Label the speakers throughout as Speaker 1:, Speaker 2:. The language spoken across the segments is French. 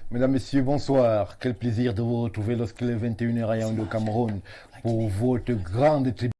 Speaker 1: Mesdames, Messieurs, bonsoir. Quel plaisir de vous retrouver lorsque les 21h à Yaoundé au Cameroun pour votre grande tribune.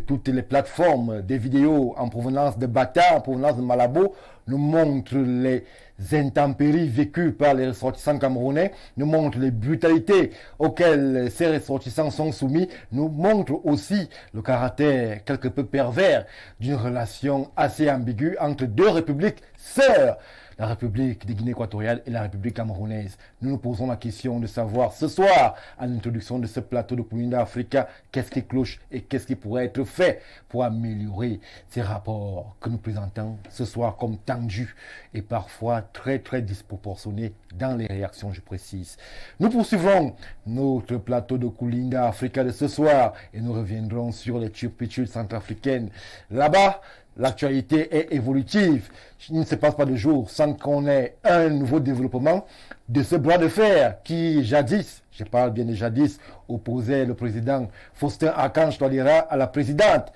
Speaker 1: Toutes les plateformes des vidéos en provenance de Bata, en provenance de Malabo, nous montrent les intempéries vécues par les ressortissants camerounais, nous montrent les brutalités auxquelles ces ressortissants sont soumis, nous montrent aussi le caractère quelque peu pervers d'une relation assez ambiguë entre deux républiques sœurs, la République de Guinée équatoriale et la République camerounaise. Nous nous posons la question de savoir ce soir, à l'introduction de ce plateau de Koulinda Africa, qu'est-ce qui cloche et qu'est-ce qui pourrait être fait pour améliorer ces rapports que nous présentons ce soir comme tendus et parfois très très disproportionnés dans les réactions, je précise. Nous poursuivrons notre plateau de Koulinda Africa de ce soir et nous reviendrons sur les turpitudes centrafricaines. Là-bas, l'actualité est évolutive. Il ne se passe pas de jour sans qu'on ait un nouveau développement de ce bras de fer qui jadis, je parle bien de jadis, opposait le président Faustin Archange Touadéra à la présidente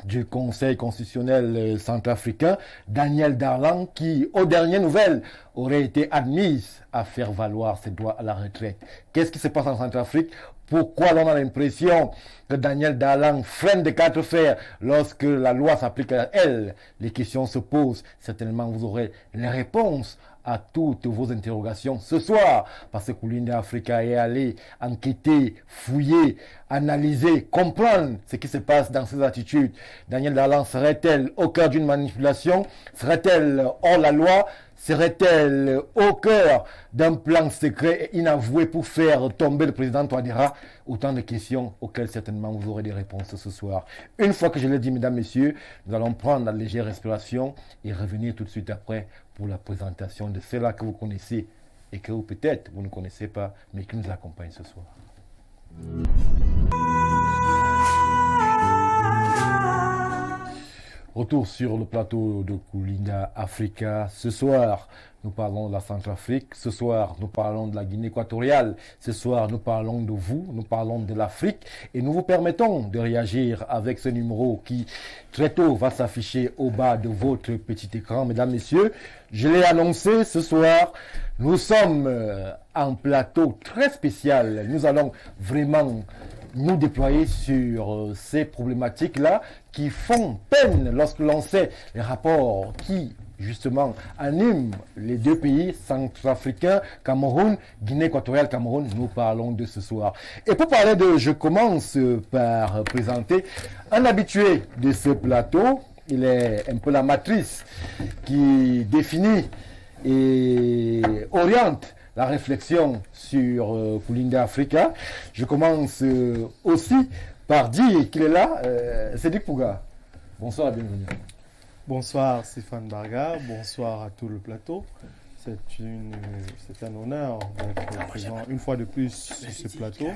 Speaker 1: du Conseil constitutionnel centrafricain, Danielle Darlan, qui, aux dernières nouvelles, aurait été admise à faire valoir ses droits à la retraite. Qu'est-ce qui se passe en Centrafrique? Pourquoi l'on a l'impression que Daniel Darlan freine de quatre fers lorsque la loi s'applique à elle? Les questions se posent. Certainement, vous aurez les réponses à toutes vos interrogations ce soir, parce que Koulinda Africa est allé enquêter, fouiller, analyser, comprendre ce qui se passe dans ces attitudes. Daniel Darlan serait-elle au cœur d'une manipulation? Serait-elle hors la loi? Serait-elle au cœur d'un plan secret et inavoué pour faire tomber le président Touadéra? Autant de questions auxquelles certainement vous aurez des réponses ce soir. Une fois que je l'ai dit, mesdames, messieurs, nous allons prendre la légère respiration et revenir tout de suite après pour la présentation de ceux-là que vous connaissez et que peut-être vous ne connaissez pas, mais qui nous accompagnent ce soir. Retour sur le plateau de Koulinda Africa. Ce soir, nous parlons de la Centrafrique. Ce soir, nous parlons de la Guinée équatoriale. Ce soir, nous parlons de vous. Nous parlons de l'Afrique. Et nous vous permettons de réagir avec ce numéro qui, très tôt, va s'afficher au bas de votre petit écran. Mesdames, Messieurs, je l'ai annoncé ce soir. Nous sommes en plateau très spécial. Nous allons vraiment nous déployer sur ces problématiques-là qui font peine lorsque l'on sait les rapports qui, justement, animent les deux pays centrafricains, Cameroun, Guinée équatoriale, Cameroun. Nous parlons de ce soir. Et pour parler de, je commence par présenter un habitué de ce plateau. Il est un peu la matrice qui définit et oriente la réflexion sur Koulinda Africa. Je commence aussi par dire qu'il est là, Cédric Pouga. Bonsoir, bienvenue.
Speaker 2: Bonsoir Stéphane Barga, bonsoir à tout le plateau. C'est un honneur d'être présent une fois de plus sur ce plateau.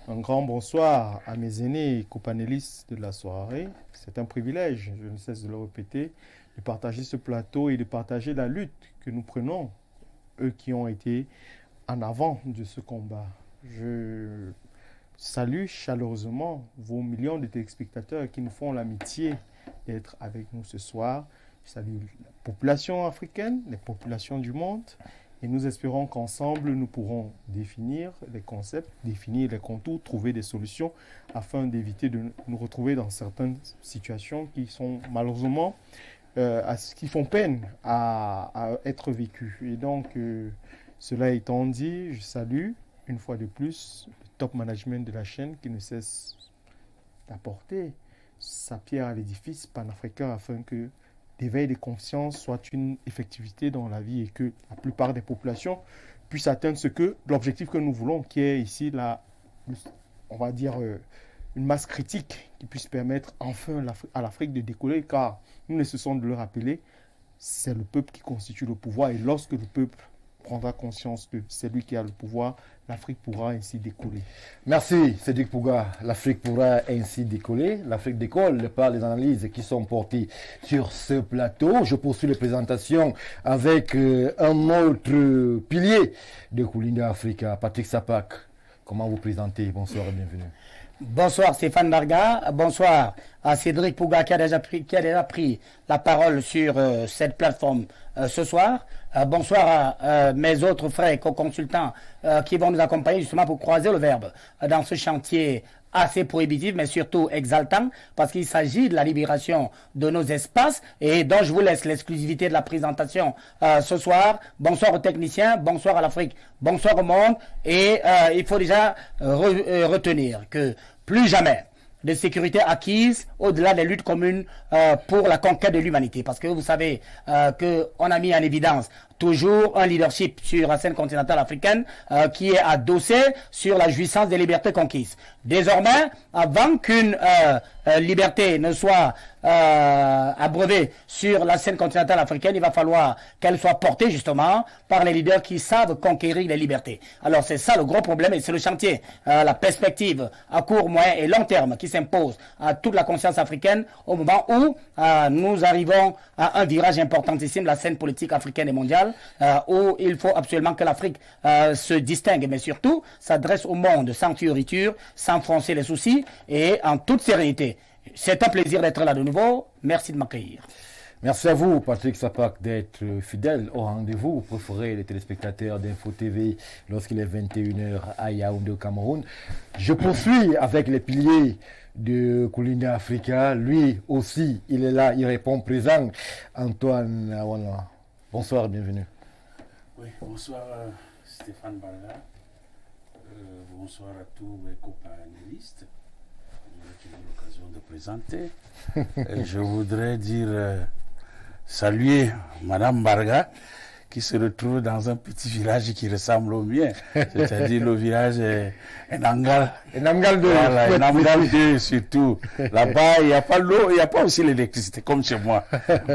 Speaker 2: Un grand bonsoir à mes aînés copanélistes de la soirée. C'est un privilège, je ne cesse de le répéter, de partager ce plateau et de partager la lutte que nous prenons, eux qui ont été en avant de ce combat. Je salue chaleureusement vos millions de téléspectateurs qui nous font l'amitié d'être avec nous ce soir. Je salue la population africaine, les populations du monde, et nous espérons qu'ensemble, nous pourrons définir les concepts, définir les contours, trouver des solutions afin d'éviter de nous retrouver dans certaines situations qui sont malheureusement qui font peine à être vécues. Et donc, cela étant dit, je salue une fois de plus le top management de la chaîne qui ne cesse d'apporter sa pierre à l'édifice panafricain afin que l'éveil des consciences soit une effectivité dans la vie et que la plupart des populations puissent atteindre l'objectif que nous voulons, qui est ici on va dire une masse critique qui puisse permettre enfin à l'Afrique de décoller, car nous ne cessons de le rappeler, c'est le peuple qui constitue le pouvoir, et lorsque le peuple prendra conscience que c'est lui qui a le pouvoir, l'Afrique pourra ainsi décoller.
Speaker 1: Merci Cédric Pouga. L'Afrique pourra ainsi décoller. L'Afrique décolle par les analyses qui sont portées sur ce plateau. Je poursuis les présentations avec un autre pilier de Koulinda Africa, Patrick Sapak. Comment vous présentez? Bonsoir et bienvenue.
Speaker 3: Bonsoir Stéphane Barga, bonsoir à Cédric Pouga qui a déjà pris la parole sur cette plateforme ce soir. Bonsoir à mes autres frères co-consultants qui vont nous accompagner justement pour croiser le verbe dans ce chantier assez prohibitif mais surtout exaltant parce qu'il s'agit de la libération de nos espaces et dont je vous laisse l'exclusivité de la présentation ce soir. Bonsoir aux techniciens, bonsoir à l'Afrique, bonsoir au monde et il faut déjà retenir que plus jamais de sécurité acquise au-delà des luttes communes pour la conquête de l'humanité. Parce que vous savez qu'on a mis en évidence toujours un leadership sur la scène continentale africaine qui est adossé sur la jouissance des libertés conquises. Désormais, avant qu'une liberté ne soit abreuvée sur la scène continentale africaine, il va falloir qu'elle soit portée justement par les leaders qui savent conquérir les libertés. Alors c'est ça le gros problème et c'est le chantier, la perspective à court, moyen et long terme qui s'impose à toute la conscience africaine au moment où nous arrivons à un virage importantissime de la scène politique africaine et mondiale où il faut absolument que l'Afrique se distingue mais surtout s'adresse au monde sans fioriture, sans froncer les sourcils et en toute sérénité. C'est un plaisir d'être là de nouveau. Merci de m'accueillir.
Speaker 1: Merci à vous, Patrick Sapak, d'être fidèle au rendez-vous. Vous préférez les téléspectateurs d'Info TV lorsqu'il est 21h à Yaoundé au Cameroun. Je poursuis avec les piliers de Koulinda Africa. Lui aussi, il est là, il répond présent. Antoine Awana. Bonsoir, bienvenue.
Speaker 4: Oui, bonsoir Stéphane Barga. Bonsoir à tous mes companélistes. J'ai eu l'occasion de présenter. Et je voudrais dire saluer Madame Barga qui se retrouve dans un petit village qui ressemble au mien, c'est-à-dire le village Enangal.
Speaker 1: Enangal 2.
Speaker 4: Voilà, Enangal 2 surtout. Là-bas, il n'y a pas l'eau, il n'y a pas aussi l'électricité comme chez moi.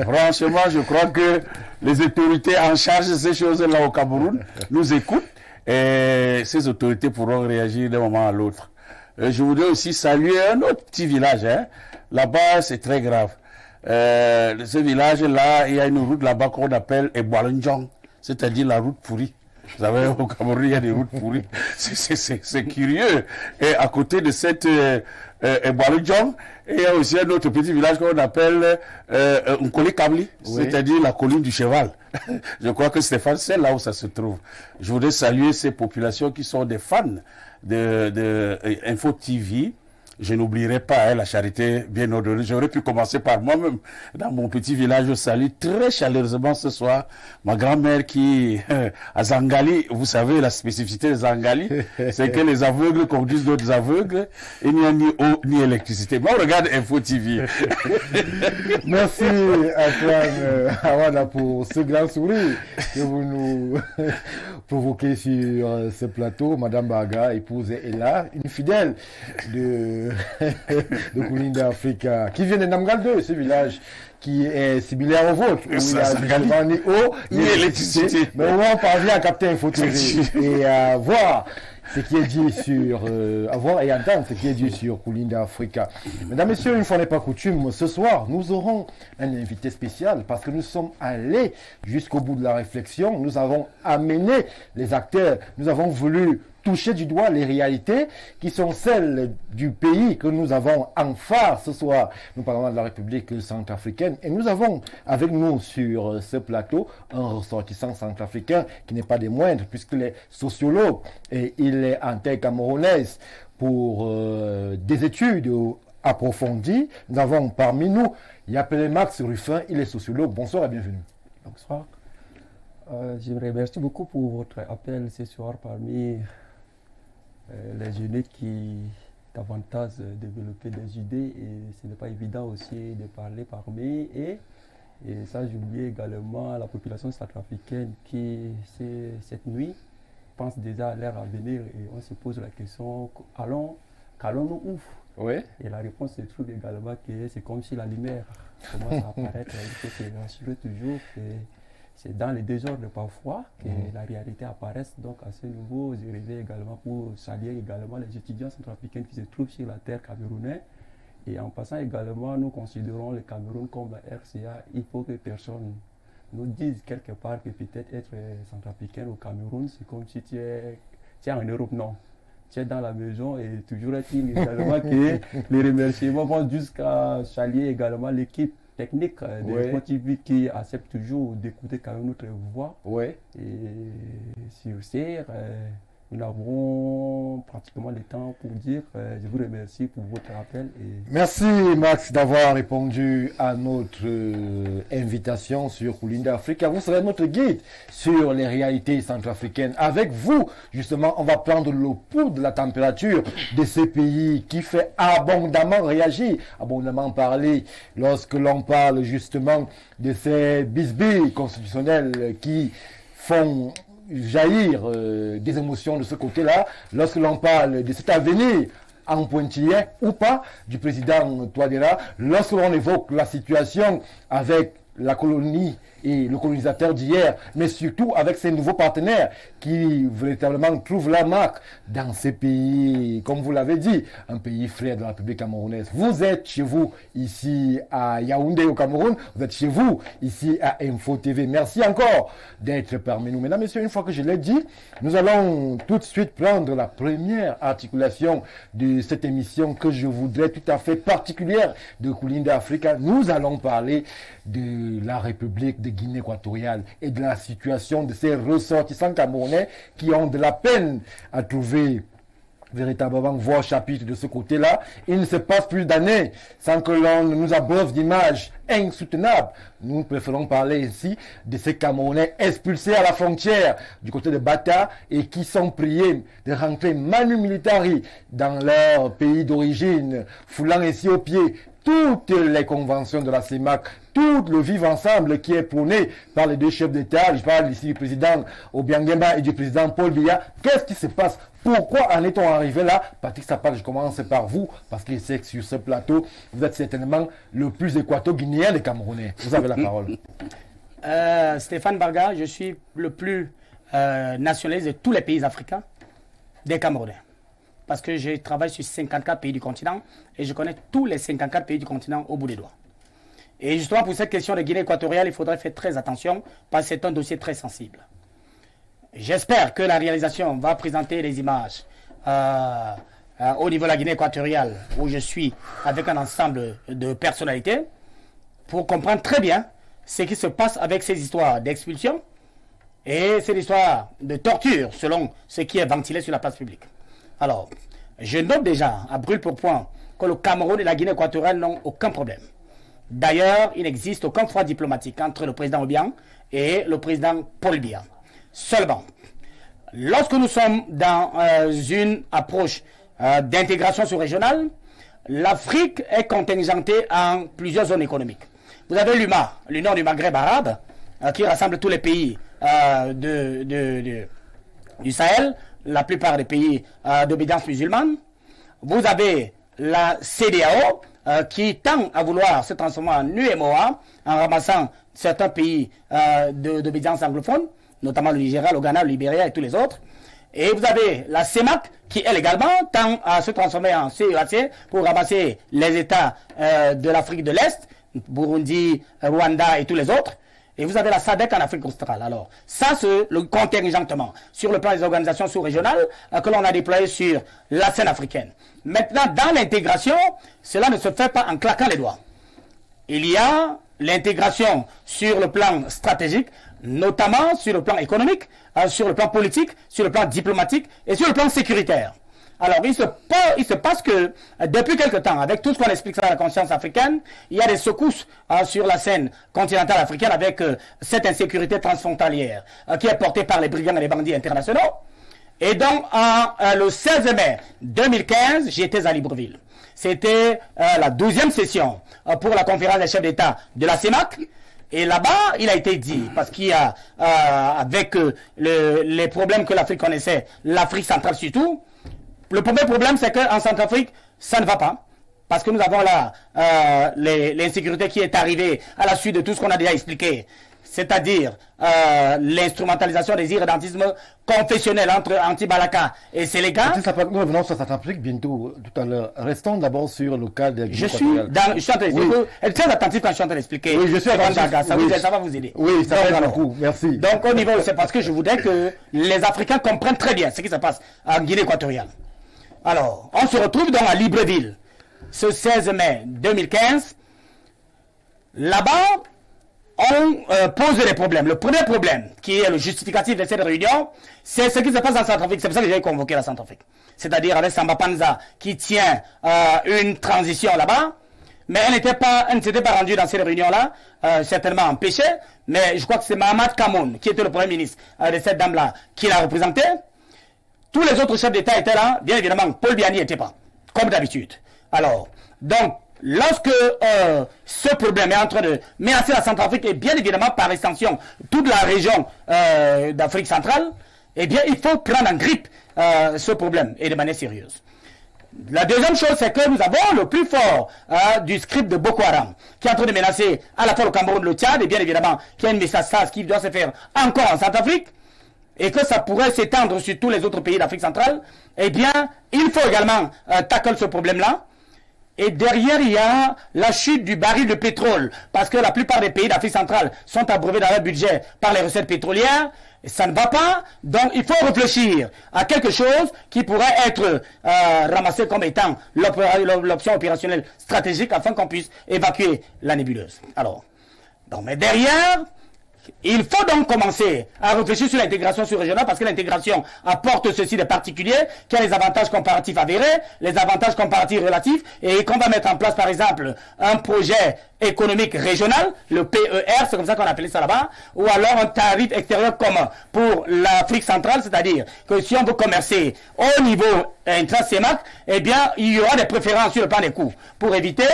Speaker 4: Franchement, je crois que les autorités en charge de ces choses-là au Cameroun nous écoutent et ces autorités pourront réagir d'un moment à l'autre. Je voudrais aussi saluer un autre petit village. Hein. Là-bas, c'est très grave. Ce village-là, il y a une route là-bas qu'on appelle Eboalenjong, c'est-à-dire la route pourrie. Vous savez, au Cameroun, il y a des routes pourries. C'est curieux. Et à côté de cette Eboalenjong, il y a aussi un autre petit village qu'on appelle Nkole Kabli, oui. C'est-à-dire la colline du cheval. Je crois que Stéphane, c'est là où ça se trouve. Je voudrais saluer ces populations qui sont des fans de Info TV. Je n'oublierai pas la charité bien ordonnée. J'aurais pu commencer par moi-même. Dans mon petit village, je salue très chaleureusement ce soir ma grand-mère qui, à Zangali, vous savez la spécificité de Zangali, c'est que les aveugles conduisent d'autres aveugles et il n'y a ni eau ni électricité. Moi, on regarde Info TV.
Speaker 1: Merci Antoine Awana pour ce grand sourire que vous nous provoquez sur ce plateau. Madame Baga, épouse, est là, une fidèle de Koulinda Africa, qui vient de Namgal 2, ce village qui est similaire au vôtre, où il y a ni eau, ni électricité. Mais au moins on parvient à capter Info TV et à voir ce qui est dit sur, à voir et entendre ce qui est dit sur Koulinda Africa. Mesdames, Messieurs, une fois n'est pas coutume, ce soir, nous aurons un invité spécial parce que nous sommes allés jusqu'au bout de la réflexion. Nous avons amené les acteurs, nous avons voulu toucher du doigt les réalités qui sont celles du pays que nous avons en phare ce soir. Nous parlons de la République centrafricaine et nous avons avec nous sur ce plateau un ressortissant centrafricain qui n'est pas des moindres puisqu'il est sociologue et il est en terre camerounaise pour des études approfondies. Nous avons parmi nous Yapele Max Ruffin, il est sociologue. Bonsoir et bienvenue.
Speaker 5: Bonsoir. Je vous remercie beaucoup pour votre appel ce soir parmi les jeunes qui davantage développer des idées et ce n'est pas évident aussi de parler parmi et ça j'oublie également la population centrafricaine qui cette nuit pense déjà à l'ère à venir et on se pose la question qu'allons-nous où?
Speaker 1: Oui. Et
Speaker 5: la réponse se trouve également que c'est comme si la lumière commence à apparaître. Il faut se rassurer toujours que c'est dans les désordres parfois que la réalité apparaît. Donc à ce niveau, je reviens également pour saluer également les étudiants centrafricains qui se trouvent sur la terre camerounaise. Et en passant également, nous considérons le Cameroun comme la RCA. Il faut que personne nous dise quelque part que peut-être être centrafricain au Cameroun, c'est comme si tu es en Europe. Non. Tu es dans la maison et toujours est-il également que les remerciements vont jusqu'à saluer également l'équipe technique de Sport TV qui accepte toujours d'écouter quand même notre voix.
Speaker 1: Ouais.
Speaker 5: Et sur ce, nous avons pratiquement le temps pour dire je vous remercie pour votre appel.
Speaker 1: Merci Max d'avoir répondu à notre invitation sur Koulinda Africa. Vous serez notre guide sur les réalités centrafricaines. Avec vous, justement, on va prendre le pouls de la température de ces pays qui fait abondamment réagir, abondamment parler lorsque l'on parle justement de ces bisbilles constitutionnels qui font jaillir des émotions de ce côté-là, lorsque l'on parle de cet avenir en pointillé ou pas du président Touadéra, lorsque l'on évoque la situation avec la colonie et le colonisateur d'hier, mais surtout avec ses nouveaux partenaires qui véritablement trouvent la marque dans ces pays, comme vous l'avez dit, un pays frère de la République camerounaise. Vous êtes chez vous ici à Yaoundé au Cameroun, vous êtes chez vous ici à Info TV. Merci encore d'être parmi nous. Mesdames, Messieurs, une fois que je l'ai dit, nous allons tout de suite prendre la première articulation de cette émission que je voudrais tout à fait particulière de Koulinda Africa. Nous allons parler de la République de Guinée équatoriale et de la situation de ces ressortissants camerounais qui ont de la peine à trouver véritablement voix au chapitre de ce côté-là. Il ne se passe plus d'années sans que l'on nous abreuve d'images insoutenables. Nous préférons parler ici de ces Camerounais expulsés à la frontière du côté de Bata et qui sont priés de rentrer manu militari dans leur pays d'origine, foulant ainsi au pied toutes les conventions de la CEMAC, tout le vivre ensemble qui est prôné par les deux chefs d'État. Je parle ici du président Obiangema et du président Paul Biya. Qu'est-ce qui se passe? Pourquoi en est-on arrivé là? Patrick Sapal, je commence par vous, parce qu'il sait que sur ce plateau, vous êtes certainement le plus équato-guinéen des Camerounais. Vous avez la parole.
Speaker 3: Stéphane Barga, je suis le plus nationaliste de tous les pays africains, des Camerounais. Parce que je travaille sur 54 pays du continent et je connais tous les 54 pays du continent au bout des doigts. Et justement, pour cette question de Guinée équatoriale, il faudrait faire très attention parce que c'est un dossier très sensible. J'espère que la réalisation va présenter les images au niveau de la Guinée équatoriale où je suis avec un ensemble de personnalités pour comprendre très bien ce qui se passe avec ces histoires d'expulsion et ces histoires de torture selon ce qui est ventilé sur la place publique. Alors, je note déjà à brûle pour point que le Cameroun et la Guinée équatoriale n'ont aucun problème. D'ailleurs, il n'existe aucun froid diplomatique entre le président Obiang et le président Paul Biya. Seulement, lorsque nous sommes dans une approche d'intégration sous-régionale, l'Afrique est contingentée en plusieurs zones économiques. Vous avez l'UMA, l'Union du Maghreb arabe, qui rassemble tous les pays du Sahel, la plupart des pays d'obédience musulmane. Vous avez la CEDEAO qui tend à vouloir se transformer en UEMOA en ramassant certains pays d'obédience anglophone, notamment le Nigeria, le Ghana, le Libéria et tous les autres. Et vous avez la CEMAC qui, elle également, tend à se transformer en CEAC pour ramasser les États de l'Afrique de l'Est, Burundi, Rwanda et tous les autres. Et vous avez la SADC en Afrique australe. Alors, ça, c'est le contingentement sur le plan des organisations sous-régionales que l'on a déployé sur la scène africaine. Maintenant, dans l'intégration, cela ne se fait pas en claquant les doigts. Il y a l'intégration sur le plan stratégique, notamment sur le plan économique, sur le plan politique, sur le plan diplomatique et sur le plan sécuritaire. Alors, il se passe que, depuis quelque temps, avec tout ce qu'on explique sur la conscience africaine, il y a des secousses sur la scène continentale africaine avec cette insécurité transfrontalière qui est portée par les brigands et les bandits internationaux. Et donc, le 16 mai 2015, j'étais à Libreville. C'était la 12e session pour la conférence des chefs d'État de la CEMAC. Et là-bas, il a été dit, parce qu'il y a, avec les problèmes que l'Afrique connaissait, l'Afrique centrale surtout, le premier problème, c'est qu'en Centrafrique, ça ne va pas. Parce que nous avons là l'insécurité qui est arrivée à la suite de tout ce qu'on a déjà expliqué. c'est-à-dire l'instrumentalisation des irrédentismes confessionnels entre Anti-Balaka et Séléka.
Speaker 1: Nous revenons sur Centrafrique bientôt, tout à l'heure. Restons d'abord sur le cas des...
Speaker 3: Je suis en train d'être très attentif quand je suis en train d'expliquer.
Speaker 1: Oui, je suis attentif.
Speaker 3: Ça va vous aider.
Speaker 1: Oui, ça va beaucoup. Merci.
Speaker 3: Donc au niveau, c'est parce que je voudrais que les Africains comprennent très bien ce qui se passe en Guinée équatoriale. Alors, on se retrouve donc à Libreville, ce 16 mai 2015. Là-bas, on pose des problèmes. Le premier problème, qui est le justificatif de cette réunion, c'est ce qui se passe en Centrafrique. C'est pour ça que j'ai convoqué la Centrafrique. C'est-à-dire avec Samba Panza qui tient une transition là-bas, mais elle ne s'était pas rendue dans cette réunion-là, certainement empêchée, mais je crois que c'est Mahamat Kamoun, qui était le premier ministre de cette dame-là, qui l'a représenté. Tous les autres chefs d'État étaient là, bien évidemment, Paul Biya n'y était pas, comme d'habitude. Alors, donc, lorsque ce problème est en train de menacer la Centrafrique, et bien évidemment par extension toute la région d'Afrique centrale, eh bien il faut prendre en grippe ce problème et de manière sérieuse. La deuxième chose, c'est que nous avons le plus fort du script de Boko Haram, qui est en train de menacer à la fois le Cameroun, le Tchad, et bien évidemment qu'il y a une métastase qui doit se faire encore en Centrafrique, et que ça pourrait s'étendre sur tous les autres pays d'Afrique centrale. Eh bien, il faut également tackler ce problème-là. Et derrière, il y a la chute du baril de pétrole. Parce que la plupart des pays d'Afrique centrale sont abreuvés dans leur budget par les recettes pétrolières. Et ça ne va pas. Donc, il faut réfléchir à quelque chose qui pourrait être ramassé comme étant l'option opérationnelle stratégique afin qu'on puisse évacuer la nébuleuse. Alors, donc, mais derrière... il faut donc commencer à réfléchir sur l'intégration sur-régionale parce que l'intégration apporte ceci de particulier, qui a les avantages comparatifs avérés, les avantages comparatifs relatifs, et qu'on va mettre en place par exemple un projet économique régional, le PER, c'est comme ça qu'on appelait ça là-bas, ou alors un tarif extérieur commun pour l'Afrique centrale, c'est-à-dire que si on veut commercer au niveau intra-CEMAC, eh bien, il y aura des préférences sur le plan des coûts pour éviter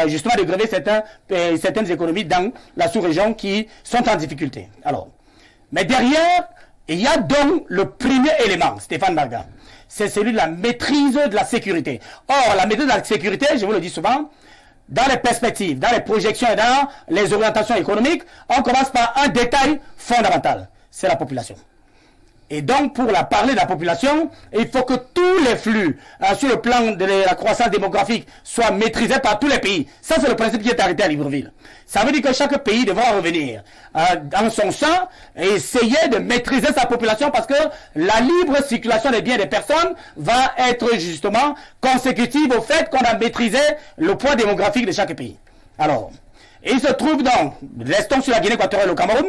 Speaker 3: justement de grever certaines économies dans la sous-région qui sont en difficulté. Alors, mais derrière, il y a donc le premier élément, Stéphane Barga, c'est celui de la maîtrise de la sécurité. Or, la maîtrise de la sécurité, je vous le dis souvent, dans les perspectives, dans les projections et dans les orientations économiques, on commence par un détail fondamental, c'est la population. Et donc, pour parler de la population, il faut que tous les flux sur le plan de la croissance démographique soient maîtrisés par tous les pays. Ça, c'est le principe qui est arrêté à Libreville. Ça veut dire que chaque pays devra revenir dans son sein et essayer de maîtriser sa population parce que la libre circulation des biens et des personnes va être justement consécutive au fait qu'on a maîtrisé le poids démographique de chaque pays. Alors, il se trouve donc, restons sur la Guinée équatoriale et le Cameroun,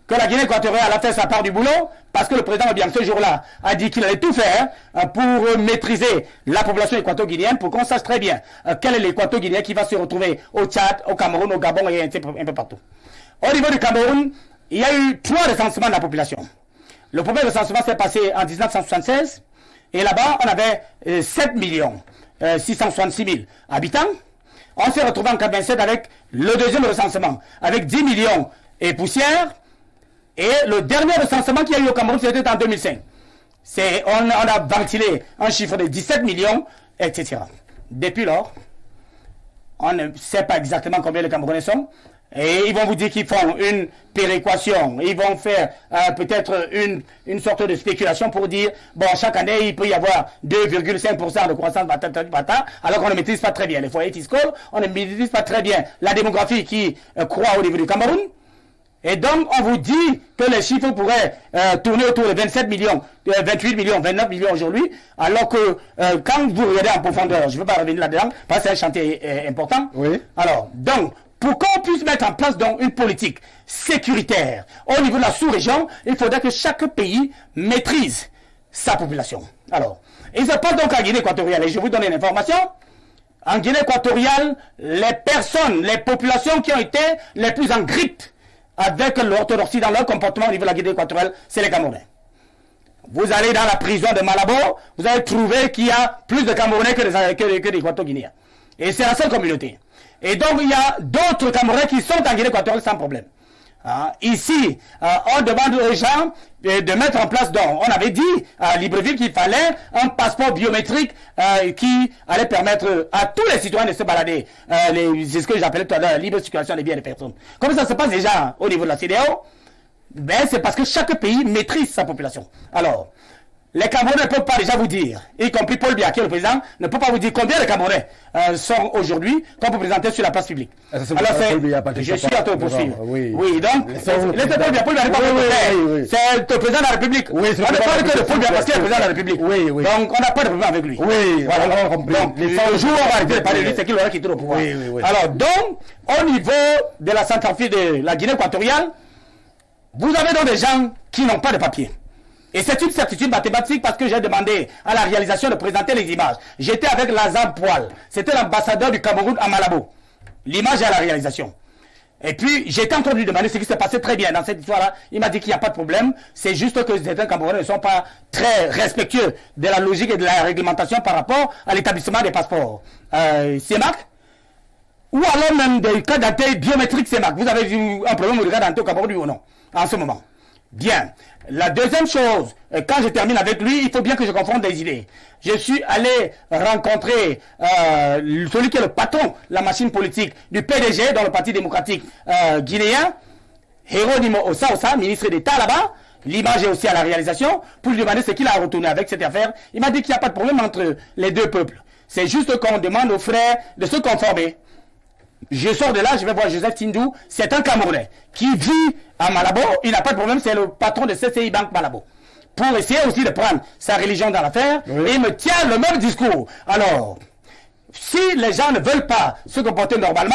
Speaker 3: que la Guinée équatoriale a fait sa part du boulot, parce que le président Obiang, ce jour-là, a dit qu'il allait tout faire pour maîtriser la population équato-guinéenne, pour qu'on sache très bien quel est l'équato-guinéen qui va se retrouver au Tchad, au Cameroun, au Gabon et un peu partout. Au niveau du Cameroun, il y a eu 3 recensements de la population. Le premier recensement s'est passé en 1976, et là-bas, on avait 7 666 000 habitants. On s'est retrouvé en 1987 avec le deuxième recensement, avec 10 millions et poussière. Et le dernier recensement qu'il y a eu au Cameroun, c'était en 2005. On a ventilé un chiffre de 17 millions, etc. Depuis lors, on ne sait pas exactement combien les Camerounais sont. Et ils vont vous dire qu'ils font une péréquation. Ils vont faire peut-être une sorte de spéculation pour dire, bon, chaque année, il peut y avoir 2,5% de croissance, alors qu'on ne maîtrise pas très bien les foyers fiscaux, on ne maîtrise pas très bien la démographie qui croît au niveau du Cameroun. Et donc, on vous dit que les chiffres pourraient tourner autour de 27 millions, 28 millions, 29 millions aujourd'hui, alors que quand vous regardez en profondeur, je ne veux pas revenir là-dedans, parce que c'est un chantier important. Oui. Alors, donc, pour qu'on puisse mettre en place donc une politique sécuritaire au niveau de la sous-région, il faudrait que chaque pays maîtrise sa population. Alors, il se passe donc en Guinée équatoriale, et je vous donne une information. En Guinée équatoriale, les personnes, les populations qui ont été les plus en grippe avec l'orthodoxie dans leur comportement au niveau de la Guinée équatoriale, c'est les Camerounais. Vous allez dans la prison de Malabo, vous allez trouver qu'il y a plus de Camerounais que d'Équato-Guinéens. Et c'est la seule communauté. Et donc, il y a d'autres Camerounais qui sont en Guinée équatoriale sans problème. Hein. Ici, on demande aux gens de mettre en place, donc, on avait dit à Libreville qu'il fallait un passeport biométrique qui allait permettre à tous les citoyens de se balader. C'est ce que j'appelais tout à l'heure la libre circulation des biens et des personnes. Comme ça se passe déjà hein, au niveau de la CEDEAO, ben, c'est parce que chaque pays maîtrise sa population. Alors, les Camerounais ne peuvent pas déjà vous dire, y compris Paul Biya, qui est le président, ne peut pas vous dire combien de Camerounais sont aujourd'hui qu'on peut présenter sur la place publique. Alors, je suis à te poursuivre. Oui, donc, laissez Paul Biya, Paul Biya n'est pas c'est le président de la République. Oui, on ne parle que de Paul Biya parce qu'il est le président de la République. Oui, oui. Donc, on n'a pas de problème avec lui. Oui, voilà. Donc, le jour où on va arrêter de parler de lui, c'est qu'il aura quitté le pouvoir. Oui, oui, oui. Alors, donc, au niveau de la centrafrique de la Guinée équatoriale, vous avez donc des gens qui n'ont pas de papier. Et c'est une certitude mathématique parce que j'ai demandé à la réalisation de présenter les images. J'étais avec Lazare Poil. C'était l'ambassadeur du Cameroun à Malabo. L'image est à la réalisation. Et puis, j'étais en train de lui demander ce qui s'est passé très bien dans cette histoire-là. Il m'a dit qu'il n'y a pas de problème. C'est juste que certains Camerounais ne sont pas très respectueux de la logique et de la réglementation par rapport à l'établissement des passeports. CEMAC ou alors même des cas d'identité biométriques CEMAC. Vous avez eu un problème de cas d'identité au Cameroun ou non en ce moment? Bien. La deuxième chose, quand je termine avec lui, il faut bien que je confonde des idées. Je suis allé rencontrer celui qui est le patron, la machine politique du PDG dans le Parti démocratique guinéen, Hieronymo Ossa, ministre d'État là-bas. L'image est aussi à la réalisation pour lui demander ce qu'il a retourné avec cette affaire. Il m'a dit qu'il n'y a pas de problème entre les deux peuples. C'est juste qu'on demande aux frères de se conformer. Je sors de là, je vais voir Joseph Tindou, c'est un Camerounais qui vit à Malabo, il n'a pas de problème, c'est le patron de CCI Bank Malabo. Pour essayer aussi de prendre sa religion dans l'affaire, et il me tient le même discours. Alors, si les gens ne veulent pas se comporter normalement,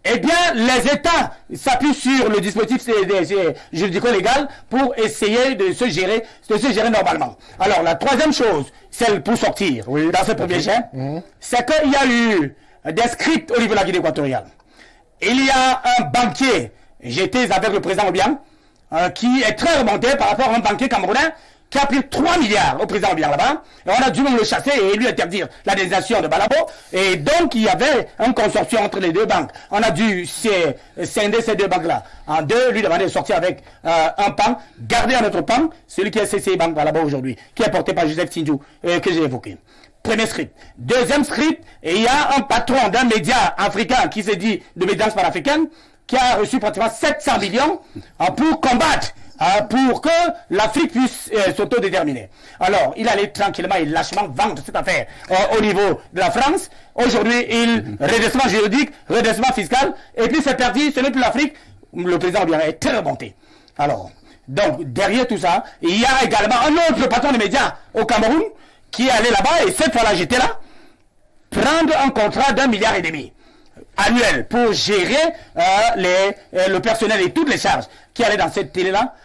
Speaker 3: eh bien, les États s'appuient sur le dispositif juridico-légal pour essayer de se gérer normalement. Alors, la troisième chose, celle pour sortir dans ce premier jet, c'est qu'il y a eu des scripts au niveau de la Guinée équatoriale. Il y a un banquier, j'étais avec le président Obiang, qui est très remonté par rapport à un banquier camerounais qui a pris 3 milliards au président Obiang là-bas. Et on a dû même le chasser et lui interdire la désignation de Malabo. Et donc, il y avait un consortium entre les deux banques. On a dû scinder ces deux banques-là en deux, lui demander de sortir avec un pan, garder un autre pan, celui qui est CCI Bank Malabo aujourd'hui, qui est porté par Joseph Tindou, que j'ai évoqué. Premier script. Deuxième script, et il y a un patron d'un média africain qui se dit de médias panafricaines qui a reçu pratiquement 700 millions pour combattre, pour que l'Afrique puisse s'autodéterminer. Alors, il allait tranquillement et lâchement vendre cette affaire au niveau de la France. Aujourd'hui, redressement juridique, redressement fiscal, et puis c'est perdu, ce n'est plus l'Afrique. Le président est très remonté. Alors, donc, derrière tout ça, il y a également un autre patron de médias au Cameroun qui est allé là-bas, et cette fois-là, j'étais là, prendre un contrat d'1,5 milliard annuel pour gérer le personnel et toutes les charges qui allaient dans cette télé-là.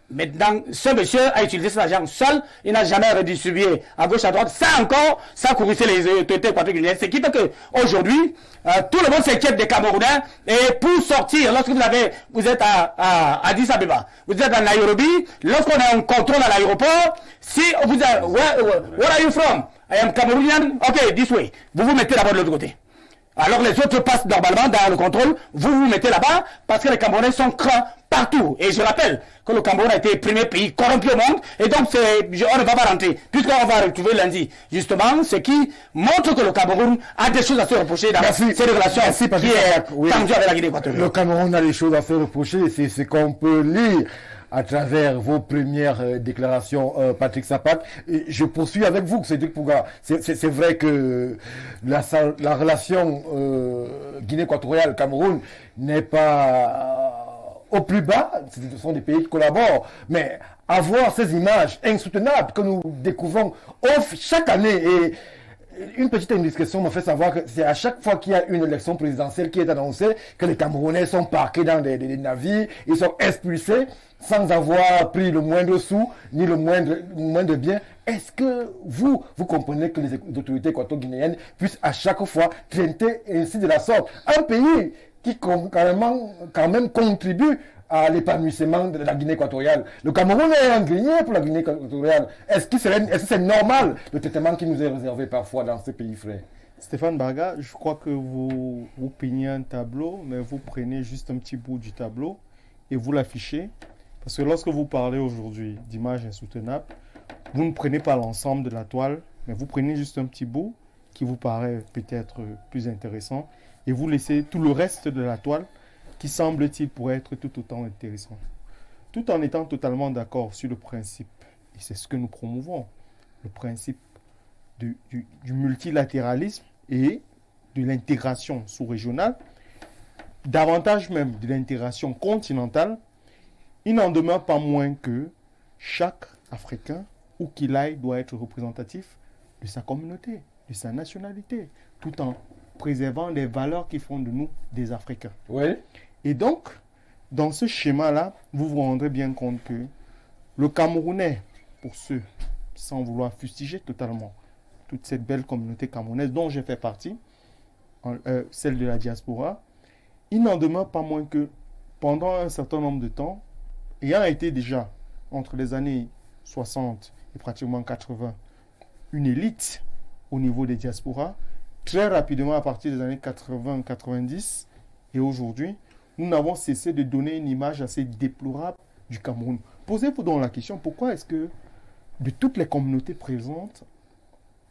Speaker 3: Maintenant, ce monsieur a utilisé cet argent seul, il n'a jamais redistribué à gauche, à droite. Ça encore, ça courissait les autorités équatoriennes. Ce qui fait qu'aujourd'hui, tout le monde s'inquiète des Camerounais. Et pour sortir, lorsque vous êtes à Addis Abeba, vous êtes à Nairobi, lorsqu'on a un contrôle à l'aéroport, si vous êtes, where are you from? I am Cameroonian. Ok, this way. Vous vous mettez d'abord de l'autre côté. Alors les autres passent normalement dans le contrôle, vous vous mettez là-bas parce que les Camerounais sont craints partout. Et je rappelle que le Cameroun a été le premier pays corrompu au monde et donc on ne va pas rentrer puisqu'on va retrouver lundi. Justement, ce qui montre que le Cameroun a des choses à se reprocher dans ces relations qui est tendues avec la Guinée équatoriale.
Speaker 1: Le Cameroun a des choses à se reprocher, c'est ce qu'on peut lire à travers vos premières déclarations, Patrick Sapat. Et je poursuis avec vous, Cédric Pouga. C'est vrai que la relation Guinée équatoriale-Cameroun n'est pas au plus bas. Ce sont des pays qui collaborent. Mais avoir ces images insoutenables que nous découvrons chaque année et une petite indiscrétion me fait savoir que c'est à chaque fois qu'il y a une élection présidentielle qui est annoncée que les Camerounais sont parqués dans des navires, ils sont expulsés sans avoir pris le moindre sou ni le moindre bien. Est-ce que vous comprenez que les autorités équato-guinéennes puissent à chaque fois traiter ainsi de la sorte un pays qui quand même contribue à l'épanouissement de la Guinée équatoriale? Le Cameroun est un grenier pour la Guinée équatoriale. Est-ce que c'est normal le traitement qui nous est réservé parfois dans ce pays frère?
Speaker 2: Stéphane Barga, je crois que vous peignez un tableau, mais vous prenez juste un petit bout du tableau et vous l'affichez. Parce que lorsque vous parlez aujourd'hui d'images insoutenables, vous ne prenez pas l'ensemble de la toile, mais vous prenez juste un petit bout qui vous paraît peut-être plus intéressant et vous laissez tout le reste de la toile qui semble-t-il pourrait être tout autant intéressant. Tout en étant totalement d'accord sur le principe, et c'est ce que nous promouvons, le principe du multilatéralisme et de l'intégration sous-régionale, davantage même de l'intégration continentale, il n'en demeure pas moins que chaque Africain, où qu'il aille, doit être représentatif de sa communauté, de sa nationalité, tout en préservant les valeurs qui font de nous des Africains.
Speaker 1: Oui.
Speaker 2: Et donc, dans ce schéma-là, vous vous rendrez bien compte que le Camerounais, pour ceux, sans vouloir fustiger totalement, toute cette belle communauté camerounaise dont j'ai fait partie, celle de la diaspora, il n'en demeure pas moins que pendant un certain nombre de temps, ayant été déjà entre les années 60 et pratiquement 80, une élite au niveau des diasporas, très rapidement à partir des années 80-90 et aujourd'hui, nous n'avons cessé de donner une image assez déplorable du Cameroun. Posez-vous donc la question, pourquoi est-ce que de toutes les communautés présentes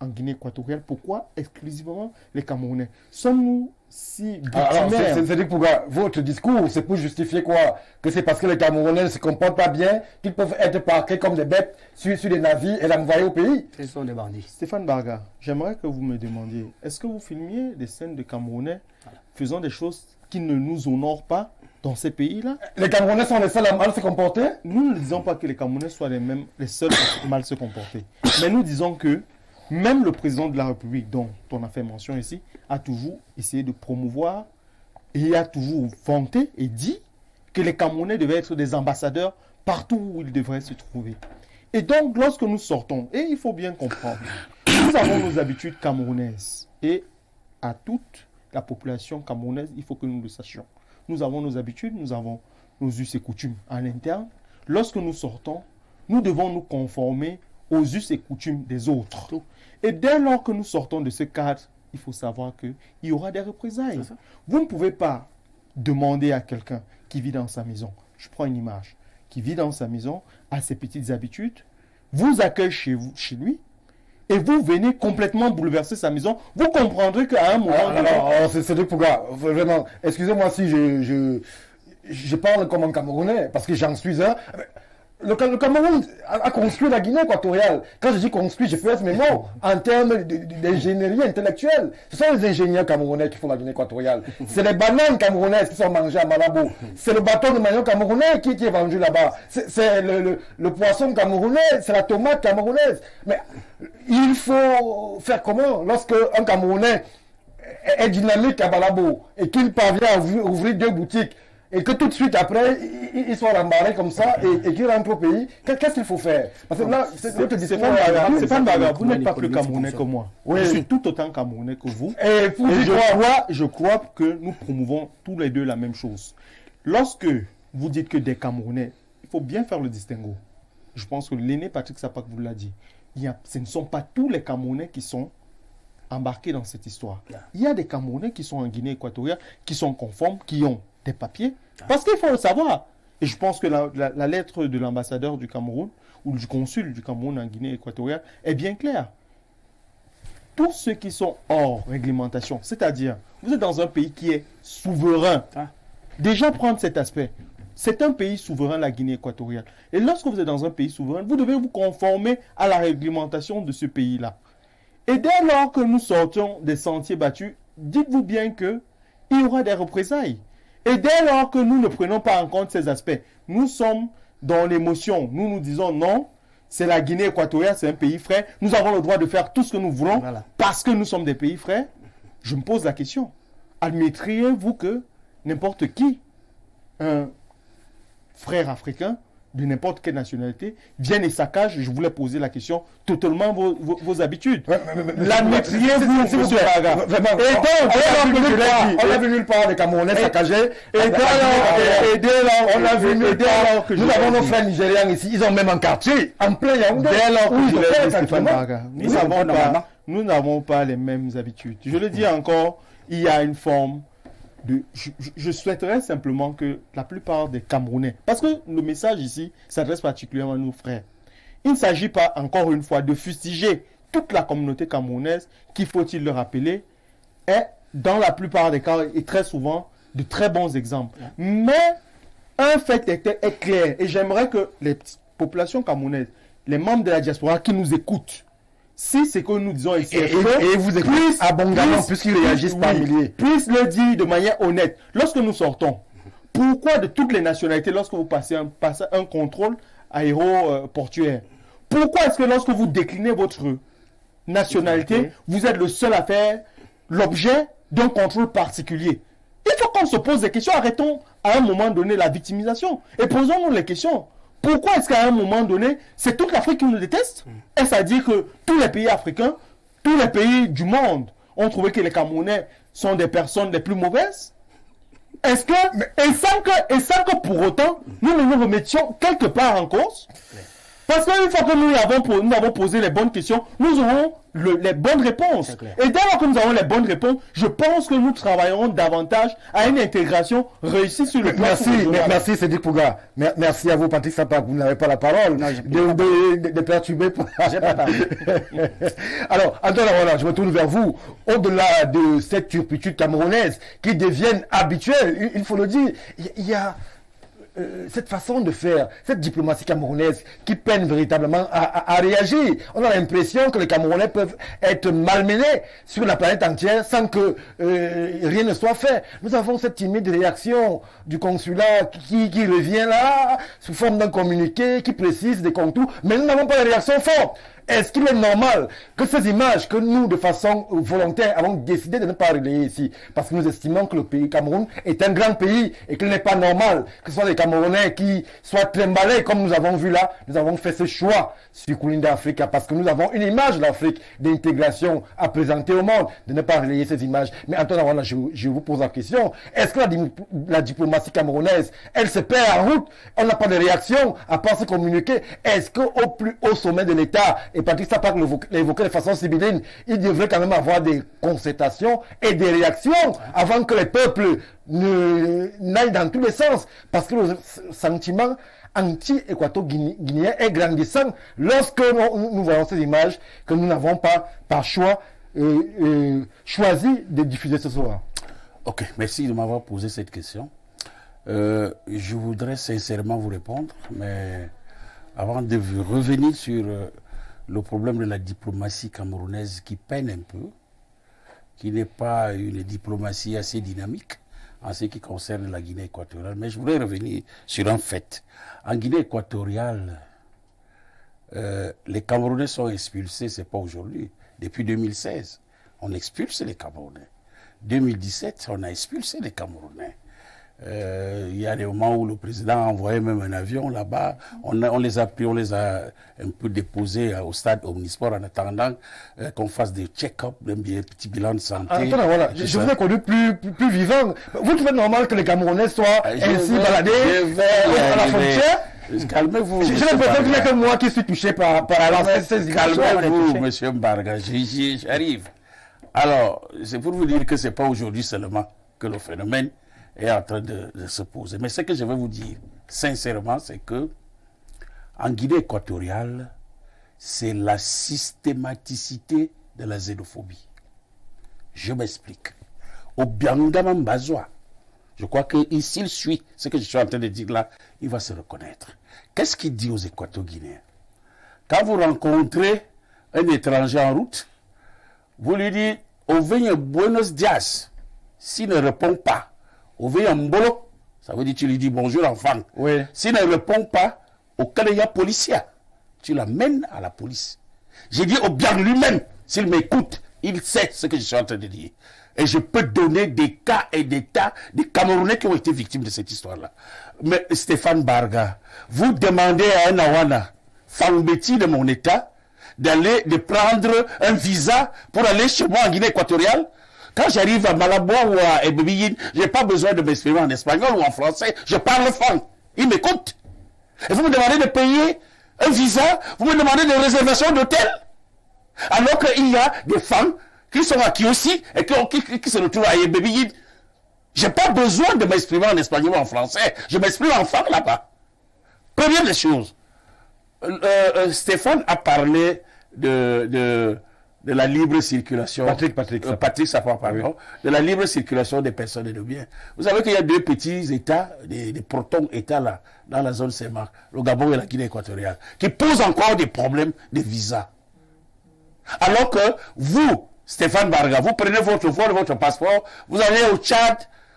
Speaker 2: en Guinée équatoriale, pourquoi exclusivement les Camerounais? Sommes-nous si
Speaker 1: Alors,
Speaker 2: victimaires?
Speaker 1: c'est-à-dire pour votre discours, c'est pour justifier quoi? Que c'est parce que les Camerounais ne se comportent pas bien qu'ils peuvent être parqués comme des bêtes sur des navires et envoyés au pays?
Speaker 3: Ce sont des bandits.
Speaker 2: Stéphane Barga, j'aimerais que vous me demandiez, est-ce que vous filmiez des scènes de Camerounais faisant des choses qui ne nous honorent pas dans ces pays-là?
Speaker 1: Les Camerounais sont les seuls à mal se comporter?
Speaker 2: Nous ne disons pas que les Camerounais soient les seuls à mal se comporter. Mais nous disons que même le président de la République, dont on a fait mention ici, a toujours essayé de promouvoir et a toujours vanté et dit que les Camerounais devaient être des ambassadeurs partout où ils devraient se trouver. Et donc, lorsque nous sortons, et il faut bien comprendre, nous avons nos habitudes camerounaises. Et à toute la population camerounaise, il faut que nous le sachions. Nous avons nos habitudes, nous avons nos us et coutumes en interne. Lorsque nous sortons, nous devons nous conformer aux us et coutumes des autres. Et dès lors que nous sortons de ce cadre, il faut savoir qu'il y aura des représailles. Vous ne pouvez pas demander à quelqu'un qui vit dans sa maison, je prends une image, qui vit dans sa maison, a ses petites habitudes, vous accueille chez lui, et vous venez complètement bouleverser sa maison, vous comprendrez qu'à un moment...
Speaker 1: C'est pour vraiment, excusez-moi si je parle comme un Camerounais, parce que j'en suis un. Le Cameroun a construit la Guinée équatoriale. Quand je dis construit, je pèse mes mots en termes d'ingénierie intellectuelle. Ce sont les ingénieurs camerounais qui font la Guinée équatoriale. C'est les bananes camerounaises qui sont mangées à Malabo. C'est le bâton de manioc camerounais qui est vendu là-bas. C'est le poisson camerounais, c'est la tomate camerounaise. Mais il faut faire comment lorsque un Camerounais est dynamique à Malabo et qu'il parvient à ouvrir 2 boutiques et que tout de suite après, ils soient rembarrés comme ça et qu'ils rentrent au pays, qu'est-ce qu'il faut faire? Parce que là, c'est notre discours.
Speaker 2: Stéphane Barga, vous n'êtes pas plus Camerounais que moi.
Speaker 1: Oui.
Speaker 2: Je suis tout autant Camerounais que vous.
Speaker 1: Et
Speaker 2: je crois que nous promouvons tous les deux la même chose. Lorsque vous dites que des Camerounais, il faut bien faire le distinguo. Je pense que l'aîné Patrick Sapak vous l'a dit. Ce ne sont pas tous les Camerounais qui sont embarqués dans cette histoire. Il y a des Camerounais qui sont en Guinée équatoriale, qui sont conformes, qui ont des papiers. Parce qu'il faut le savoir. Et je pense que la lettre de l'ambassadeur du Cameroun ou du consul du Cameroun en Guinée équatoriale est bien claire. Tous ceux qui sont hors réglementation, c'est-à-dire, vous êtes dans un pays qui est souverain. Déjà prendre cet aspect. C'est un pays souverain, la Guinée équatoriale. Et lorsque vous êtes dans un pays souverain, vous devez vous conformer à la réglementation de ce pays-là. Et dès lors que nous sortons des sentiers battus, dites-vous bien qu'il y aura des représailles. Et dès lors que nous ne prenons pas en compte ces aspects, nous sommes dans l'émotion. Nous nous disons non, c'est la Guinée équatoriale, c'est un pays frère. Nous avons le droit de faire tout ce que nous voulons parce que nous sommes des pays frères. Je me pose la question. Admettriez-vous que n'importe qui, un frère africain de n'importe quelle nationalité, vienne et saccage, je voulais poser la question, totalement vos habitudes. L'admettriez-vous, M. Barga?
Speaker 1: On a vu nulle part des Camerounais saccagés.
Speaker 2: Nous
Speaker 1: avons nos frères nigérians ici, ils ont même un quartier, en plein Yaoundé.
Speaker 2: Dès lors que je l'ai dit, Stéphane Barga, nous n'avons pas les mêmes habitudes. Je le dis encore, il y a une forme de... Je souhaiterais simplement que la plupart des Camerounais, parce que le message ici s'adresse particulièrement à nos frères, il ne s'agit pas, encore une fois, de fustiger toute la communauté camerounaise, qui, faut-il le rappeler, est, dans la plupart des cas, et très souvent, de très bons exemples. Mais un fait est clair, et j'aimerais que les populations camerounaises, les membres de la diaspora qui nous écoutent, si c'est que nous disons ici,
Speaker 1: et vous écoutez abondamment puisqu'ils réagissent par milliers,
Speaker 2: puissent le dire de manière honnête. Lorsque nous sortons, pourquoi de toutes les nationalités, lorsque vous passez un contrôle aéroportuaire, pourquoi est-ce que lorsque vous déclinez votre nationalité, vous êtes le seul à faire l'objet d'un contrôle particulier? Il faut qu'on se pose des questions. Arrêtons à un moment donné la victimisation et posons-nous les questions. Pourquoi est-ce qu'à un moment donné, c'est toute l'Afrique qui nous déteste? Est-ce à dire que tous les pays africains, tous les pays du monde ont trouvé que les Camerounais sont des personnes les plus mauvaises? Est-ce que, et sans que pour autant, nous nous remettions quelque part en cause? Parce qu'une fois que nous avons posé les bonnes questions, nous aurons les bonnes réponses. Et dès lors que nous avons les bonnes réponses, je pense que nous travaillerons davantage à une intégration réussie sur le plan.
Speaker 1: Merci Cédric Pouga. Merci à vous, Patrick Sapak. Vous n'avez pas la parole.
Speaker 3: Non,
Speaker 1: de perturber. J'ai pas parlé. Alors, Antoine, voilà, je me tourne vers vous. Au-delà de cette turpitude camerounaise qui devienne habituelle, il faut le dire, il y a cette façon de faire, cette diplomatie camerounaise qui peine véritablement à réagir. On a l'impression que les Camerounais peuvent être malmenés sur la planète entière sans que rien ne soit fait. Nous avons cette timide réaction du consulat qui revient là, sous forme d'un communiqué qui précise des contours, mais nous n'avons pas de réaction forte. Est-ce qu'il est normal que ces images que nous, de façon volontaire, avons décidé de ne pas relayer ici, parce que nous estimons que le pays Cameroun est un grand pays et qu'il n'est pas normal que ce soit des Camerounais qui soient trimballés comme nous avons vu là, nous avons fait ce choix sur Kulinda Africa parce que nous avons une image de l'Afrique d'intégration à présenter au monde, de ne pas relayer ces images. Mais Antoine Arwana, je vous pose la question, est-ce que la diplomatie camerounaise, elle se perd en route? On n'a pas de réaction à part se communiquer. Est-ce qu'au plus haut sommet de l'État, et Patrick Sapak l'évoquait de façon sibylline, il devrait quand même avoir des concertations et des réactions avant que les peuples n'aillent dans tous les sens? Parce que le sentiment anti-équato-guinéen est grandissant lorsque nous voyons ces images que nous n'avons pas, par choix, choisi de diffuser ce soir.
Speaker 4: Ok, merci de m'avoir posé cette question. Je voudrais sincèrement vous répondre, mais avant de revenir sur le problème de la diplomatie camerounaise qui peine un peu, qui n'est pas une diplomatie assez dynamique en ce qui concerne la Guinée équatoriale, mais je voudrais revenir sur un fait. En Guinée équatoriale, les Camerounais sont expulsés, c'est pas aujourd'hui. Depuis 2016, on expulse les Camerounais. 2017, on a expulsé les Camerounais. Il y a des moments où le président a envoyé même un avion là-bas. On les a pris, on les a un peu déposés au stade Omnisport en attendant qu'on fasse des check-up, des petits bilans de santé.
Speaker 1: Voilà. Je vous ai connu plus vivant. Vous trouvez normal que les Camerounais soient ainsi baladés à la frontière?
Speaker 4: Calmez-vous.
Speaker 1: J'ai l'impression qu'il n'y a que moi qui suis touché par ces images.
Speaker 4: Calmez-vous, monsieur Mbarga. J'arrive. Alors, c'est pour vous dire que ce n'est pas aujourd'hui seulement que le phénomène est en train de se poser. Mais ce que je vais vous dire, sincèrement, c'est que en Guinée équatoriale, c'est la systématicité de la xénophobie. Je m'explique. Au Biangama Mbazoua, je crois que s'il suit ce que je suis en train de dire là, il va se reconnaître. Qu'est-ce qu'il dit aux Équato-Guinéens? Quand vous rencontrez un étranger en route, vous lui dites « Au Buenos Dias ». S'il ne répond pas, au Mbolo, ça veut dire tu lui dis bonjour enfant.
Speaker 1: Oui.
Speaker 4: S'il ne répond pas, au Kaleya Policia, tu l'amènes à la police. J'ai dit au bien lui-même, s'il m'écoute, il sait ce que je suis en train de dire. Et je peux donner des cas et des tas de Camerounais qui ont été victimes de cette histoire-là. Mais Stéphane Barga, vous demandez à un Awana, Fangbeti de mon état, de prendre un visa pour aller chez moi en Guinée équatoriale. Quand j'arrive à Malabo ou à Ebébiyine, je n'ai pas besoin de m'exprimer en espagnol ou en français. Je parle fang. Il m'écoute. Et vous me demandez de payer un visa, vous me demandez des réservations d'hôtel. Alors qu'il y a des femmes qui sont à Kiossi et qui se retrouvent à Yébébiyid. Je n'ai pas besoin de m'exprimer en espagnol ou en français. Je m'exprime en femme là-bas. Première des choses. Stéphane a parlé de la libre circulation. Patrick Safran, pardon. Oui. De la libre circulation des personnes et de biens. Vous savez qu'il y a deux petits États, des proton-États là, dans la zone CEMAC, le Gabon et la Guinée équatoriale, qui posent encore des problèmes de visa. Alors que vous, Stéphane Barga, vous prenez votre vol, votre passeport, vous allez au Tchad,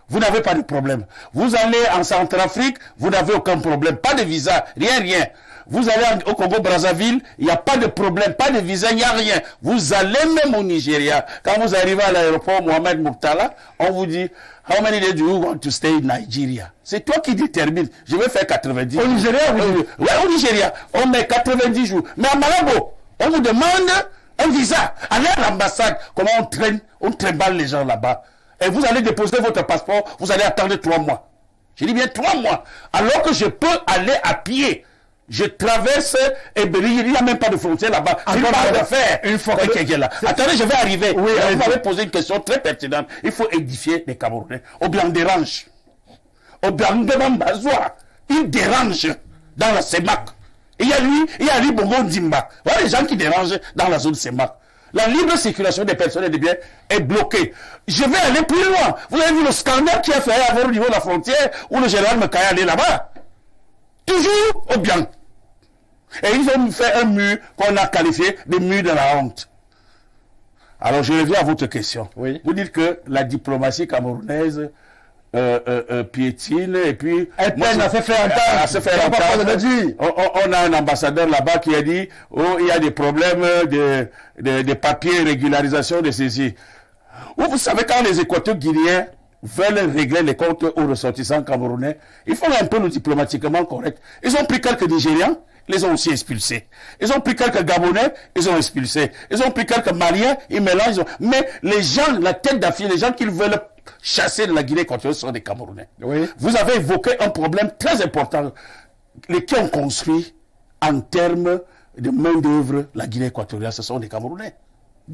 Speaker 4: vous n'avez pas de problème. Vous allez en Centrafrique, vous n'avez aucun problème. Pas de visa, rien. Vous allez au Congo-Brazzaville, il n'y a pas de problème, pas de visa, il n'y a rien. Vous allez même au Nigeria. Quand vous arrivez à l'aéroport Mohamed Murtala, on vous dit, how many days do you want to stay in Nigeria? C'est toi qui détermine. Je vais faire 90 jours. Au Nigeria, oui, au Nigeria. On met 90 jours. Mais à Malabo, on vous demande un visa. Allez à l'ambassade. Comment on trimballe les gens là-bas. Et vous allez déposer votre passeport, vous allez attendre 3 mois. Je dis bien 3 mois. Alors que je peux aller à pied. Je traverse Eberi, il n'y a même pas de frontière là-bas. C'est une barre d'affaires. Une fois que là. Attendez, je vais arriver. Oui, vous m'avez posé une question très pertinente. Il faut édifier les Camerounais. Obiang dérange. Obiang Bazoua. Il dérange dans la CEMAC. Il y a lui Bongo Ndimba. Voilà les gens qui dérangent dans la zone CEMAC. La libre circulation des personnes et des biens est bloquée. Je vais aller plus loin. Vous avez vu le scandale qui a fait avoir au niveau de la frontière où le général Mekaya allait là-bas. Toujours au bien. Et ils ont fait un mur qu'on a qualifié de mur de la honte. Alors je reviens à votre question. Oui. Vous dites que la diplomatie camerounaise piétine et puis elle peine à se faire entendre. On a un ambassadeur là-bas qui a dit il y a des problèmes de papiers, régularisation de ceci. Vous savez, quand les Équatoriens guinéens veulent régler les comptes aux ressortissants camerounais, ils font un peu le diplomatiquement correct. Ils ont pris quelques Nigérians, ils les ont aussi expulsés. Ils ont pris quelques Gabonais, ils ont expulsés. Ils ont pris quelques Maliens, ils mélangent. Mais les gens, la tête d'affiche, les gens qu'ils veulent chasser de la Guinée équatoriale sont des Camerounais. Oui. Vous avez évoqué un problème très important. Les qui ont construit en termes de main-d'œuvre la Guinée équatoriale, ce sont des Camerounais.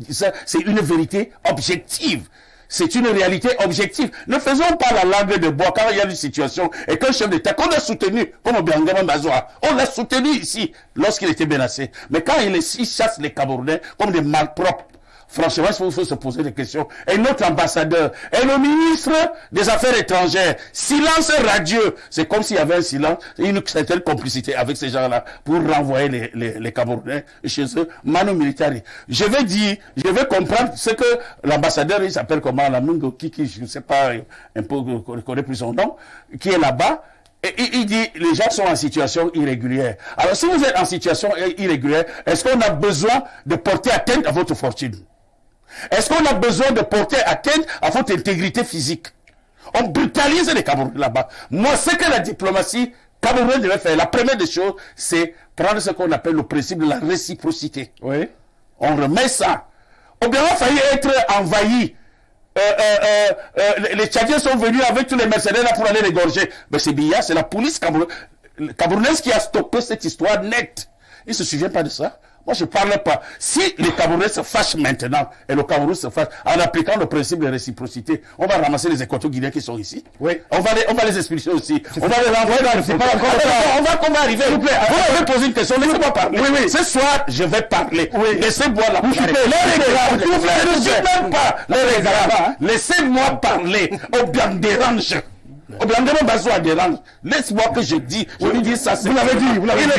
Speaker 4: C'est une vérité objective. C'est une réalité objective. Ne faisons pas la langue de bois quand il y a une situation et qu'un chef d'État qu'on a soutenu, comme Obiangema Bazoua, on l'a soutenu ici lorsqu'il était menacé. Mais quand il chasse les Camerounais comme des malpropres, franchement, il faut se poser des questions. Et notre ambassadeur, et le ministre des Affaires étrangères, silence radieux. C'est comme s'il y avait un silence, une certaine complicité avec ces gens-là pour renvoyer les Camerounais chez eux, manu militari. Je vais comprendre ce que l'ambassadeur, il s'appelle comment, la Mungo Kiki, je ne sais pas, un peu, je ne connais plus son nom, qui est là-bas. Et il dit, les gens sont en situation irrégulière. Alors, si vous êtes en situation irrégulière, est-ce qu'on a besoin de porter atteinte à votre fortune? Est-ce qu'on a besoin de porter atteinte à votre intégrité physique? On brutalise les Camerounais là-bas. Moi, ce que la diplomatie camerounaise devait faire, la première des choses, c'est prendre ce qu'on appelle le principe de la réciprocité. Oui. On remet ça. On a failli être envahi. Les Tchadiens sont venus avec tous les mercenaires là pour aller l'égorger. Mais c'est Biya, c'est la police camerounaise qui a stoppé cette histoire nette. Ils ne se souviennent pas de ça. Moi, je ne parle pas. Si les Camerounais se fâchent maintenant, et le Cameroun se fâche, en appliquant le principe de réciprocité, on va ramasser les Équato-Guinéens qui sont ici. Oui. On va les expulser aussi. On va les renvoyer dans le fond. On va arriver. S'il vous plaît, vous m'avez posé une question, laissez-moi parler. Oui. Ce soir, je vais parler. Oui. Laissez-moi la parler. Je ne suis même pas laissez-moi parler. On bien dérange. Laisse-moi que je dis, je lui dis ça. Vous l'avez dit,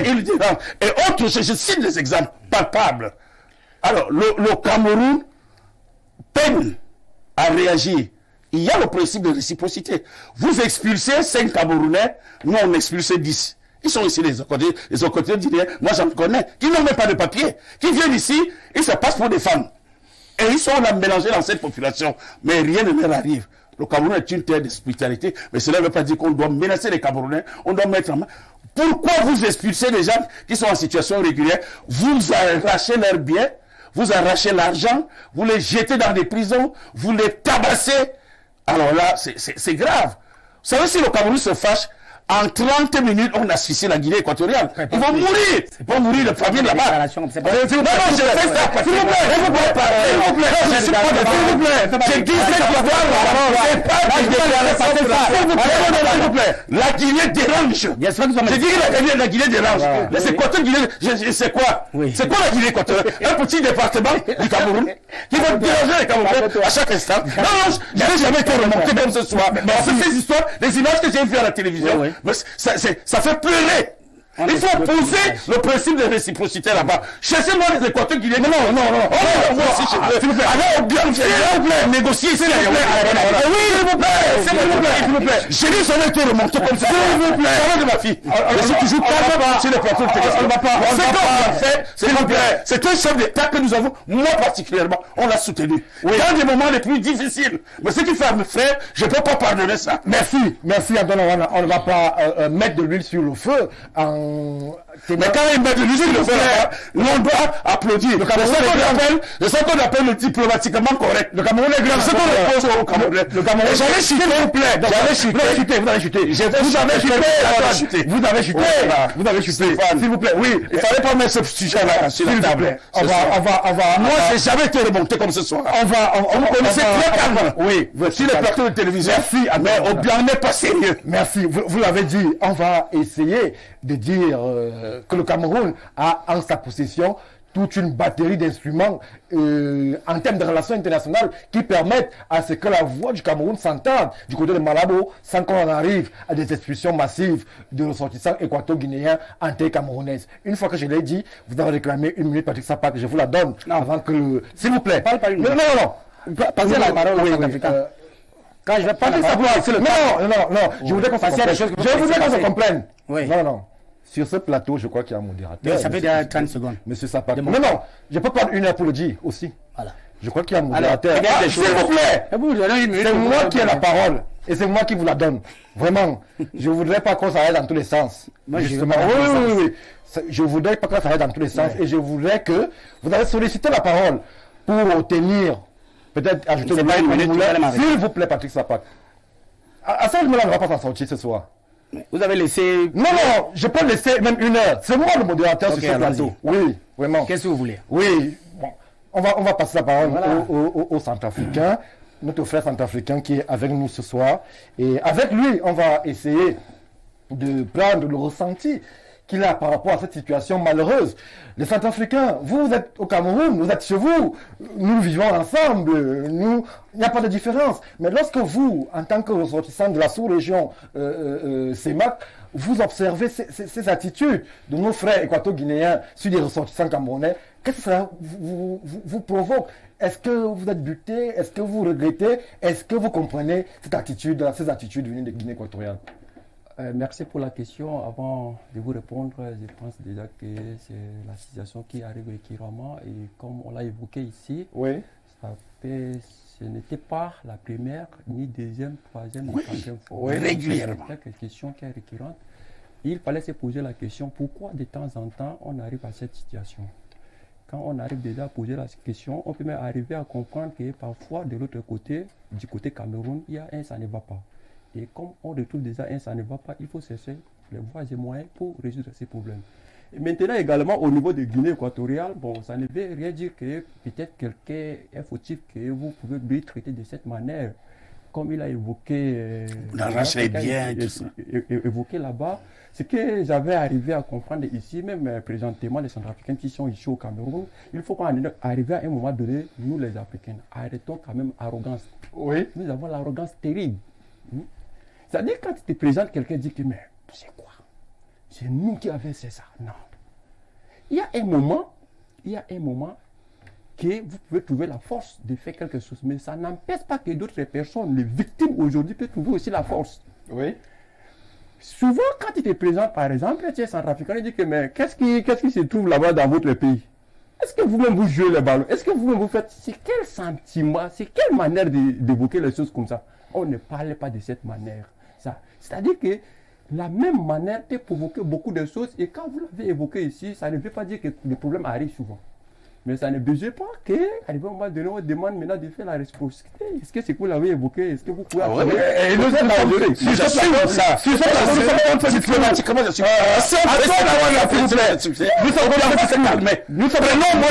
Speaker 4: il dérange. Et autre chose, je cite des exemples palpables. Alors, le Cameroun peine à réagir. Il y a le principe de réciprocité. Vous expulsez 5 Camerounais, nous on expulse 10. Ils sont ici les Équatoriens guinéens, moi j'en connais, qui n'ont même pas de papier, qui viennent ici, ils se passent pour des femmes. Et ils sont là mélangés dans cette population, mais rien ne leur arrive. Le Cameroun est une terre d'hospitalité, mais cela ne veut pas dire qu'on doit menacer les Camerounais, on doit mettre en main. Pourquoi vous expulsez les gens qui sont en situation régulière? Vous arrachez leurs biens, vous arrachez l'argent, vous les jetez dans des prisons, vous les tabassez. Alors là, c'est grave. Vous savez, si le Cameroun se fâche, En 30 minutes, on a suicé la Guinée équatoriale. Ils vont mourir. Ils vont mourir de famine là-bas. Non, non, je fais ça. S'il vous plaît. Je dis s'il vous plaît. La Guinée dérange. Je dis que la Guinée dérange. Les Équatoriens Guinée, c'est quoi? C'est quoi la Guinée équatoriale? Un petit département du Cameroun qui va déranger les Camerounais à chaque instant. Non, je n'ai jamais été remonté comme ce soir. Ces histoires, les images que j'ai vues à la télévision, ça fait pleurer. Il faut poser le principe de réciprocité là-bas. Chassez-moi les Équatoriens Guinéens. Non. S'il vous plaît. Allez, bien, s'il vous plaît. Négocier ici. Oui, s'il vous plaît. Je n'ai jamais été remonté comme ça. S'il vous plaît. Ça va de ma fille. Je suis toujours pas sur les plateaux de télévision. S'il vous plaît. C'est un chef d'État que nous avons, moi particulièrement, on l'a soutenu. Dans des moments les plus difficiles. Mais ce qu'il fait à mes frères, je ne peux pas pardonner ça.
Speaker 1: Merci, Antoine. On ne va pas mettre de l'huile sur le feu
Speaker 4: mais quand il met de l'huile sur le feu, on doit applaudir. C'est ça qu'on appelle le diplomatiquement correct. Le Cameroun est grand. C'est ce qu'on repose au Cameroun. Le Cameroun. J'allais chuter, s'il vous plaît.
Speaker 1: Vous avez chuté. Vous avez chuté. S'il vous plaît. Oui.
Speaker 4: Il fallait pas mettre ce sujet-là sur la table.
Speaker 1: On va.
Speaker 4: Moi, j'ai jamais été remonté comme ce soir. On connaissait très calme.
Speaker 1: Oui.
Speaker 4: Sur les plateaux de télévision.
Speaker 1: Merci.
Speaker 4: Mais on n'est pas sérieux.
Speaker 1: Merci. Vous l'avez dit. On va essayer de dire que le Cameroun a en sa possession toute une batterie d'instruments en termes de relations internationales qui permettent à ce que la voix du Cameroun s'entende du côté de Malabo sans qu'on en arrive à des expulsions massives de ressortissants équato-guinéens en terre camerounaise. Une fois que je l'ai dit, vous avez réclamé 1 minute, Patrick Sapak, je vous la donne avant que le... S'il vous plaît.
Speaker 3: Parle pas une minute.
Speaker 1: Non.
Speaker 3: Passez la parole aux Centrafricains. Quand je vais parler, ça doit...
Speaker 1: Non. Je voudrais qu'on se comprenne.
Speaker 3: Oui.
Speaker 1: Non. Sur ce plateau, je crois qu'il y a un modérateur.
Speaker 3: Ça fait déjà 30 secondes.
Speaker 1: Monsieur Sapak. Non, je peux prendre 1 heure pour le dire aussi.
Speaker 3: Voilà.
Speaker 1: Je crois qu'il y a un modérateur.
Speaker 3: S'il
Speaker 1: vous plaît. C'est moi qui ai la parole. Et c'est moi qui vous la donne. Vraiment. Je ne voudrais pas qu'on s'arrête dans tous les sens. Justement. Oui. Je ne voudrais pas qu'on s'arrête dans tous les sens. Et je voudrais que vous avez sollicité la parole pour obtenir, peut-être ajouter le mot. S'il vous plaît, Patrick Sapak. À ça, je ne va pas s'en sortir ce soir.
Speaker 3: Vous avez laissé...
Speaker 1: Non, je peux laisser même 1 heure. C'est moi le modérateur sur ce plateau. Oui, vraiment.
Speaker 3: Qu'est-ce que vous voulez?
Speaker 1: Oui, bon. On va passer la parole au Centrafricain, notre frère centrafricain qui est avec nous ce soir. Et avec lui, on va essayer de prendre le ressenti qu'il a par rapport à cette situation malheureuse. Les Centrafricains, vous êtes au Cameroun, vous êtes chez vous, nous vivons ensemble, il n'y a pas de différence. Mais lorsque vous, en tant que ressortissant de la sous-région CEMAC, vous observez ces attitudes de nos frères équato-guinéens sur les ressortissants camerounais, qu'est-ce que ça vous provoque? Est-ce que vous êtes buté? Est-ce que vous regrettez? Est-ce que vous comprenez ces attitudes venues de Guinée équatoriale?
Speaker 5: Merci pour la question. Avant de vous répondre, je pense déjà que c'est la situation qui arrive régulièrement et comme on l'a évoqué ici, ce n'était pas la première, ni deuxième, troisième, ni quatrième fois.
Speaker 4: Oui, régulièrement.
Speaker 5: C'est une question qui est récurrente. Il fallait se poser la question pourquoi de temps en temps on arrive à cette situation. Quand on arrive déjà à poser la question, on peut même arriver à comprendre que parfois de l'autre côté, du côté Cameroun, il y a un ça ne va pas. Et comme on retrouve déjà un ça ne va pas, il faut chercher les voies et moyens pour résoudre ces problèmes. Et maintenant également au niveau de Guinée équatoriale, bon, ça ne veut rien dire que peut-être quelqu'un est fautif que vous pouvez lui traiter de cette manière. Comme il a évoqué, évoqué là-bas, ce que j'avais arrivé à comprendre ici, même présentement les Centrafricains qui sont ici au Cameroun, il faut qu'on arrive à un moment donné, nous les Africains, arrêtons quand même l'arrogance.
Speaker 1: Oui.
Speaker 5: Nous avons l'arrogance terrible. C'est-à-dire quand tu te présentes, quelqu'un dit que mais c'est quoi? C'est nous qui avons fait ça. Non. Il y a un moment que vous pouvez trouver la force de faire quelque chose, mais ça n'empêche pas que d'autres personnes, les victimes aujourd'hui, peuvent trouver aussi la force.
Speaker 1: Oui.
Speaker 5: Souvent, quand tu te présentes, par exemple, tu es centrafricain, tu dis que mais qu'est-ce qui se trouve là-bas dans votre pays? Est-ce que vous-même vous jouez les ballons? Est-ce que vous-même vous faites? C'est quel sentiment? C'est quelle manière d'évoquer les choses comme ça? On ne parle pas de cette manière. C'est-à-dire que la même manière peut provoquer beaucoup de choses et quand vous l'avez évoqué ici, ça ne veut pas dire que les problèmes arrivent souvent. Mais ça ne besoin pas qu'à un moment donné, on demande maintenant de faire la réciprocité. Est-ce que c'est que vous l'avez évoqué? Est-ce que vous pouvez...
Speaker 4: Et nous sommes ça. Si c'est diplomatiquement, je suis... Nous sommes non, moi,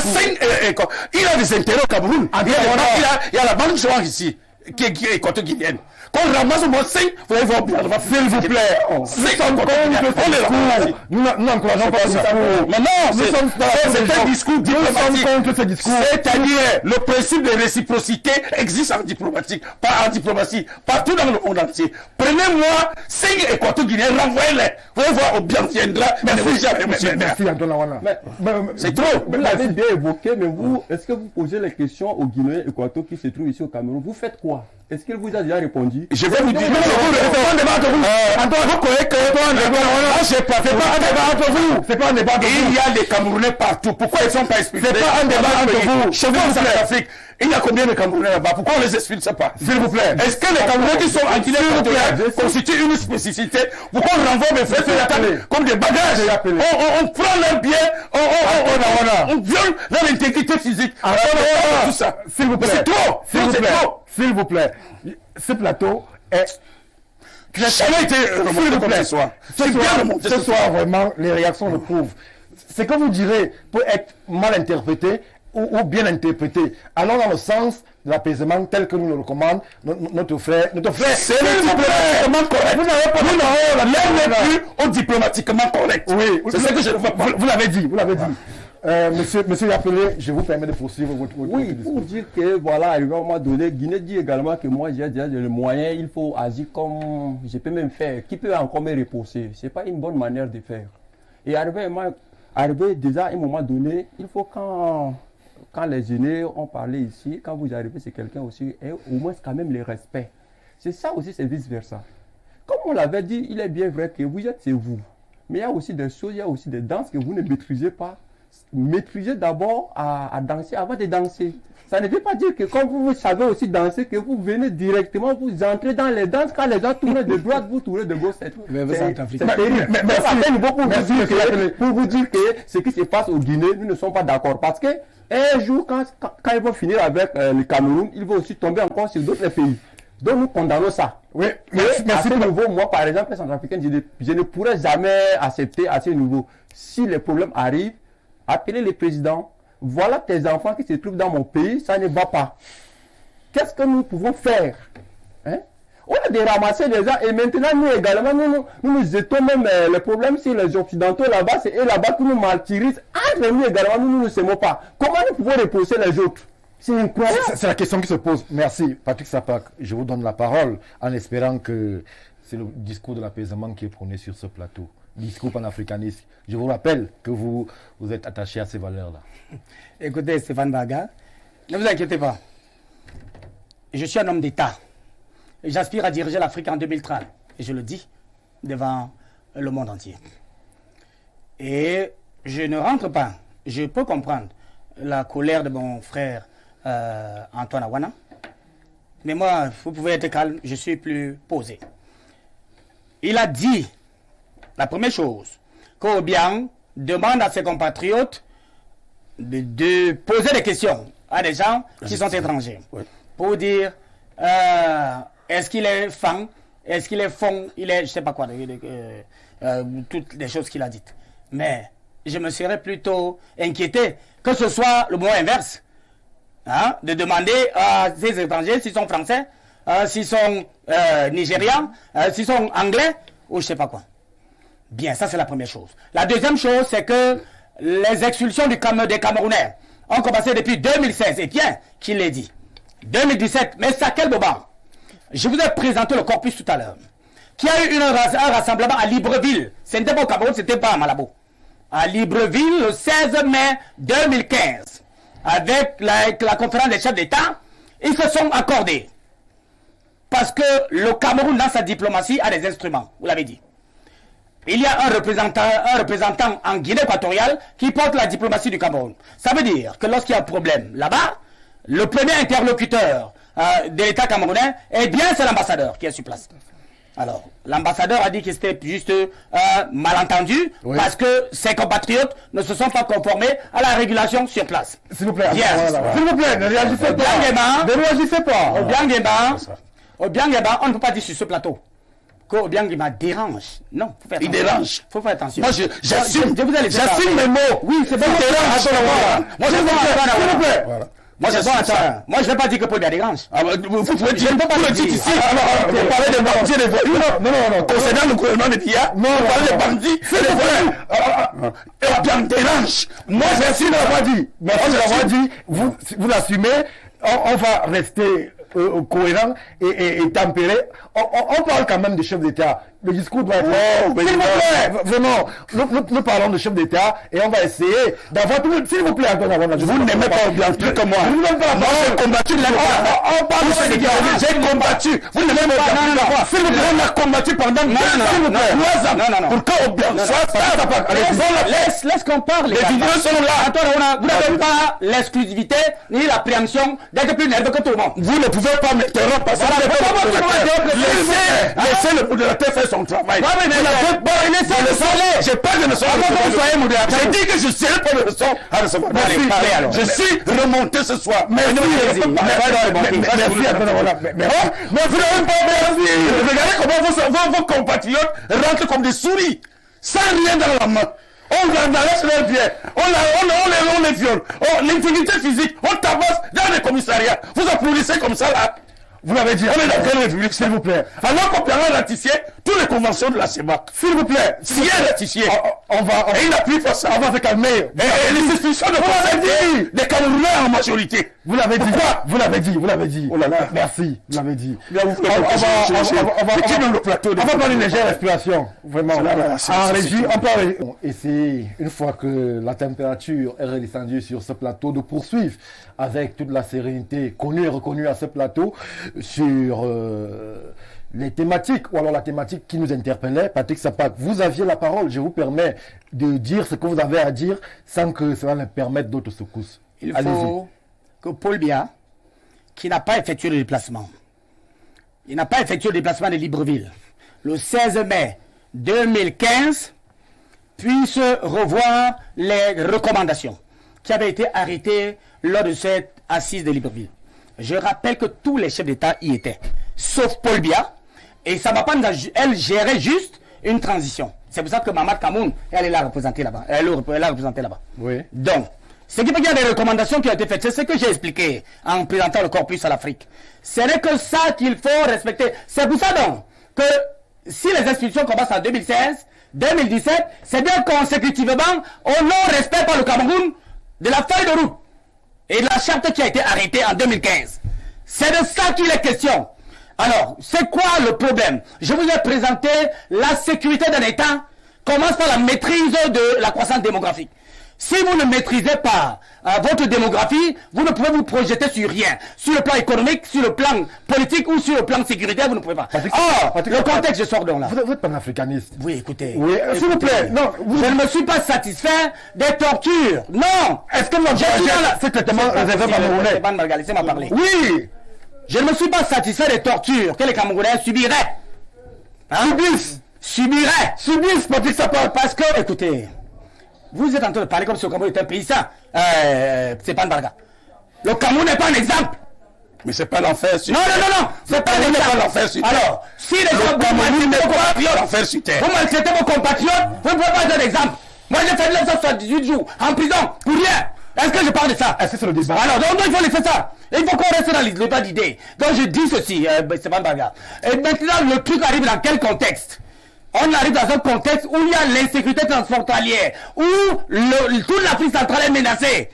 Speaker 4: il a des intérêts au Cameroun. Il y a la banque souvent ici, qui est équato-guinéenne. Quand on ramasse mon 5, vous allez voir bien, s'il vous plaît.
Speaker 1: Nous n'encourageons pas ce discours.
Speaker 4: Mais non, c'est un discours diplomatique. C'est-à-dire, le principe de réciprocité existe en diplomatique, pas en diplomatie, partout dans le monde entier. Prenez-moi 5 équato-guinéens, renvoyez-les. Vous allez voir, au bien viendra.
Speaker 1: Merci, Antoine Lawana.
Speaker 4: C'est trop.
Speaker 5: Vous l'avez bien évoqué, mais vous, est-ce que vous posez les questions aux Guinéens équato qui se trouvent ici au Cameroun? Vous faites quoi? Est-ce qu'il vous a déjà répondu?
Speaker 4: Je vais vous dire, Antoine, vous croyez que c'est pas un débat entre vous. C'est pas un débat entre vous. Il y a des Camerounais partout. Pourquoi ils ne sont pas expliqués? C'est pas un débat entre vous. Chez vous, en Centrafrique, il y a combien de Camerounais là-bas? Pourquoi on les expulse pas? S'il vous plaît. Est-ce que les Camerounais qui sont en Guinée constituent une spécificité? Pourquoi on renvoie mes frères comme des bagages? On prend leurs biens, on viole leur intégrité physique. Tout ça.
Speaker 1: S'il vous plaît.
Speaker 4: C'est trop.
Speaker 1: S'il vous plaît. Ce plateau est...
Speaker 4: Tu n'as jamais été remonté comme ce soir.
Speaker 1: Ce soir, vraiment, les réactions le prouvent. Ce que vous direz peut être mal interprété ou bien interprété. Allons dans le sens de l'apaisement tel que nous le recommande notre frère.
Speaker 4: C'est diplomatiquement correct. Vous n'avez pas plus au diplomatiquement correct.
Speaker 1: Oui,
Speaker 4: c'est ce que je ne vois pas.
Speaker 1: Vous l'avez dit. Monsieur Yapelé, je vous permets de poursuivre votre
Speaker 5: oui, pour dire que voilà, à un moment donné, Guinée dit également que moi j'ai déjà le moyen, il faut agir comme je peux même faire. Qui peut encore me repousser? C'est pas une bonne manière de faire. Et arriver déjà à un moment donné, il faut quand les aînés ont parlé ici, quand vous arrivez, c'est quelqu'un aussi, et au moins quand même le respect. C'est ça aussi, c'est vice versa. Comme on l'avait dit, il est bien vrai que vous êtes, c'est vous. Mais il y a aussi des choses, il y a aussi des danses que vous ne maîtrisez pas. Maîtrisez d'abord à danser avant de danser. Ça ne veut pas dire que quand vous savez aussi danser, que vous venez directement, vous entrez dans les danses, quand les gens tournent de droite, vous tournez de gauche. C'est terrible. Pour vous dire que ce qui se passe au Guinée, nous ne sommes pas d'accord. Parce que un jour, quand ils vont finir avec le Cameroun, ils vont aussi tomber encore sur d'autres pays. Donc nous condamnons ça.
Speaker 1: Oui,
Speaker 5: à ce niveau, moi par exemple, les Centrafricains, je ne pourrais jamais accepter à ce niveau. Si les problèmes arrivent, appelez le président. Voilà tes enfants qui se trouvent dans mon pays, ça ne va pas. Qu'est-ce que nous pouvons faire? On a de ramasser les gens et maintenant nous également, nous nous jetons même les problèmes sur les Occidentaux là-bas, c'est eux là-bas qui nous martyrisent. Entre nous également, nous ne s'aimons pas. Comment nous pouvons repousser les autres? C'est incroyable.
Speaker 1: C'est la question qui se pose. Merci, Patrick Sapak. Je vous donne la parole en espérant que c'est le discours de l'apaisement qui est prôné sur ce plateau. Discours panafricaniste. Je vous rappelle que vous êtes attaché à ces valeurs-là.
Speaker 3: Écoutez, Stéphane Baga, ne vous inquiétez pas. Je suis un homme d'État. J'aspire à diriger l'Afrique en 2030. Et je le dis devant le monde entier. Et je ne rentre pas. Je peux comprendre la colère de mon frère Antoine Lawana. Mais moi, vous pouvez être calme, je suis plus posé. Il a dit, la première chose, qu'Obiang demande à ses compatriotes de poser des questions à des gens qui sont étrangers. Oui. Pour dire, est-ce qu'il est fan, est-ce qu'il est fond, il est, je ne sais pas quoi, toutes les choses qu'il a dites. Mais je me serais plutôt inquiété que ce soit le moment inverse. De demander à ces étrangers s'ils sont français, s'ils sont nigérians, s'ils sont anglais, ou je ne sais pas quoi. Bien, ça c'est la première chose. La deuxième chose, c'est que les expulsions des Camerounais ont commencé depuis 2016. Et bien, qui l'a dit 2017, mais c'est à quel moment? Je vous ai présenté le corpus tout à l'heure, qui a eu un rassemblement à Libreville. Ce n'était pas au Cameroun, ce n'était pas à Malabo. À Libreville, le 16 mai 2015. Avec la conférence des chefs d'État, ils se sont accordés. Parce que le Cameroun, dans sa diplomatie, a des instruments, vous l'avez dit. Il y a un représentant en Guinée équatoriale qui porte la diplomatie du Cameroun. Ça veut dire que lorsqu'il y a un problème là-bas, le premier interlocuteur de l'État camerounais, eh bien, c'est l'ambassadeur qui est sur place. Alors, l'ambassadeur a dit que c'était juste un malentendu parce que ses compatriotes ne se sont pas conformés à la régulation sur place.
Speaker 1: S'il vous plaît,
Speaker 3: Yes.
Speaker 1: s'il vous plaît, ne réagissez pas. Ne réagissez pas.
Speaker 3: Obiangema, on ne peut pas dire sur ce plateau que Obiangema dérange. Non, faut faire attention.
Speaker 4: Il dérange.
Speaker 3: Faut faire attention.
Speaker 4: Moi, j'assume
Speaker 3: j'assume
Speaker 4: mes mots.
Speaker 3: Oui, c'est bon.
Speaker 4: Moi,
Speaker 1: S'il vous plaît.
Speaker 4: Moi,
Speaker 3: C'est bon, attends. Moi, je ne vais pas dire que Paul Biya dérange.
Speaker 4: Vous pouvez dire,
Speaker 3: Je ne peux pas
Speaker 4: vous
Speaker 3: le
Speaker 4: le dites
Speaker 3: dire.
Speaker 4: ici. Vous parlez de bandits et de voyous.
Speaker 1: Non.
Speaker 4: Concernant le gouvernement de Biya, vous parlez de bandits et de voyous. Et bien dérange. Moi,
Speaker 1: Merci de l'avoir dit. Merci de l'avoir dit. Vous l'assumez. On va rester cohérent et tempéré. On parle quand même des chefs d'État. Le discours doit être... S'il vous plaît, vraiment, nous parlons de chefs d'État et on va essayer d'avoir tout... S'il vous plaît,
Speaker 4: vous n'aimez pas Obiang plus que moi.
Speaker 1: Vous n'aimez pas.
Speaker 4: Moi, j'ai combattu l'État. J'ai combattu. Vous n'aimez pas Obiang plus que moi. S'il vous plaît, on a combattu pendant 3 ans. Pour qu'Obiang soit ça.
Speaker 3: Laisse qu'on parle.
Speaker 4: Les vidéos sont là.
Speaker 3: Attends, vous n'avez pas l'exclusivité ni la préemption d'être plus nerveux que tout le monde.
Speaker 4: Vous ne pouvez pas m'interrompre parce que laissez le modérateur faire son travail. J'ai pas de leçon. J'ai dit que je serai pas de leçon à recevoir. Je suis remonté ce soir. Mais vous n'avez pas merci. Regardez comment vos compatriotes rentrent comme des souris, sans rien dans la main. On arrache leurs pieds, on les viole, l'intégrité physique, on tabasse dans les commissariats. Vous applaudissez comme ça là.
Speaker 1: Vous l'avez dit.
Speaker 4: On est dans quelle république, s'il vous plaît? Alors qu'on peut ratifier toutes les conventions de la CEMAC. S'il vous plaît, si elle est ratifiée, et il n'appuie pas ça.
Speaker 1: On va se calmer.
Speaker 4: Et les institutions de procédure des Camerounais en majorité.
Speaker 1: Vous l'avez dit. Vous l'avez dit.
Speaker 4: Oh là là.
Speaker 1: Merci. Vous l'avez dit.
Speaker 4: On
Speaker 1: va prendre une légère respiration. Vraiment. En régie, on peut essayer, une fois que la température est redescendue sur ce plateau, de poursuivre avec toute la sérénité connue et reconnue à ce plateau sur les thématiques, ou alors la thématique qui nous interpellait. Patrick Sapak, vous aviez la parole. Je vous permets de dire ce que vous avez à dire sans que cela ne permette d'autres secousses.
Speaker 3: Il faut que Paul Biya, qui n'a pas effectué le déplacement, il n'a pas effectué le déplacement de Libreville, le 16 mai 2015, puisse revoir les recommandations qui avaient été arrêtées lors de cette assise de Libreville. Je rappelle que tous les chefs d'État y étaient, sauf Paul Biya, et ça va pas, elle gérait juste une transition. C'est pour ça que Mamad Kamoun, elle est là représentée là-bas. Elle est là représentée là-bas.
Speaker 1: Oui.
Speaker 3: Donc, ce qui fait qu'il y a des recommandations qui ont été faites, c'est ce que j'ai expliqué en présentant le corpus à l'Afrique. Ce n'est que ça qu'il faut respecter. C'est pour ça donc que si les institutions commencent en 2016, 2017, c'est bien consécutivement au non-respect par le Cameroun de la feuille de route et de la charte qui a été arrêtée en 2015. C'est de ça qu'il est question. Alors, c'est quoi le problème? Je vous ai présenté la sécurité d'un État commence par la maîtrise de la croissance démographique. Si vous ne maîtrisez pas votre démographie, vous ne pouvez vous projeter sur rien. Sur le plan économique, sur le plan politique ou sur le plan sécuritaire, vous ne pouvez pas. Le contexte, je sors donc là.
Speaker 1: Vous êtes panafricaniste.
Speaker 3: Oui, écoutez.
Speaker 1: Oui, s'il vous plaît. Non,
Speaker 3: je ne me suis pas satisfait des tortures. Non.
Speaker 1: Est-ce que vous avez ce traitement réservé Camerounais?
Speaker 3: Laissez-moi parler.
Speaker 1: Oui.
Speaker 3: Je ne me suis pas satisfait des tortures que les Camerounais subiraient. Subissent, Patrick Sapak. Parce que, écoutez, vous êtes en train de parler comme si le Cameroun était un pays sain. C'est pas un barga. Le Cameroun n'est pas un exemple.
Speaker 4: Mais c'est pas l'enfer sur terre.
Speaker 3: Non, c'est pas
Speaker 4: l'enfer sur terre.
Speaker 3: Alors, si les gens
Speaker 4: vous
Speaker 3: maltraitez vos compatriotes, vous ne pouvez pas être un exemple. Moi, j'ai fait 978 jours en prison pour rien. Est-ce que je parle de ça?
Speaker 1: Est-ce que c'est le débat?
Speaker 3: Alors, donc, il faut laisser ça. Il faut qu'on reste dans le débat d'idées. Donc, je dis ceci, c'est pas un bagarre. Et maintenant, le truc arrive dans quel contexte? On arrive dans un contexte où il y a l'insécurité transfrontalière, où toute l'Afrique centrale est menacée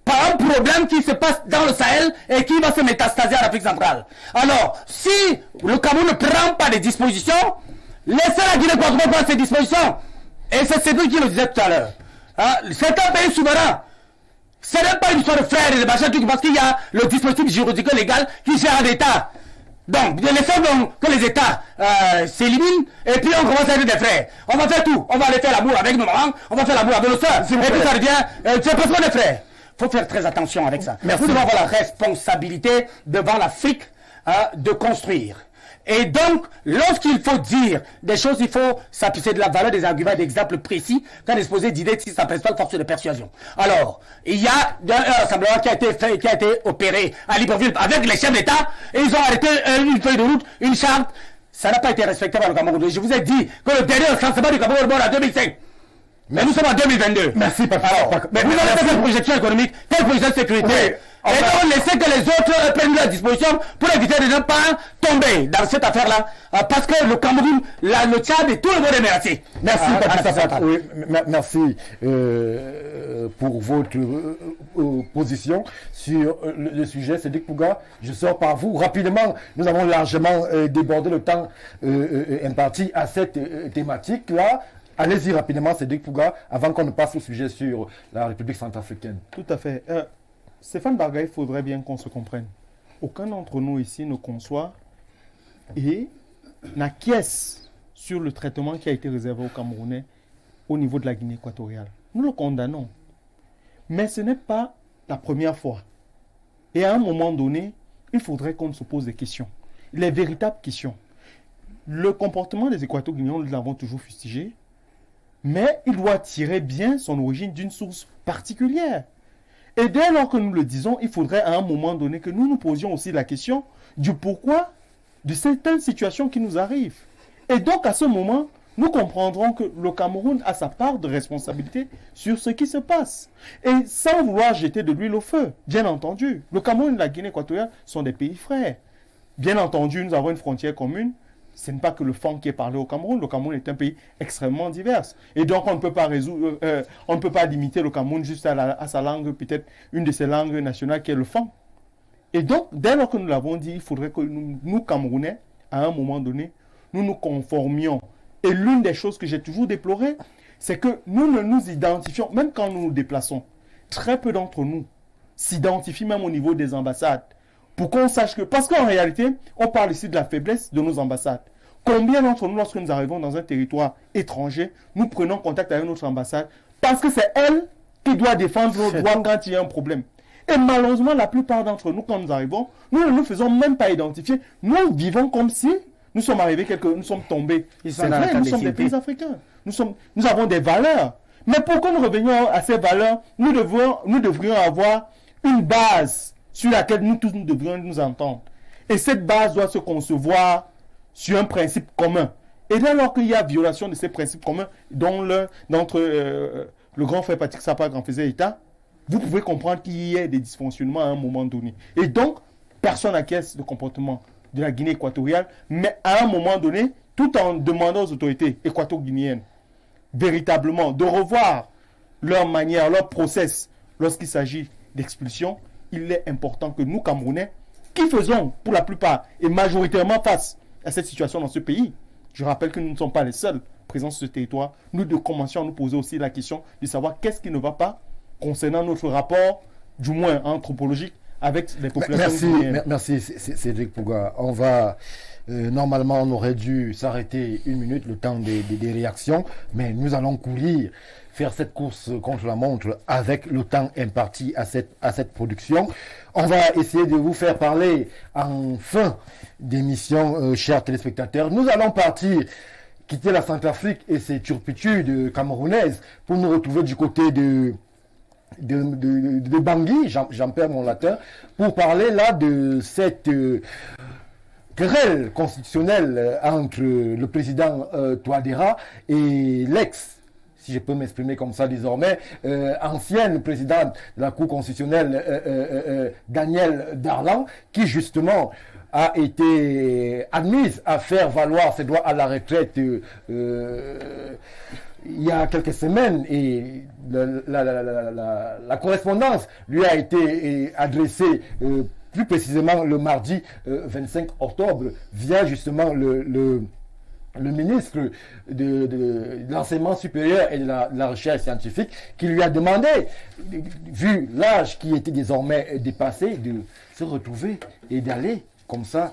Speaker 3: par un problème qui se passe dans le Sahel et qui va se métastaser à l'Afrique centrale. Alors, si le Cameroun ne prend pas des dispositions, laissez la Guinée-Équatoriale prendre ses dispositions. Et c'est celui qui le disait tout à l'heure. C'est un pays souverain. Ce n'est pas une histoire de frères et de machin, parce qu'il y a le dispositif juridique légal qui gère un État. Donc, laissons donc que les États s'éliminent et puis on commence à être des frères. On va faire tout. On va aller faire l'amour avec nos mamans, on va faire l'amour avec nos soeurs. Et puis ça devient, c'est parce qu'on est frères. Il faut faire très attention avec ça. Nous devons avoir la responsabilité devant l'Afrique de construire. Et donc, lorsqu'il faut dire des choses, il faut s'appuyer de la valeur des arguments, d'exemples précis, qu'un exposé d'idées si ça presse pas de force de persuasion. Alors, il y a un rassemblement qui a été opéré à Libreville avec les chefs d'État, et ils ont arrêté une feuille de route, une charte. Ça n'a pas été respecté par le Cameroun. Je vous ai dit que le dernier recensement du Cameroun est en 2005. Mais nous sommes en 2022.
Speaker 1: Merci, Patrick.
Speaker 3: Mais vous avez fait quelle projection économique, quelle projection de sécurité? Et donc, laissez que les autres prennent leur disposition pour éviter de ne pas tomber dans cette affaire-là. Parce que le Cameroun, le Tchad et tout le monde est menacé.
Speaker 1: Merci, Patrick. Oui, merci pour votre position sur le sujet. Cédric Pouga, je sors par vous. Rapidement, nous avons largement débordé le temps imparti à cette thématique-là. Allez-y rapidement, Cédric Pouga, avant qu'on ne passe au sujet sur la République centrafricaine.
Speaker 2: Tout à fait. Stéphane Barga, il faudrait bien qu'on se comprenne. Aucun d'entre nous ici ne conçoit et n'acquiesce sur le traitement qui a été réservé aux Camerounais au niveau de la Guinée équatoriale. Nous le condamnons. Mais ce n'est pas la première fois. Et à un moment donné, il faudrait qu'on se pose des questions. Les véritables questions. Le comportement des Équato-Guinéens, nous l'avons toujours fustigé, mais il doit tirer bien son origine d'une source particulière. Et dès lors que nous le disons, il faudrait à un moment donné que nous nous posions aussi la question du pourquoi de certaines situations qui nous arrivent. Et donc à ce moment, nous comprendrons que le Cameroun a sa part de responsabilité sur ce qui se passe. Et sans vouloir jeter de l'huile au feu, bien entendu, le Cameroun et la Guinée équatoriale sont des pays frères. Bien entendu, nous avons une frontière commune. Ce n'est pas que le fang qui est parlé au Cameroun. Le Cameroun est un pays extrêmement divers. Et donc, on ne peut pas limiter le Cameroun juste à sa langue, peut-être une de ses langues nationales qui est le fang. Et donc, dès lors que nous l'avons dit, il faudrait que nous, Camerounais, à un moment donné, nous nous conformions. Et l'une des choses que j'ai toujours déplorées, c'est que nous ne nous identifions, même quand nous nous déplaçons, très peu d'entre nous s'identifient même au niveau des ambassades. Pour qu'on sache que... Parce qu'en réalité, on parle ici de la faiblesse de nos ambassades. Combien d'entre nous, lorsque nous arrivons dans un territoire étranger, nous prenons contact avec notre ambassade parce que c'est elle qui doit défendre nos droits quand il y a un problème. Et malheureusement, la plupart d'entre nous, quand nous arrivons, nous ne nous faisons même pas identifier. Nous vivons comme si nous sommes arrivés, nous sommes tombés. C'est vrai, nous sommes des pays africains. Nous avons des valeurs. Mais pour que nous revenions à ces valeurs, nous devrions avoir une base sur laquelle nous tous nous devrions nous entendre. Et cette base doit se concevoir sur un principe commun. Et dès lors qu'il y a violation de ces principes communs, dont d'entre le grand frère Patrick Sapag en faisait état, vous pouvez comprendre qu'il y ait des dysfonctionnements à un moment donné. Et donc, personne n'acquiesce le comportement de la Guinée équatoriale, mais à un moment donné, tout en demandant aux autorités équato-guinéennes véritablement de revoir leur manière, leur process lorsqu'il s'agit d'expulsion, il est important que nous, Camerounais, qui faisons pour la plupart et majoritairement face à cette situation dans ce pays, je rappelle que nous ne sommes pas les seuls présents sur ce territoire, nous commencions à nous poser aussi la question de savoir qu'est-ce qui ne va pas concernant notre rapport, du moins anthropologique, avec les populations guinéennes.
Speaker 1: Merci Cédric Pouga. On va... normalement, on aurait dû s'arrêter une minute, le temps des réactions, mais nous allons courir, faire cette course contre la montre avec le temps imparti à cette production. On va essayer de vous faire parler en fin d'émission, chers téléspectateurs. Nous allons quitter la Centrafrique et ses turpitudes camerounaises pour nous retrouver du côté de Bangui, j'en perds mon latin, pour parler là de cette... querelle constitutionnelle entre le président Touadéra et si je peux m'exprimer comme ça désormais, ancienne présidente de la Cour constitutionnelle, Danielle Darlan, qui justement a été admise à faire valoir ses droits à la retraite il y a quelques semaines, et la correspondance lui a été adressée plus précisément le mardi 25 octobre, via justement le ministre de l'enseignement supérieur et de la recherche scientifique, qui lui a demandé, vu l'âge qui était désormais dépassé, de se retrouver et d'aller comme ça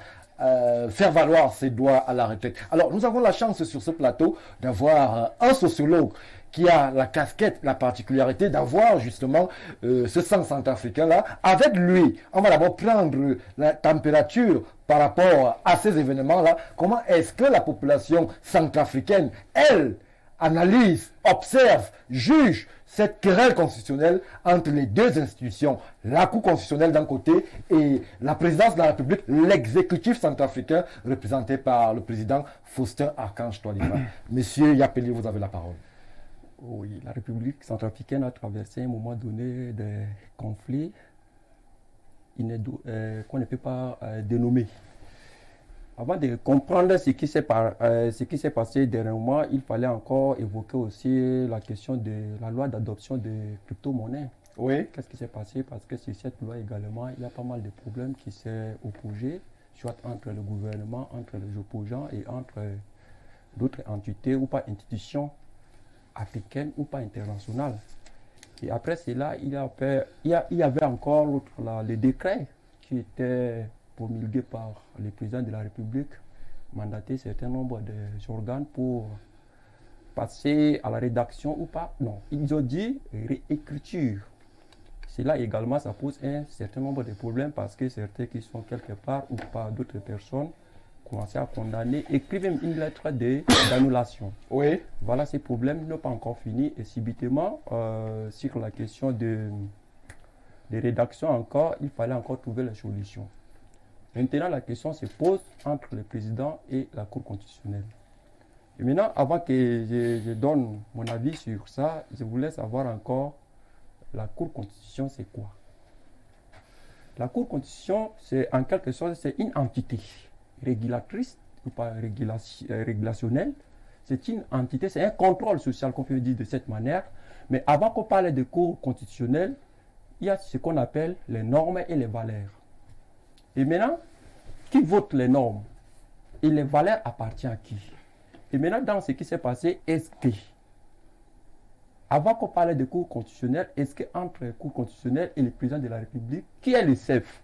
Speaker 1: faire valoir ses droits à la retraite. Alors, nous avons la chance sur ce plateau d'avoir un sociologue qui a la casquette, la particularité d'avoir justement ce sang centrafricain-là. Avec lui, on va d'abord prendre la température par rapport à ces événements-là. Comment est-ce que la population centrafricaine, elle, analyse, observe, juge cette querelle constitutionnelle entre les deux institutions, la Cour constitutionnelle d'un côté et la présidence de la République, l'exécutif centrafricain représenté par le président Faustin Archange Touadéra. Monsieur Yapeli, vous avez la parole.
Speaker 5: Oui, la République centrafricaine a traversé à un moment donné des conflits qu'on ne peut pas dénommer. Avant de comprendre ce qui s'est passé dernièrement, il fallait encore évoquer aussi la question de la loi d'adoption des crypto-monnaies.
Speaker 1: Oui.
Speaker 5: Qu'est-ce qui s'est passé? Parce que sur cette loi également, il y a pas mal de problèmes qui s'est opposé, soit entre le gouvernement, entre les opposants et entre d'autres entités ou pas institutions africaines ou pas internationales. Et après cela, il y avait encore le décret qui était promulgué par le président de la République, mandaté un certain nombre d'organes pour passer à la rédaction ou pas. Non, ils ont dit réécriture. Cela également, ça pose un certain nombre de problèmes parce que certains qui sont quelque part ou pas d'autres personnes commençaient à condamner, écrivent même une lettre d'annulation.
Speaker 1: Oui.
Speaker 5: Voilà, ces problèmes n'ont pas encore fini et subitement, sur la question de rédaction encore, il fallait encore trouver la solution. Maintenant, la question se pose entre le président et la Cour constitutionnelle. Et maintenant, avant que je donne mon avis sur ça, je voulais savoir encore, la Cour constitution, c'est quoi? La Cour constitution, c'est en quelque sorte, c'est une entité régulatrice ou pas régulationnelle. C'est une entité, c'est un contrôle social, qu'on peut dire de cette manière. Mais avant qu'on parle de Cour constitutionnelle, il y a ce qu'on appelle les normes et les valeurs. Et maintenant, qui vote les normes? Et les valeurs appartiennent à qui? Et maintenant, dans ce qui s'est passé, est-ce que, avant qu'on parle de Cour constitutionnelle, est-ce qu'entre le Cour constitutionnelle et le président de la République, qui est le chef?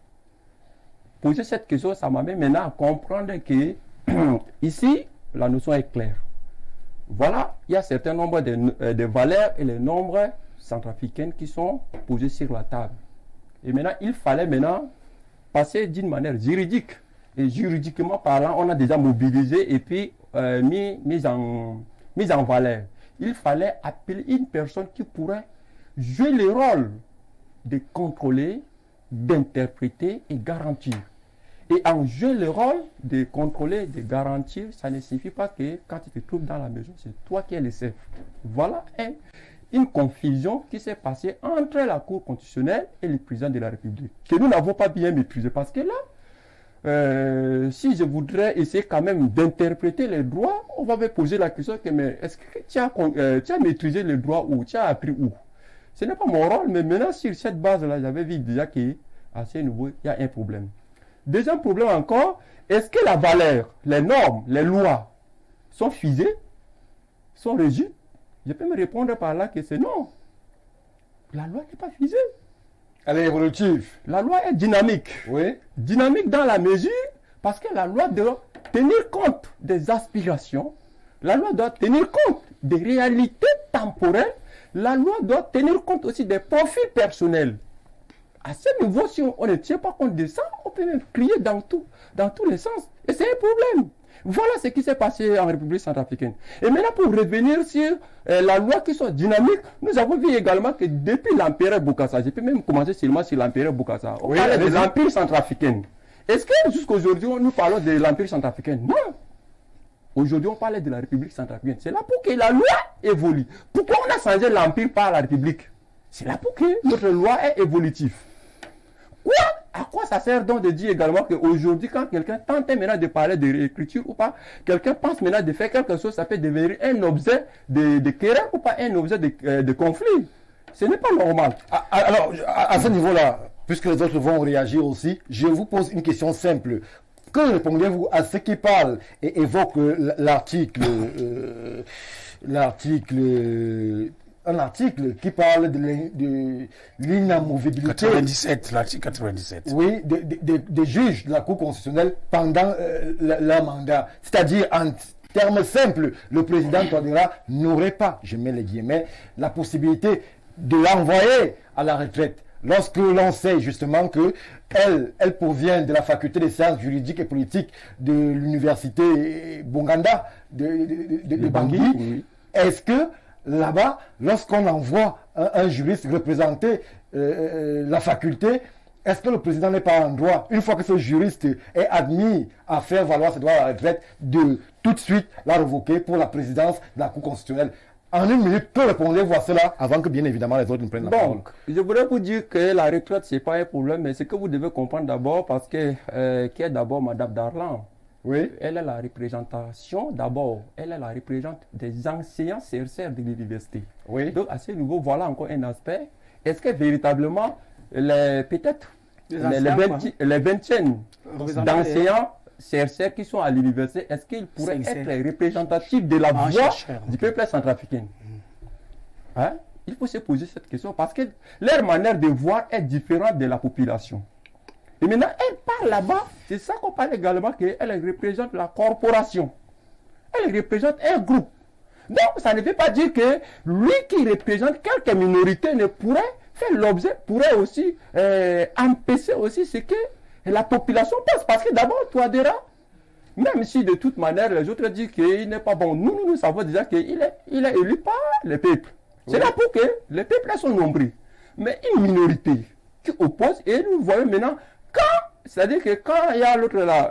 Speaker 5: Poser cette question, ça m'amène maintenant à comprendre que, ici, la notion est claire. Voilà, il y a un certain nombre de valeurs et les nombres centrafricaines qui sont posés sur la table. Et maintenant, il fallait passer d'une manière juridique. Et juridiquement parlant, on a déjà mobilisé et puis mis en valeur. Il fallait appeler une personne qui pourrait jouer le rôle de contrôler, d'interpréter et garantir. Et en jouant le rôle de contrôler, de garantir, ça ne signifie pas que quand tu te trouves dans la maison, c'est toi qui es le chef. Voilà une confusion qui s'est passée entre la Cour constitutionnelle et le président de la République, que nous n'avons pas bien maîtrisé. Parce que là, si je voudrais essayer quand même d'interpréter les droits, on va me poser la question que, mais est-ce que tu as maîtrisé les droits où? Tu as appris où? Ce n'est pas mon rôle, mais maintenant, sur cette base-là, j'avais vu déjà qu'à ce niveau, il y a un problème. Deuxième problème encore, est-ce que la valeur, les normes, les lois sont figées, sont régies? Je peux me répondre par là que c'est non. La loi n'est pas figée.
Speaker 1: Elle est évolutive.
Speaker 5: La loi est dynamique.
Speaker 1: Oui.
Speaker 5: Dynamique dans la mesure, parce que la loi doit tenir compte des aspirations, la loi doit tenir compte des réalités temporelles, la loi doit tenir compte aussi des profils personnels. À ce niveau, si on ne tient pas compte de ça, on peut même crier dans tous les sens. Et c'est un problème. Voilà ce qui s'est passé en République centrafricaine. Et maintenant, pour revenir sur la loi qui sont dynamiques, nous avons vu également que depuis l'Empire Bokassa, je peux même commencer seulement sur l'Empire Bokassa, on parlait de l'Empire centrafricain. Est-ce que jusqu'à aujourd'hui, nous parlons de l'Empire centrafricain? Non. Aujourd'hui, on parlait de la République centrafricaine. C'est là pour que la loi évolue. Pourquoi on a changé l'Empire par la République? C'est là pour que notre loi est évolutive. Quoi? À quoi ça sert donc de dire également qu'aujourd'hui, quand quelqu'un tente maintenant de parler de réécriture ou pas, quelqu'un pense maintenant de faire quelque chose, ça peut devenir un objet de querelle ou pas un objet de conflit. Ce n'est pas normal.
Speaker 1: Alors, à ce niveau-là, puisque les autres vont réagir aussi, je vous pose une question simple. Que répondez-vous à ceux qui parlent et évoquent un article qui parle de l'inamovibilité.
Speaker 4: 97, l'article 97.
Speaker 1: Oui, des juges de la Cour constitutionnelle pendant leur mandat. C'est-à-dire, termes simples, le président Touadéra n'aurait pas, je mets les guillemets, la possibilité de l'envoyer à la retraite. Lorsque l'on sait justement que elle provient de la faculté des sciences juridiques et politiques de l'université Bonganda de Bangui,
Speaker 5: oui.
Speaker 1: est-ce que là-bas, lorsqu'on envoie un juriste représenter la faculté, est-ce que le président n'est pas en droit, une fois que ce juriste est admis à faire valoir ses droits à la retraite, de tout de suite la révoquer pour la présidence de la Cour constitutionnelle? En une minute, que répondez-vous à cela avant que bien évidemment les autres ne prennent la parole?
Speaker 5: Donc, je voudrais vous dire que la retraite, ce n'est pas un problème, mais ce que vous devez comprendre d'abord, parce que qui est d'abord Madame Darlan.
Speaker 1: Oui.
Speaker 5: Elle est la représentation, d'abord, elle est la représentante des enseignants chercheurs de l'université.
Speaker 1: Oui.
Speaker 5: Donc, à ce niveau, voilà encore un aspect. Est-ce que véritablement, peut-être les vingtaines d'enseignants chercheurs qui sont à l'université, est-ce qu'ils pourraient être représentatifs de la voix du peuple centrafricain? Hein? Il faut se poser cette question parce que leur manière de voir est différente de la population. Et maintenant, elle parle là-bas, c'est ça qu'on parle également, qu'elle représente la corporation. Elle représente un groupe. Donc, ça ne veut pas dire que lui qui représente quelques minorités ne pourrait faire l'objet, pourrait aussi empêcher aussi ce que la population pense. Parce que d'abord, Touadéra, même si de toute manière les autres disent qu'il n'est pas bon, nous savons déjà qu'il est élu par le peuple. C'est là pour que les peuples sont nombreux. Mais une minorité qui oppose, et nous voyons maintenant, c'est-à-dire que quand il y a l'autre là,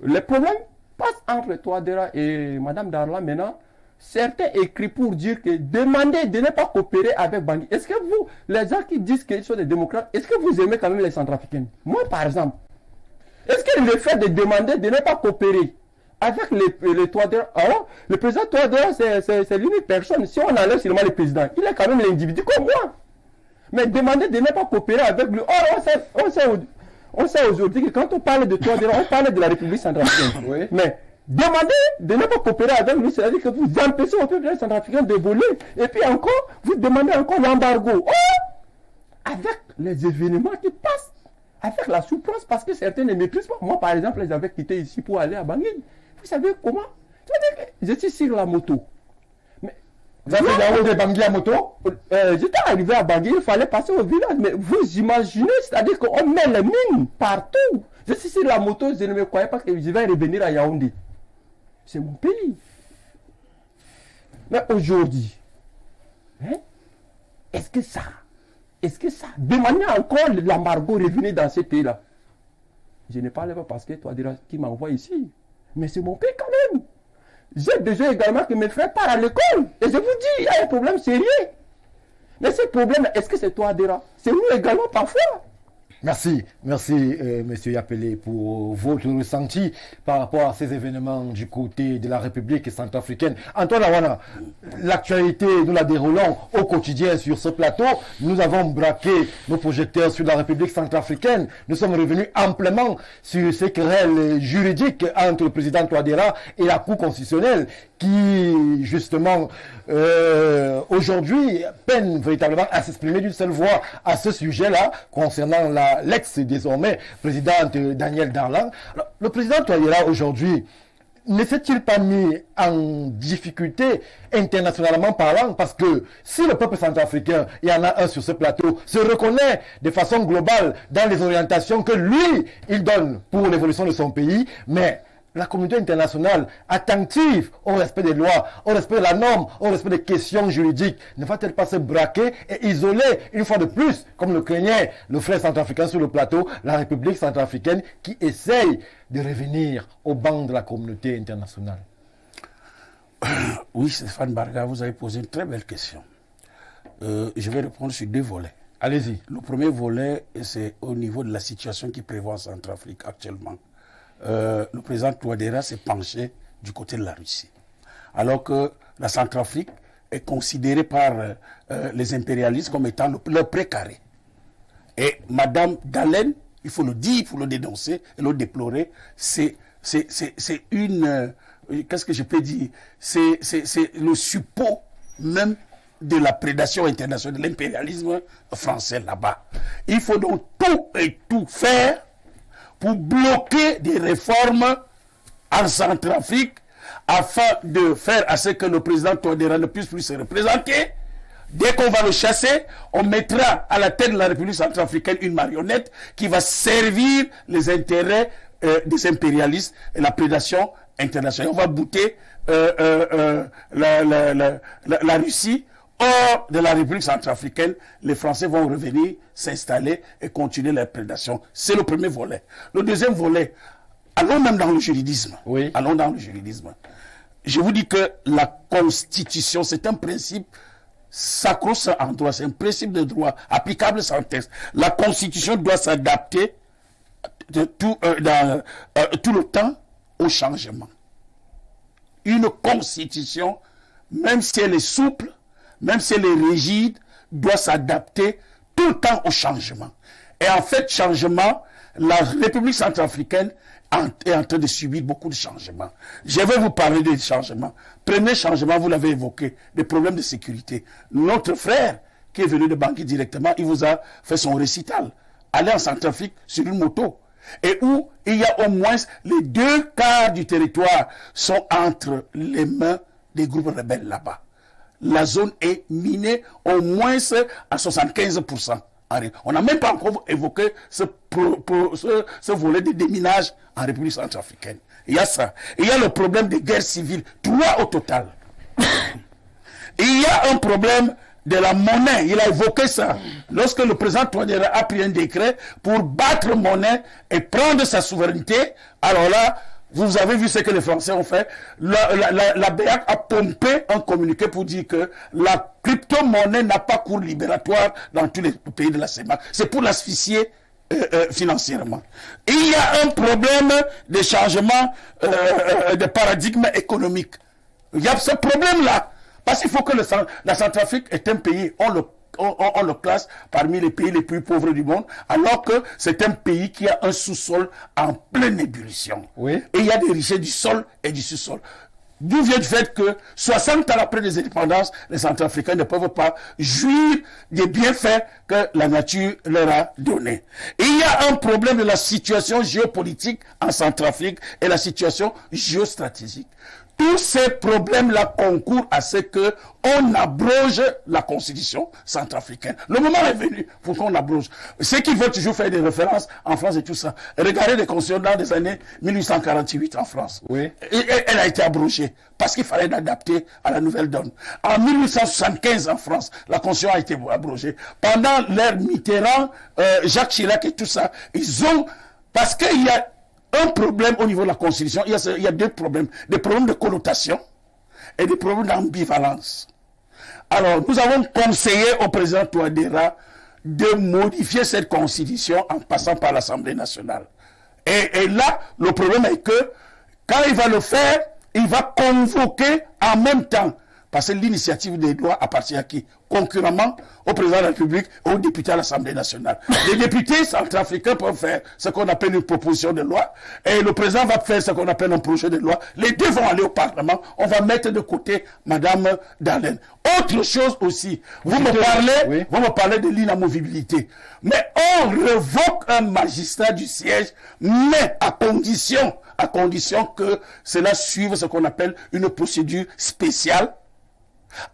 Speaker 5: les problèmes passent entre Touadéra et Madame Darlan maintenant. Certains écrivent pour dire que demandez de ne pas coopérer avec Bangui. Est-ce que vous, les gens qui disent qu'ils sont des démocrates, est-ce que vous aimez quand même les Centrafricains? Moi, par exemple, est-ce que le fait de demander de ne pas coopérer avec les Touadéra, alors, le président Touadéra, c'est l'unique personne. Si on enlève seulement le président, il est quand même l'individu comme moi. Mais demander de ne pas coopérer avec lui, on sait aujourd'hui que quand on parle de Touadéra, on parle de la République centrafricaine.
Speaker 1: Oui.
Speaker 5: Mais demandez de ne pas coopérer avec lui, c'est-à-dire que vous empêchez au peuple centrafricain de voler. Et puis encore, vous demandez encore l'embargo. Avec les événements qui passent, avec la souffrance, parce que certains ne maîtrisent pas. Moi, par exemple, j'avais quitté ici pour aller à Bangui. Vous savez comment? Je suis sur la moto. Mais
Speaker 1: vous avez fait de Bangui à moto?
Speaker 5: J'étais arrivé à Bangui, il fallait passer au village. Mais vous imaginez, c'est-à-dire qu'on met les mines partout. Je suis sur la moto, je ne me croyais pas que je vais revenir à Yaoundé. C'est mon pays. Mais aujourd'hui, hein, est-ce que ça, demander encore l'embargo revenir dans ce pays-là? Je ne parle pas parce que toi, qui m'envoie ici. Mais c'est mon pays quand même. J'ai besoin également que mes frères partent à l'école. Et je vous dis, il y a un problème sérieux. Mais ce problème, est-ce que c'est toi, Adéra? C'est nous également parfois.
Speaker 1: Merci, Monsieur Yapele, pour votre ressenti par rapport à ces événements du côté de la République centrafricaine. Antoine Awana, l'actualité, nous la déroulons au quotidien sur ce plateau. Nous avons braqué nos projecteurs sur la République centrafricaine. Nous sommes revenus amplement sur ces querelles juridiques entre le président Touadéra et la Cour constitutionnelle qui, justement, aujourd'hui, peine véritablement à s'exprimer d'une seule voix à ce sujet-là, concernant l'ex, désormais, présidente Danielle Darlan. Alors, le président Touadéra, aujourd'hui, ne s'est-il pas mis en difficulté internationalement parlant? Parce que si le peuple centrafricain, il y en a un sur ce plateau, se reconnaît de façon globale dans les orientations que lui, il donne pour l'évolution de son pays, mais la communauté internationale, attentive au respect des lois, au respect de la norme, au respect des questions juridiques, ne va-t-elle pas se braquer et isoler une fois de plus, comme le craignait le frère centrafricain sur le plateau, la République centrafricaine qui essaye de revenir au banc de la communauté internationale?
Speaker 4: Oui, Stéphane Barga, vous avez posé une très belle question. Je vais répondre sur deux volets.
Speaker 1: Allez-y.
Speaker 4: Le premier volet, c'est au niveau de la situation qui prévaut en Centrafrique actuellement. Le président Touadéra s'est penché du côté de la Russie. Alors que la Centrafrique est considérée par les impérialistes comme étant leur précaré. Et Madame Darlan, il faut le dire, il faut le dénoncer et le déplorer, c'est une... qu'est-ce que je peux dire? C'est le suppôt même de la prédation internationale, de l'impérialisme français là-bas. Il faut donc tout et tout faire pour bloquer des réformes en Centrafrique afin de faire à ce que le président Touadéra ne puisse plus se représenter. Dès qu'on va le chasser, on mettra à la tête de la République centrafricaine une marionnette qui va servir les intérêts des impérialistes et la prédation internationale. On va bouter la Russie hors de la République centrafricaine. Les Français vont revenir s'installer et continuer leur prédation. C'est le premier volet. Le deuxième volet, allons même dans le juridisme.
Speaker 1: Oui.
Speaker 4: Allons dans le juridisme. Je vous dis que la Constitution, c'est un principe sacro-saint en droit, c'est un principe de droit applicable sans texte. La Constitution doit s'adapter tout le temps au changement. Une Constitution, même si elle est souple, même si elle est rigide, doit s'adapter tout le temps au changement. Et en fait, changement, la République centrafricaine est en train de subir beaucoup de changements. Je vais vous parler des changements. Premier changement, vous l'avez évoqué, des problèmes de sécurité. Notre frère, qui est venu de Bangui directement, il vous a fait son récital. Aller en Centrafrique sur une moto. Et où il y a au moins les 2/4 du territoire sont entre les mains des groupes rebelles là-bas. La zone est minée au moins à 75%. On n'a même pas encore évoqué ce volet de déminage en République centrafricaine. Il y a ça. Il y a le problème des guerres civiles, 3 au total. Il y a un problème de la monnaie, il a évoqué ça. Lorsque le président Touadéra a pris un décret pour battre monnaie et prendre sa souveraineté, alors là, vous avez vu ce que les Français ont fait. La BEAC a pompé un communiqué pour dire que la crypto-monnaie n'a pas cours libératoire dans tous les pays de la CEMAC. C'est pour l'asphyxier financièrement. Il y a un problème de changement de paradigme économique. Il y a ce problème-là. Parce qu'il faut que la Centrafrique est un pays, on le classe parmi les pays les plus pauvres du monde, alors que c'est un pays qui a un sous-sol en pleine ébullition.
Speaker 1: Oui.
Speaker 4: Et il y a des richesses du sol et du sous-sol. D'où vient le fait que 60 ans après les indépendances, les Centrafricains ne peuvent pas jouir des bienfaits que la nature leur a donnés. Et il y a un problème de la situation géopolitique en Centrafrique et la situation géostratégique. Tous ces problèmes-là concourent à ce qu'on abroge la Constitution centrafricaine. Le moment est venu pour qu'on abroge. Ceux qui veulent toujours faire des références en France et tout ça, regardez les constitutions dans les années 1848 en France.
Speaker 1: Oui.
Speaker 4: Elle a été abrogée parce qu'il fallait l'adapter à la nouvelle donne. En 1875 en France, la Constitution a été abrogée. Pendant l'ère Mitterrand, Jacques Chirac et tout ça, ils ont... Parce qu'il y a un problème au niveau de la Constitution, il y a 2 problèmes. Des problèmes de connotation et des problèmes d'ambivalence. Alors, nous avons conseillé au président Touadéra de modifier cette Constitution en passant par l'Assemblée nationale. Et là, le problème est que, quand il va le faire, il va convoquer en même temps, parce que l'initiative des lois appartient à qui? Concurremment au président de la République et aux députés à l'Assemblée nationale. Les députés centrafricains peuvent faire ce qu'on appelle une proposition de loi et le président va faire ce qu'on appelle un projet de loi. Les deux vont aller au Parlement. On va mettre de côté Madame Darlene. Autre chose aussi, vous me parlez de l'inamovibilité. Mais on revoque un magistrat du siège, mais à condition que cela suive ce qu'on appelle une procédure spéciale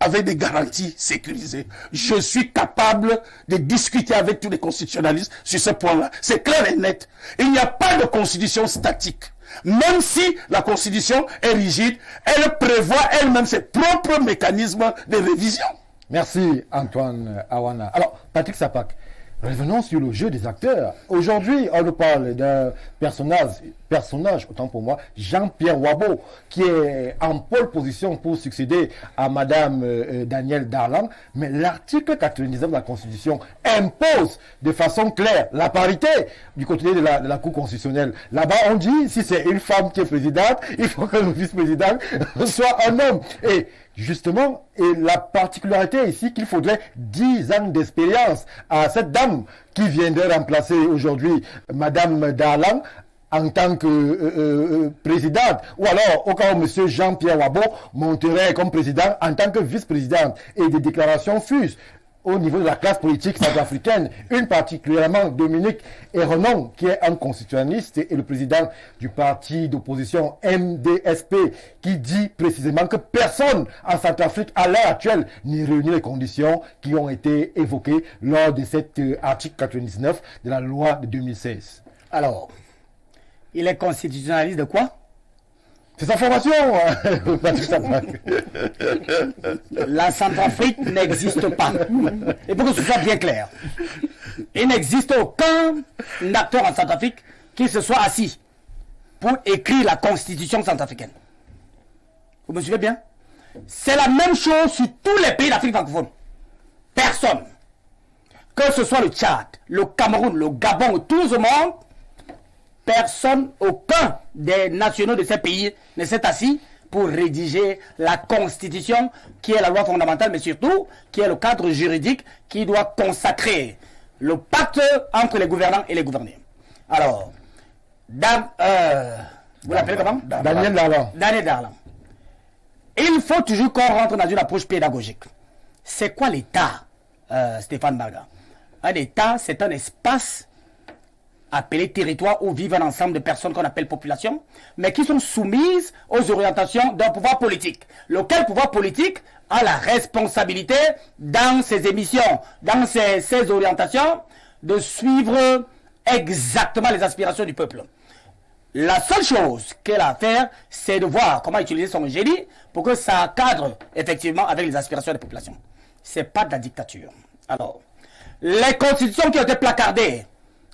Speaker 4: avec des garanties sécurisées. Je suis capable de discuter avec tous les constitutionnalistes sur ce point-là. C'est clair et net. Il n'y a pas de constitution statique. Même si la constitution est rigide, elle prévoit elle-même ses propres mécanismes de révision.
Speaker 1: Merci Antoine Awana. Alors, Patrick Sapak, revenons sur le jeu des acteurs. Aujourd'hui, on nous parle d'un personnage, autant pour moi, Jean-Pierre Wabo, qui est en pole position pour succéder à Madame Danielle Darlan. Mais l'article 99 de la Constitution impose de façon claire la parité du côté de la Cour constitutionnelle. Là-bas, on dit, si c'est une femme qui est présidente, il faut que le vice-président soit un homme. Et justement, et la particularité ici qu'il faudrait 10 ans d'expérience à cette dame qui viendrait remplacer aujourd'hui Madame Darlan en tant que présidente, ou alors au cas où M. Jean-Pierre Wabo monterait comme président en tant que vice-présidente, et des déclarations fusent. au niveau de la classe politique centrafricaine, une particulièrement Dominique Erronon, qui est un constitutionnaliste et le président du parti d'opposition MDSP, qui dit précisément que personne en Centrafrique à l'heure actuelle n'y réunit les conditions qui ont été évoquées lors de cet article 99 de la loi de 2016.
Speaker 3: Alors, il est constitutionnaliste de quoi?
Speaker 1: C'est sa formation, Patrick Sampac.
Speaker 3: La Centrafrique n'existe pas. Et pour que ce soit bien clair, il n'existe aucun acteur en Centrafrique qui se soit assis pour écrire la constitution centrafricaine. Vous me suivez bien? C'est la même chose sur tous les pays d'Afrique francophone. Personne. Que ce soit le Tchad, le Cameroun, le Gabon ou tout le monde, personne, aucun des nationaux de ces pays ne s'est assis pour rédiger la constitution qui est la loi fondamentale, mais surtout qui est le cadre juridique qui doit consacrer le pacte entre les gouvernants et les gouvernés. Alors, vous l'appelez comment?
Speaker 1: Daniel Darlan.
Speaker 3: Daniel Darlan. Il faut toujours qu'on rentre dans une approche pédagogique. C'est quoi l'État, Stéphane Barga? Un État, c'est un espace appelé territoire où vivent un ensemble de personnes qu'on appelle population, mais qui sont soumises aux orientations d'un pouvoir politique. Lequel pouvoir politique a la responsabilité dans ses émissions, dans ses orientations, de suivre exactement les aspirations du peuple. La seule chose qu'elle a à faire, c'est de voir comment utiliser son génie pour que ça cadre effectivement avec les aspirations des populations. Ce n'est pas de la dictature. Alors, les constitutions qui ont été placardées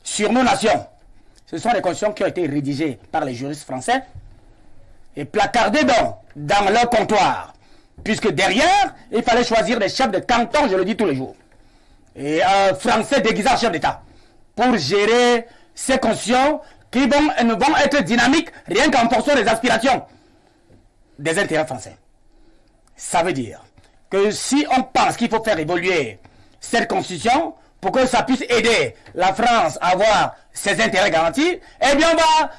Speaker 3: sur nos nations, ce sont des constitutions qui ont été rédigées par les juristes français et placardées dans leur comptoir. Puisque derrière, il fallait choisir des chefs de canton, je le dis tous les jours. Et un Français déguisé en chef d'État pour gérer ces constitutions qui ne vont être dynamiques rien qu'en fonction des aspirations des intérêts français. Ça veut dire que si on pense qu'il faut faire évoluer cette constitution pour que ça puisse aider la France à avoir ses intérêts garantis, eh bien on va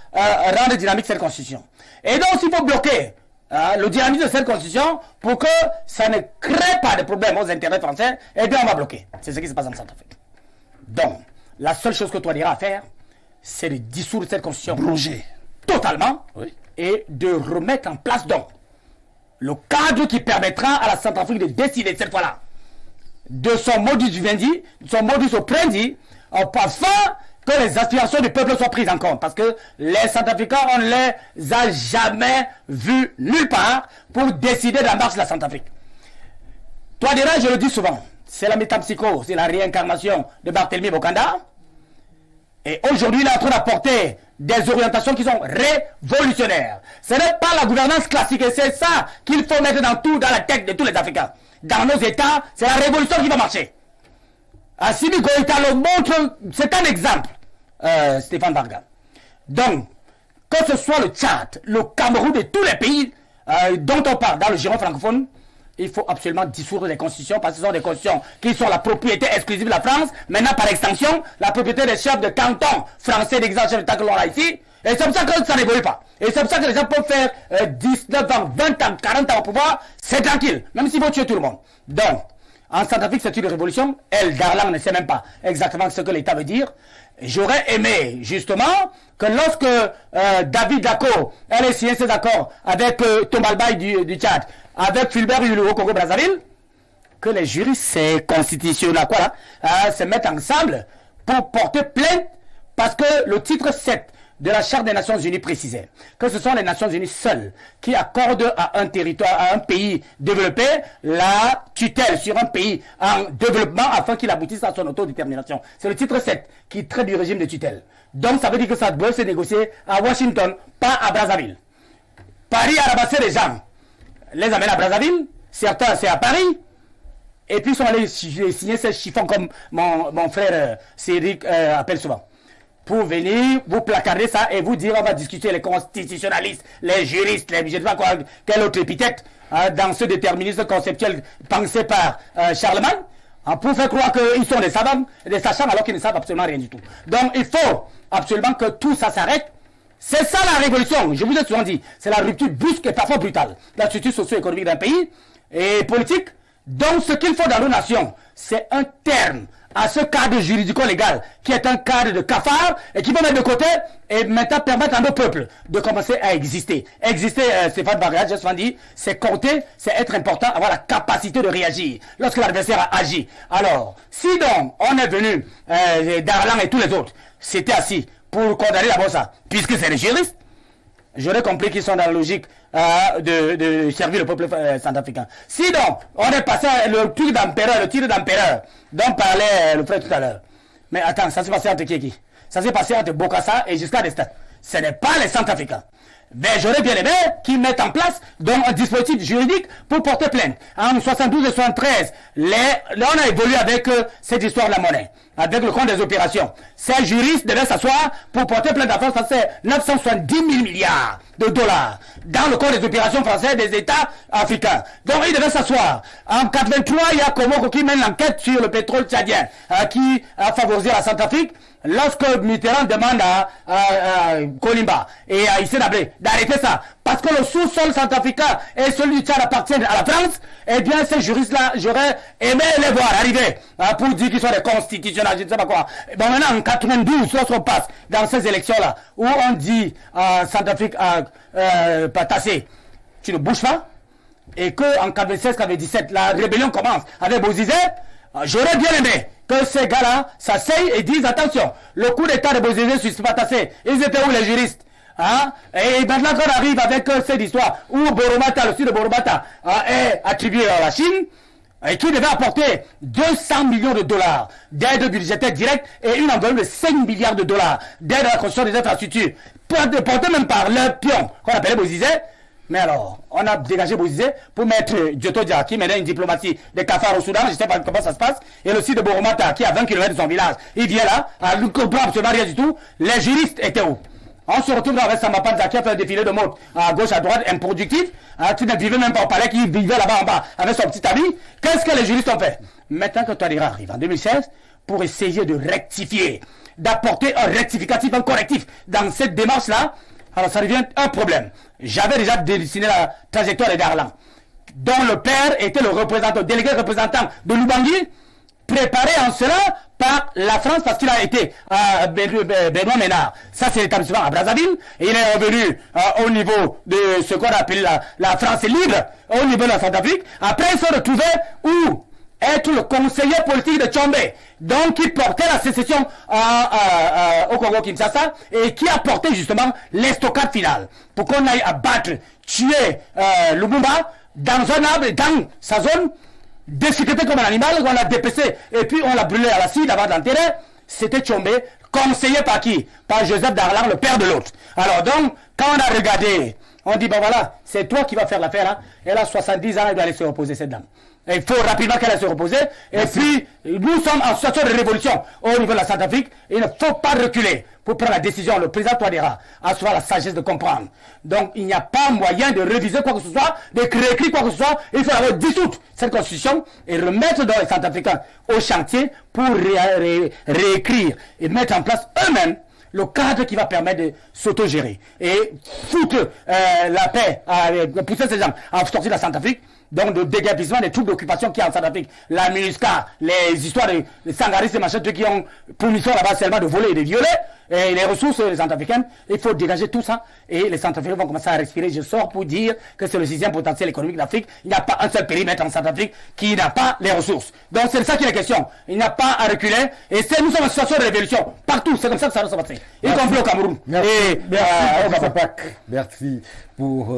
Speaker 3: rendre dynamique cette constitution. Et donc s'il faut bloquer le dynamisme de cette constitution pour que ça ne crée pas de problème aux intérêts français, eh bien on va bloquer. C'est ce qui se passe en Centrafrique. Donc, la seule chose que toi diras à faire, c'est de dissoudre cette constitution.
Speaker 4: Bouger.
Speaker 3: Totalement. Oui. Et de remettre en place donc le cadre qui permettra à la Centrafrique de décider cette fois-là de son modus vivendi, de son modus operandi, afin que les aspirations du peuple soient prises en compte. Parce que les Centrafricains, on ne les a jamais vus nulle part pour décider de la marche de la Centrafrique. Toi déjà, je le dis souvent, c'est la métapsychose, c'est la réincarnation de Barthélemy Bokanda. Et aujourd'hui, il est en train d'apporter des orientations qui sont révolutionnaires. Ce n'est pas la gouvernance classique, et c'est ça qu'il faut mettre dans la tête de tous les Africains. Dans nos États, c'est la révolution qui va marcher. Assimi Goïta le montre, c'est un exemple, Stéphane Barga. Donc, que ce soit le Tchad, le Cameroun et tous les pays dont on parle dans le giron francophone, il faut absolument dissoudre les constitutions parce que ce sont des constitutions qui sont la propriété exclusive de la France, maintenant par extension, la propriété des chefs de canton français d'exemple d'État que l'on a ici. Et c'est comme ça que ça n'évolue pas. Et c'est comme ça que les gens peuvent faire 19 ans, 20 ans, 40 ans au pouvoir, c'est tranquille, même s'il faut tuer tout le monde. Donc, en Centrafrique, c'est une révolution. Elle, Darlan, ne sait même pas exactement ce que l'État veut dire. J'aurais aimé, justement, que lorsque David Dacko allait signer ses accords avec Thomas Baye du Tchad, avec Fulbert Yulu au Congo-Brazzaville, que les juristes constitutionnels se mettent ensemble pour porter plainte, parce que le titre 7 de la Charte des Nations Unies précisait que ce sont les Nations Unies seules qui accordent à un territoire, à un pays développé, la tutelle sur un pays en développement afin qu'il aboutisse à son autodétermination. C'est le titre 7 qui traite du régime de tutelle. Donc ça veut dire que ça doit se négocier à Washington, pas à Brazzaville. Paris a ramassé les gens, les amène à Brazzaville, certains c'est à Paris, et puis ils sont allés signer ces chiffons comme mon frère Cédric appelle souvent. Pour venir, vous placarder ça et vous dire on va discuter les constitutionnalistes, les juristes, je ne sais pas quoi, quelle autre épithète, dans ce déterminisme conceptuel pensé par Charlemagne, pour faire croire qu'ils sont des savants, des sachants alors qu'ils ne savent absolument rien du tout. Donc il faut absolument que tout ça s'arrête. C'est ça la révolution, je vous ai souvent dit, c'est la rupture brusque et parfois brutale de la structure socio-économique d'un pays et politique Donc, ce qu'il faut dans nos nations, c'est un terme à ce cadre juridico-légal qui est un cadre de cafard et qui peut mettre de côté et maintenant permettre à nos peuples de commencer à exister. Exister, Stéphane Barga, j'ai souvent dit, c'est compter, c'est être important, avoir la capacité de réagir lorsque l'adversaire a agi. Alors, si donc on est venu, Darlan et tous les autres, s'étaient assis pour condamner d'abord ça, puisque c'est les juristes, j'aurais compris qu'ils sont dans la logique de servir le peuple centrafricain. Si donc, on est passé le truc d'empereur, le tir d'empereur, dont parlait le frère tout à l'heure. Mais attends, ça s'est passé entre qui? Ça s'est passé entre Bokassa et Giscard d'Estaing. Ce n'est pas les Centrafricains. Mais j'aurais bien aimé qu'ils mettent en place donc, un dispositif juridique pour porter plainte. En 72 et 73, là on a évolué avec cette histoire de la monnaie, avec le compte des opérations. Ces juristes devaient s'asseoir pour porter plainte en France parce que c'est 970 000 milliards de dollars dans le compte des opérations françaises des États africains. Donc ils devaient s'asseoir. En 83, il y a Komoko qui mène l'enquête sur le pétrole tchadien qui a favorisé la Centrafrique. Lorsque Mitterrand demande à Kolimba et à Hissène Habré d'arrêter ça, parce que le sous-sol centrafricain et celui du Tchad appartiennent à la France, eh bien ces juristes-là, j'aurais aimé les voir arriver pour dire qu'ils sont des constitutionnels, je ne sais pas quoi. Bon, maintenant, en 92, lorsqu'on passe dans ces élections-là, où on dit à Centrafrique, Patassé, tu ne bouges pas, et qu'en 96-97, la rébellion commence avec Bozizé, j'aurais bien aimé que ces gars-là s'asseyent et disent attention, le coup d'état de Bozizé sur Patassé, ils étaient où les juristes? Et maintenant qu'on arrive avec cette histoire où Boromata, le sud de Boromata, est attribué à la Chine, et qui devait apporter 200 millions de dollars d'aide budgétaire directe et une enveloppe de 5 milliards de dollars d'aide à la construction des infrastructures, porté même par leur pion qu'on appelait Bozizé. Mais alors, on a dégagé Bozizé pour mettre Dioto Dia qui menait une diplomatie des cafards au Soudan, je ne sais pas comment ça se passe, et le site de Boromata qui est à 20 km de son village, il vient là, à ne comprend absolument rien du tout. Les juristes étaient où? On se retrouve avec Samapanza qui a fait un défilé de mode à gauche, à droite, improductif, qui ne vivait même pas au palais, qui vivait là-bas en bas avec son petit ami. Qu'est-ce que les juristes ont fait? Maintenant que Touadéra arrive en 2016, pour essayer de rectifier, d'apporter un rectificatif, un correctif dans cette démarche-là, alors ça devient un problème. J'avais déjà dessiné la trajectoire de Darlan, dont le père était le délégué représentant de Lubangui, préparé en cela par la France parce qu'il a été à Benoît Ménard. Ça, c'est l'établissement à Brazzaville. Et il est revenu au niveau de ce qu'on appelle la France libre, au niveau de la Centrafrique. Après, il se retrouvait où être le conseiller politique de Tchombe, donc qui portait la sécession au Congo-Kinshasa et qui a porté justement l'estocade finale pour qu'on aille abattre, tuer Lumumba dans un arbre, dans sa zone, déchiqueté comme un animal, on l'a dépecé et puis on l'a brûlé à l'acide avant de l'enterrer. C'était Tchombe, conseillé par qui? Par Joseph Darlan, le père de l'autre. Alors donc, quand on a regardé, on dit, bon voilà, c'est toi qui vas faire l'affaire, hein. Elle a 70 ans, elle doit aller se reposer, cette dame. Il faut rapidement qu'elle aille se reposer. Et puis, nous sommes en situation de révolution au niveau de la Centrafrique. Il ne faut pas reculer pour prendre la décision. Le président Touadéra a souvent la sagesse de comprendre. Donc, il n'y a pas moyen de réviser quoi que ce soit, de réécrire quoi que ce soit. Il faut avoir dissoute cette constitution et remettre dans les Centrafricains au chantier pour réécrire et mettre en place eux-mêmes le cadre qui va permettre de s'autogérer et foutre la paix, pousser ces gens à sortir de la Centrafrique. Donc, le déguerpissement des troupes d'occupation qui y a en Centrafrique, la MINUSCA, les histoires de sangaristes et machin, ceux qui ont pour mission là-bas seulement de voler et de violer, et les ressources des Centrafricaines, il faut dégager tout ça, et les Centrafricains vont commencer à respirer. Je sors pour dire que c'est le 6e potentiel économique d'Afrique. Il n'y a pas un seul périmètre en Centrafrique qui n'a pas les ressources. Donc, c'est ça qui est la question. Il n'y a pas à reculer, et nous sommes en situation de révolution, partout, c'est comme ça que ça va se passer, y compris au Cameroun.
Speaker 1: Merci,
Speaker 3: et,
Speaker 1: merci pour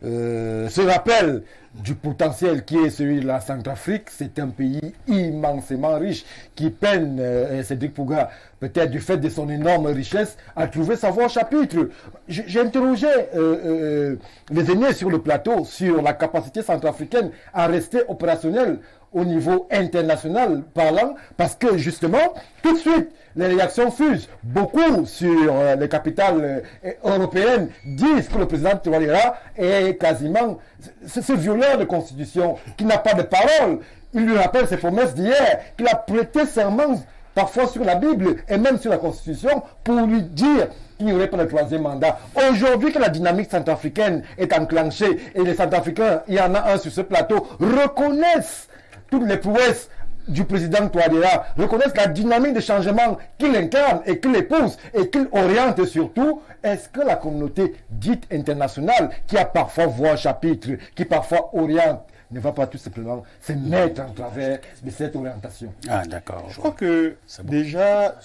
Speaker 1: ce rappel du potentiel qui est celui de la Centrafrique. C'est un pays immensément riche qui peine, Cédric Pouga, peut-être du fait de son énorme richesse, à trouver sa voie au chapitre. J'ai interrogé les aînés sur le plateau sur la capacité centrafricaine à rester opérationnelle au niveau international parlant, parce que justement, tout de suite, les réactions fusent. Beaucoup sur les capitales européennes disent que le président Touadéra est quasiment ce violeur de constitution, qui n'a pas de parole. Il lui rappelle ses promesses d'hier, qu'il a prêté serment parfois sur la Bible et même sur la Constitution pour lui dire qu'il n'y aurait pas de troisième mandat. Aujourd'hui que la dynamique centrafricaine est enclenchée et les Centrafricains, il y en a un sur ce plateau, reconnaissent toutes les prouesses du président Touadéra, reconnaissent la dynamique de changement qu'il incarne et qu'il épouse et qu'il oriente surtout, est-ce que la communauté dite internationale, qui a parfois voix au chapitre, qui parfois oriente, ne va pas tout simplement se mettre en travers de cette orientation?
Speaker 4: Ah, d'accord.
Speaker 2: Je crois que déjà,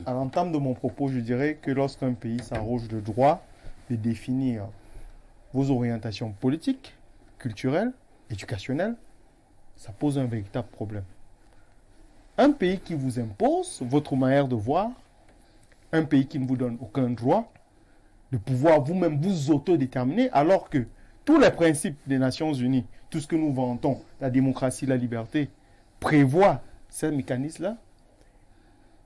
Speaker 2: à l'entame de mon propos, je dirais que lorsqu'un pays s'arroge le droit de définir vos orientations politiques, culturelles, éducationnelles, ça pose un véritable problème. Un pays qui vous impose votre manière de voir, un pays qui ne vous donne aucun droit de pouvoir vous-même vous autodéterminer, alors que tous les principes des Nations Unies, tout ce que nous vantons, la démocratie, la liberté, prévoient ces mécanismes-là,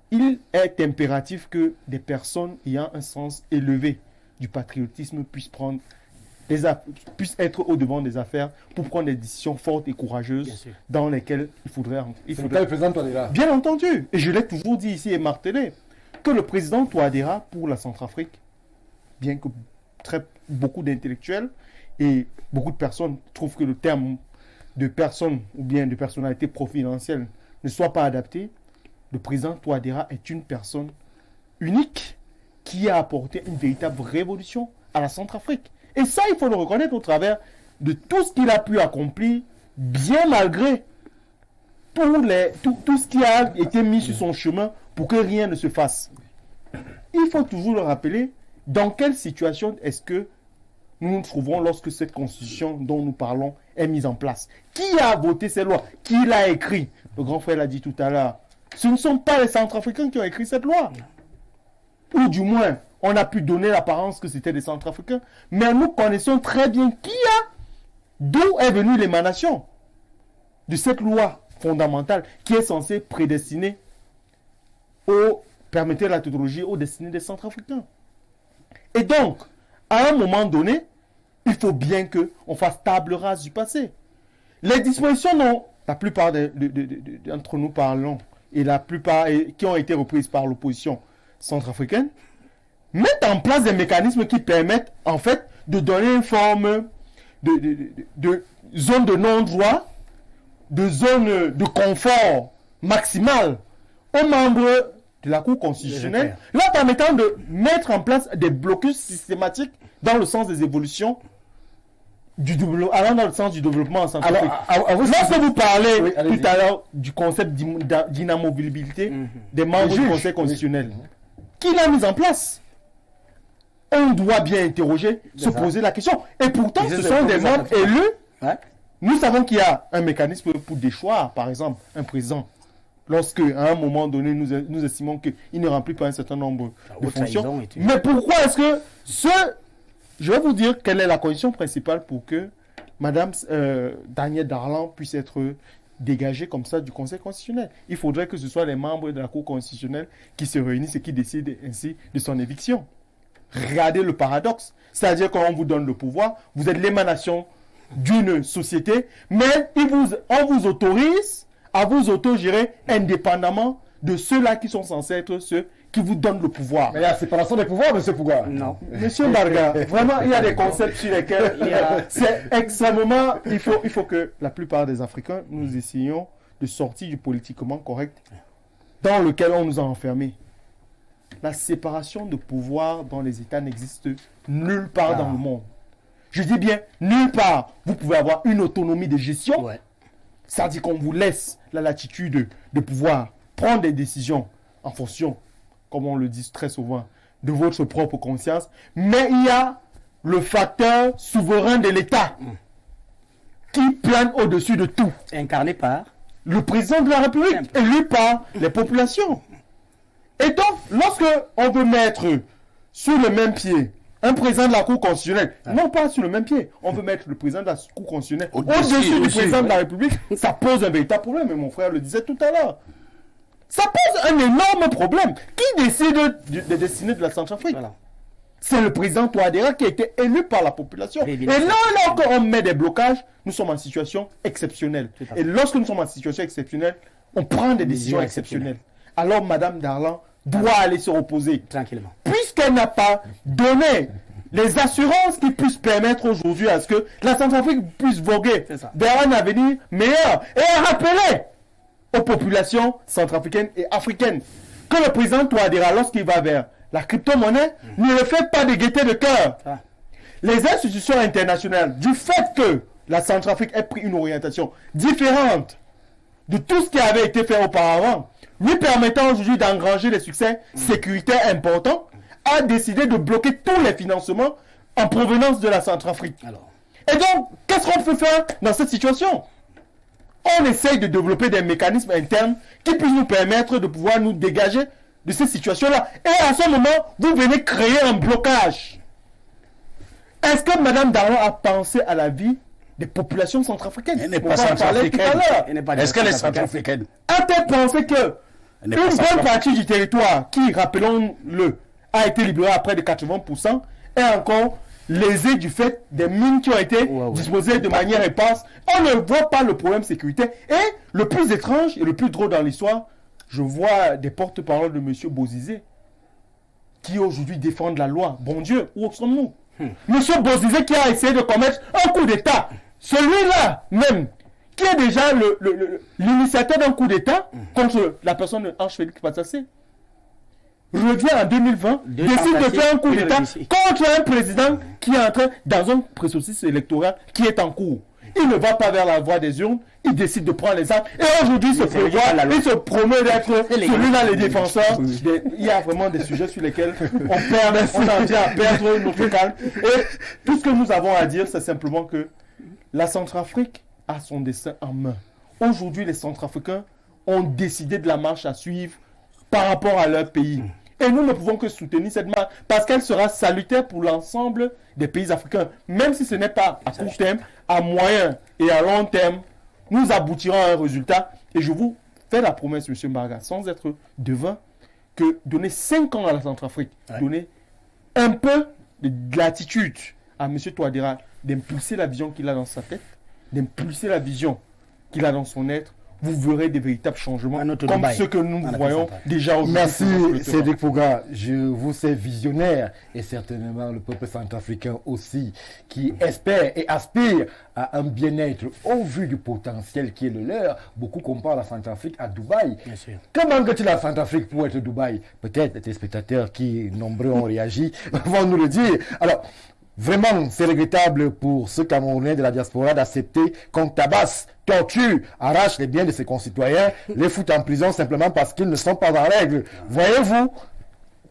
Speaker 2: il est impératif que des personnes ayant un sens élevé du patriotisme puissent être au-devant des affaires pour prendre des décisions fortes et courageuses dans lesquelles il faudrait...
Speaker 1: C'est le cas du président Touadéra.
Speaker 2: Bien entendu, et je l'ai toujours dit ici et martelé, que le président Touadéra pour la Centrafrique, bien que beaucoup d'intellectuels et beaucoup de personnes trouvent que le terme de personne ou bien de personnalité providentielle ne soit pas adapté, le président Touadéra est une personne unique qui a apporté une véritable révolution à la Centrafrique. Et ça, il faut le reconnaître au travers de tout ce qu'il a pu accomplir, bien malgré tout ce qui a été mis sur son chemin pour que rien ne se fasse. Il faut toujours le rappeler, dans quelle situation est-ce que nous nous trouvons lorsque cette constitution dont nous parlons est mise en place? Qui a voté ces lois? Qui l'a écrit? Le grand frère l'a dit tout à l'heure. Ce ne sont pas les Centrafricains qui ont écrit cette loi. Ou du moins, on a pu donner l'apparence que c'était des Centrafricains. Mais nous connaissons très bien d'où est venue l'émanation de cette loi fondamentale qui est censée prédestiner permettre la tautologie aux destinées des Centrafricains. Et donc, à un moment donné, il faut bien qu'on fasse table rase du passé. Les dispositions dont la plupart d'entre nous parlons, et la plupart qui ont été reprises par l'opposition centrafricaine, mettent en place des mécanismes qui permettent en fait de donner une forme de zone de non-droit, de zone de confort maximal aux membres de la Cour constitutionnelle, leur permettant de mettre en place des blocus systématiques dans le sens des évolutions allant dans le sens du développement en Centrafrique. Lorsque vous parlez tout à l'heure du concept d'inamovibilité des membres du Conseil constitutionnel, qui l'a mis en place? On doit bien interroger, se poser la question. Et pourtant, ce sont des membres élus. Nous savons qu'il y a un mécanisme pour déchoir, par exemple, un président. Lorsque, à un moment donné, nous estimons qu'il ne remplit pas un certain nombre de fonctions. Mais pourquoi est-ce que je vais vous dire quelle est la condition principale pour que Madame Danielle Darlan puisse être dégagée comme ça du Conseil constitutionnel. Il faudrait que ce soit les membres de la Cour constitutionnelle qui se réunissent et qui décident ainsi de son éviction. Regardez le paradoxe. C'est-à-dire qu'on vous donne le pouvoir, vous êtes l'émanation d'une société, mais on vous autorise à vous autogérer indépendamment de ceux-là qui sont censés être ceux qui vous donnent le pouvoir.
Speaker 1: Mais il y a séparation des pouvoirs, monsieur Pouga.
Speaker 3: Non.
Speaker 2: Monsieur Barga, vraiment, il y a des concepts sur lesquels c'est extrêmement... Il faut que la plupart des Africains, nous essayions de sortir du politiquement correct dans lequel on nous a enfermés. La séparation de pouvoir dans les États n'existe nulle part dans le monde. Je dis bien nulle part. Vous pouvez avoir une autonomie de gestion. C'est-à-dire qu'on vous laisse la latitude de pouvoir prendre des décisions en fonction, comme on le dit très souvent, de votre propre conscience. Mais il y a le facteur souverain de l'État qui plane au-dessus de tout.
Speaker 3: Incarné par
Speaker 2: le président de la République, élu par les populations. Et donc, lorsque on veut mettre sur le même pied un président de la Cour constitutionnelle, non pas sur le même pied, on veut mettre le président de la Cour constitutionnelle au-dessus du président de la République, ça pose un véritable problème, et mon frère le disait tout à l'heure. Ça pose un énorme problème. Qui décide des destinées de la Centrafrique? C'est le président Touadéra qui a été élu par la population. Et là, lorsque on met des blocages, nous sommes en situation exceptionnelle. Et lorsque nous sommes en situation exceptionnelle, on prend des décisions exceptionnelles. Alors, Madame Darlan doit aller se reposer.
Speaker 3: Tranquillement.
Speaker 2: Puisqu'elle n'a pas donné les assurances qui puissent permettre aujourd'hui à ce que la Centrafrique puisse voguer
Speaker 3: C'est ça.
Speaker 2: vers un avenir meilleur. Et à rappeler aux populations centrafricaines et africaines que le président Touadéra, lorsqu'il va vers la crypto-monnaie, ne le fait pas de gaieté de cœur.
Speaker 3: Ah.
Speaker 2: Les institutions internationales, du fait que la Centrafrique ait pris une orientation différente de tout ce qui avait été fait auparavant, lui permettant aujourd'hui d'engranger des succès sécuritaires importants, a décidé de bloquer tous les financements en provenance de la Centrafrique.
Speaker 3: Alors,
Speaker 2: Et donc, qu'est-ce qu'on peut faire dans cette situation? On essaye de développer des mécanismes internes qui puissent nous permettre de pouvoir nous dégager de cette situation-là. Et à ce moment, vous venez créer un blocage. Est-ce que Mme Darlan a pensé à la vie des populations centrafricaines?
Speaker 4: Elle n'est
Speaker 2: On
Speaker 4: pas
Speaker 2: va en parler tout à
Speaker 4: centrafricaine.
Speaker 2: l'heure.
Speaker 3: elle n'est pas
Speaker 4: Est-ce qu'elle est
Speaker 3: centrafricaine.
Speaker 4: centrafricaine?
Speaker 2: A-t-elle pensé que
Speaker 4: Elle n'est
Speaker 2: une
Speaker 4: pas
Speaker 2: bonne
Speaker 4: centrafricaine.
Speaker 2: partie du territoire qui, rappelons-le, a été libérée à près de 80%, est encore lésée du fait des mines qui ont été disposées de manière éparse? On ne voit pas le problème sécuritaire. Et le plus étrange et le plus drôle dans l'histoire, je vois des porte-paroles de M. Bozizé qui aujourd'hui défendent la loi. Bon Dieu, où sommes-nous? M. Bozizé qui a essayé de commettre un coup d'État, celui-là même, qui est déjà l'initiateur d'un coup d'État contre la personne de Ange Félix Patassé, revient en 2020, décide de faire un coup d'État contre un président qui est entré dans un processus électoral qui est en cours. Il ne va pas vers la voie des urnes, il décide de prendre les armes. Et aujourd'hui, il se promet d'être celui-là, les défenseurs. Il y a vraiment des sujets sur lesquels on en vient à perdre notre calme. Et tout ce que nous avons à dire, c'est simplement que la Centrafrique a son destin en main. Aujourd'hui, les Centrafricains ont décidé de la marche à suivre par rapport à leur pays. Et nous ne pouvons que soutenir cette marche parce qu'elle sera salutaire pour l'ensemble des pays africains. Même si ce n'est pas à court terme, à moyen et à long terme, nous aboutirons à un résultat. Et je vous fais la promesse, M. Mbarga, sans être devin, que donner 5 ans à la Centrafrique, donner un peu de latitude à M. Touadéra d'impulser la vision qu'il a dans sa tête, d'impulser la vision qu'il a dans son être, vous verrez des véritables changements comme ceux que nous voyons déjà aujourd'hui.
Speaker 1: Merci Cédric Pouga, je vous sais visionnaire et certainement le peuple centrafricain aussi qui espère et aspire à un bien-être au vu du potentiel qui est le leur. Beaucoup comparent la Centrafrique à Dubaï.
Speaker 3: Bien sûr.
Speaker 1: Comment que tu la Centrafrique pour être Dubaï? Peut-être les téléspectateurs qui nombreux ont réagi vont nous le dire. Alors, vraiment, c'est regrettable pour ce Camerounais de la diaspora d'accepter qu'on tabasse, torture, arrache les biens de ses concitoyens, les fout en prison simplement parce qu'ils ne sont pas en règle. Voyez-vous,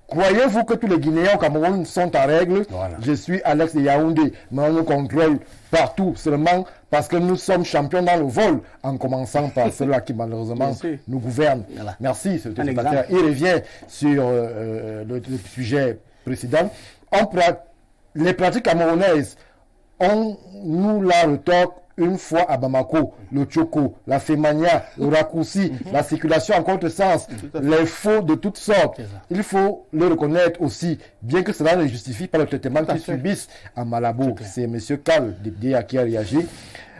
Speaker 1: croyez-vous que tous les Guinéens au Cameroun sont en règle?
Speaker 4: Voilà.
Speaker 1: Je suis Alex de Yaoundé, mais on nous contrôle partout seulement parce que nous sommes champions dans le vol, en commençant par ceux-là qui malheureusement nous gouvernent.
Speaker 3: Voilà.
Speaker 1: Merci, ce téléspectateur. Il revient sur le sujet précédent. Les pratiques camerounaises, on nous la retorque une fois à Bamako, le Tchoko, la Fémania, le raccourci, la circulation en contresens, les faux de toutes sortes. Il faut le reconnaître aussi, bien que cela ne justifie pas le traitement qu'ils subissent à Malabo. C'est M. Kal Dibdia qui a réagi.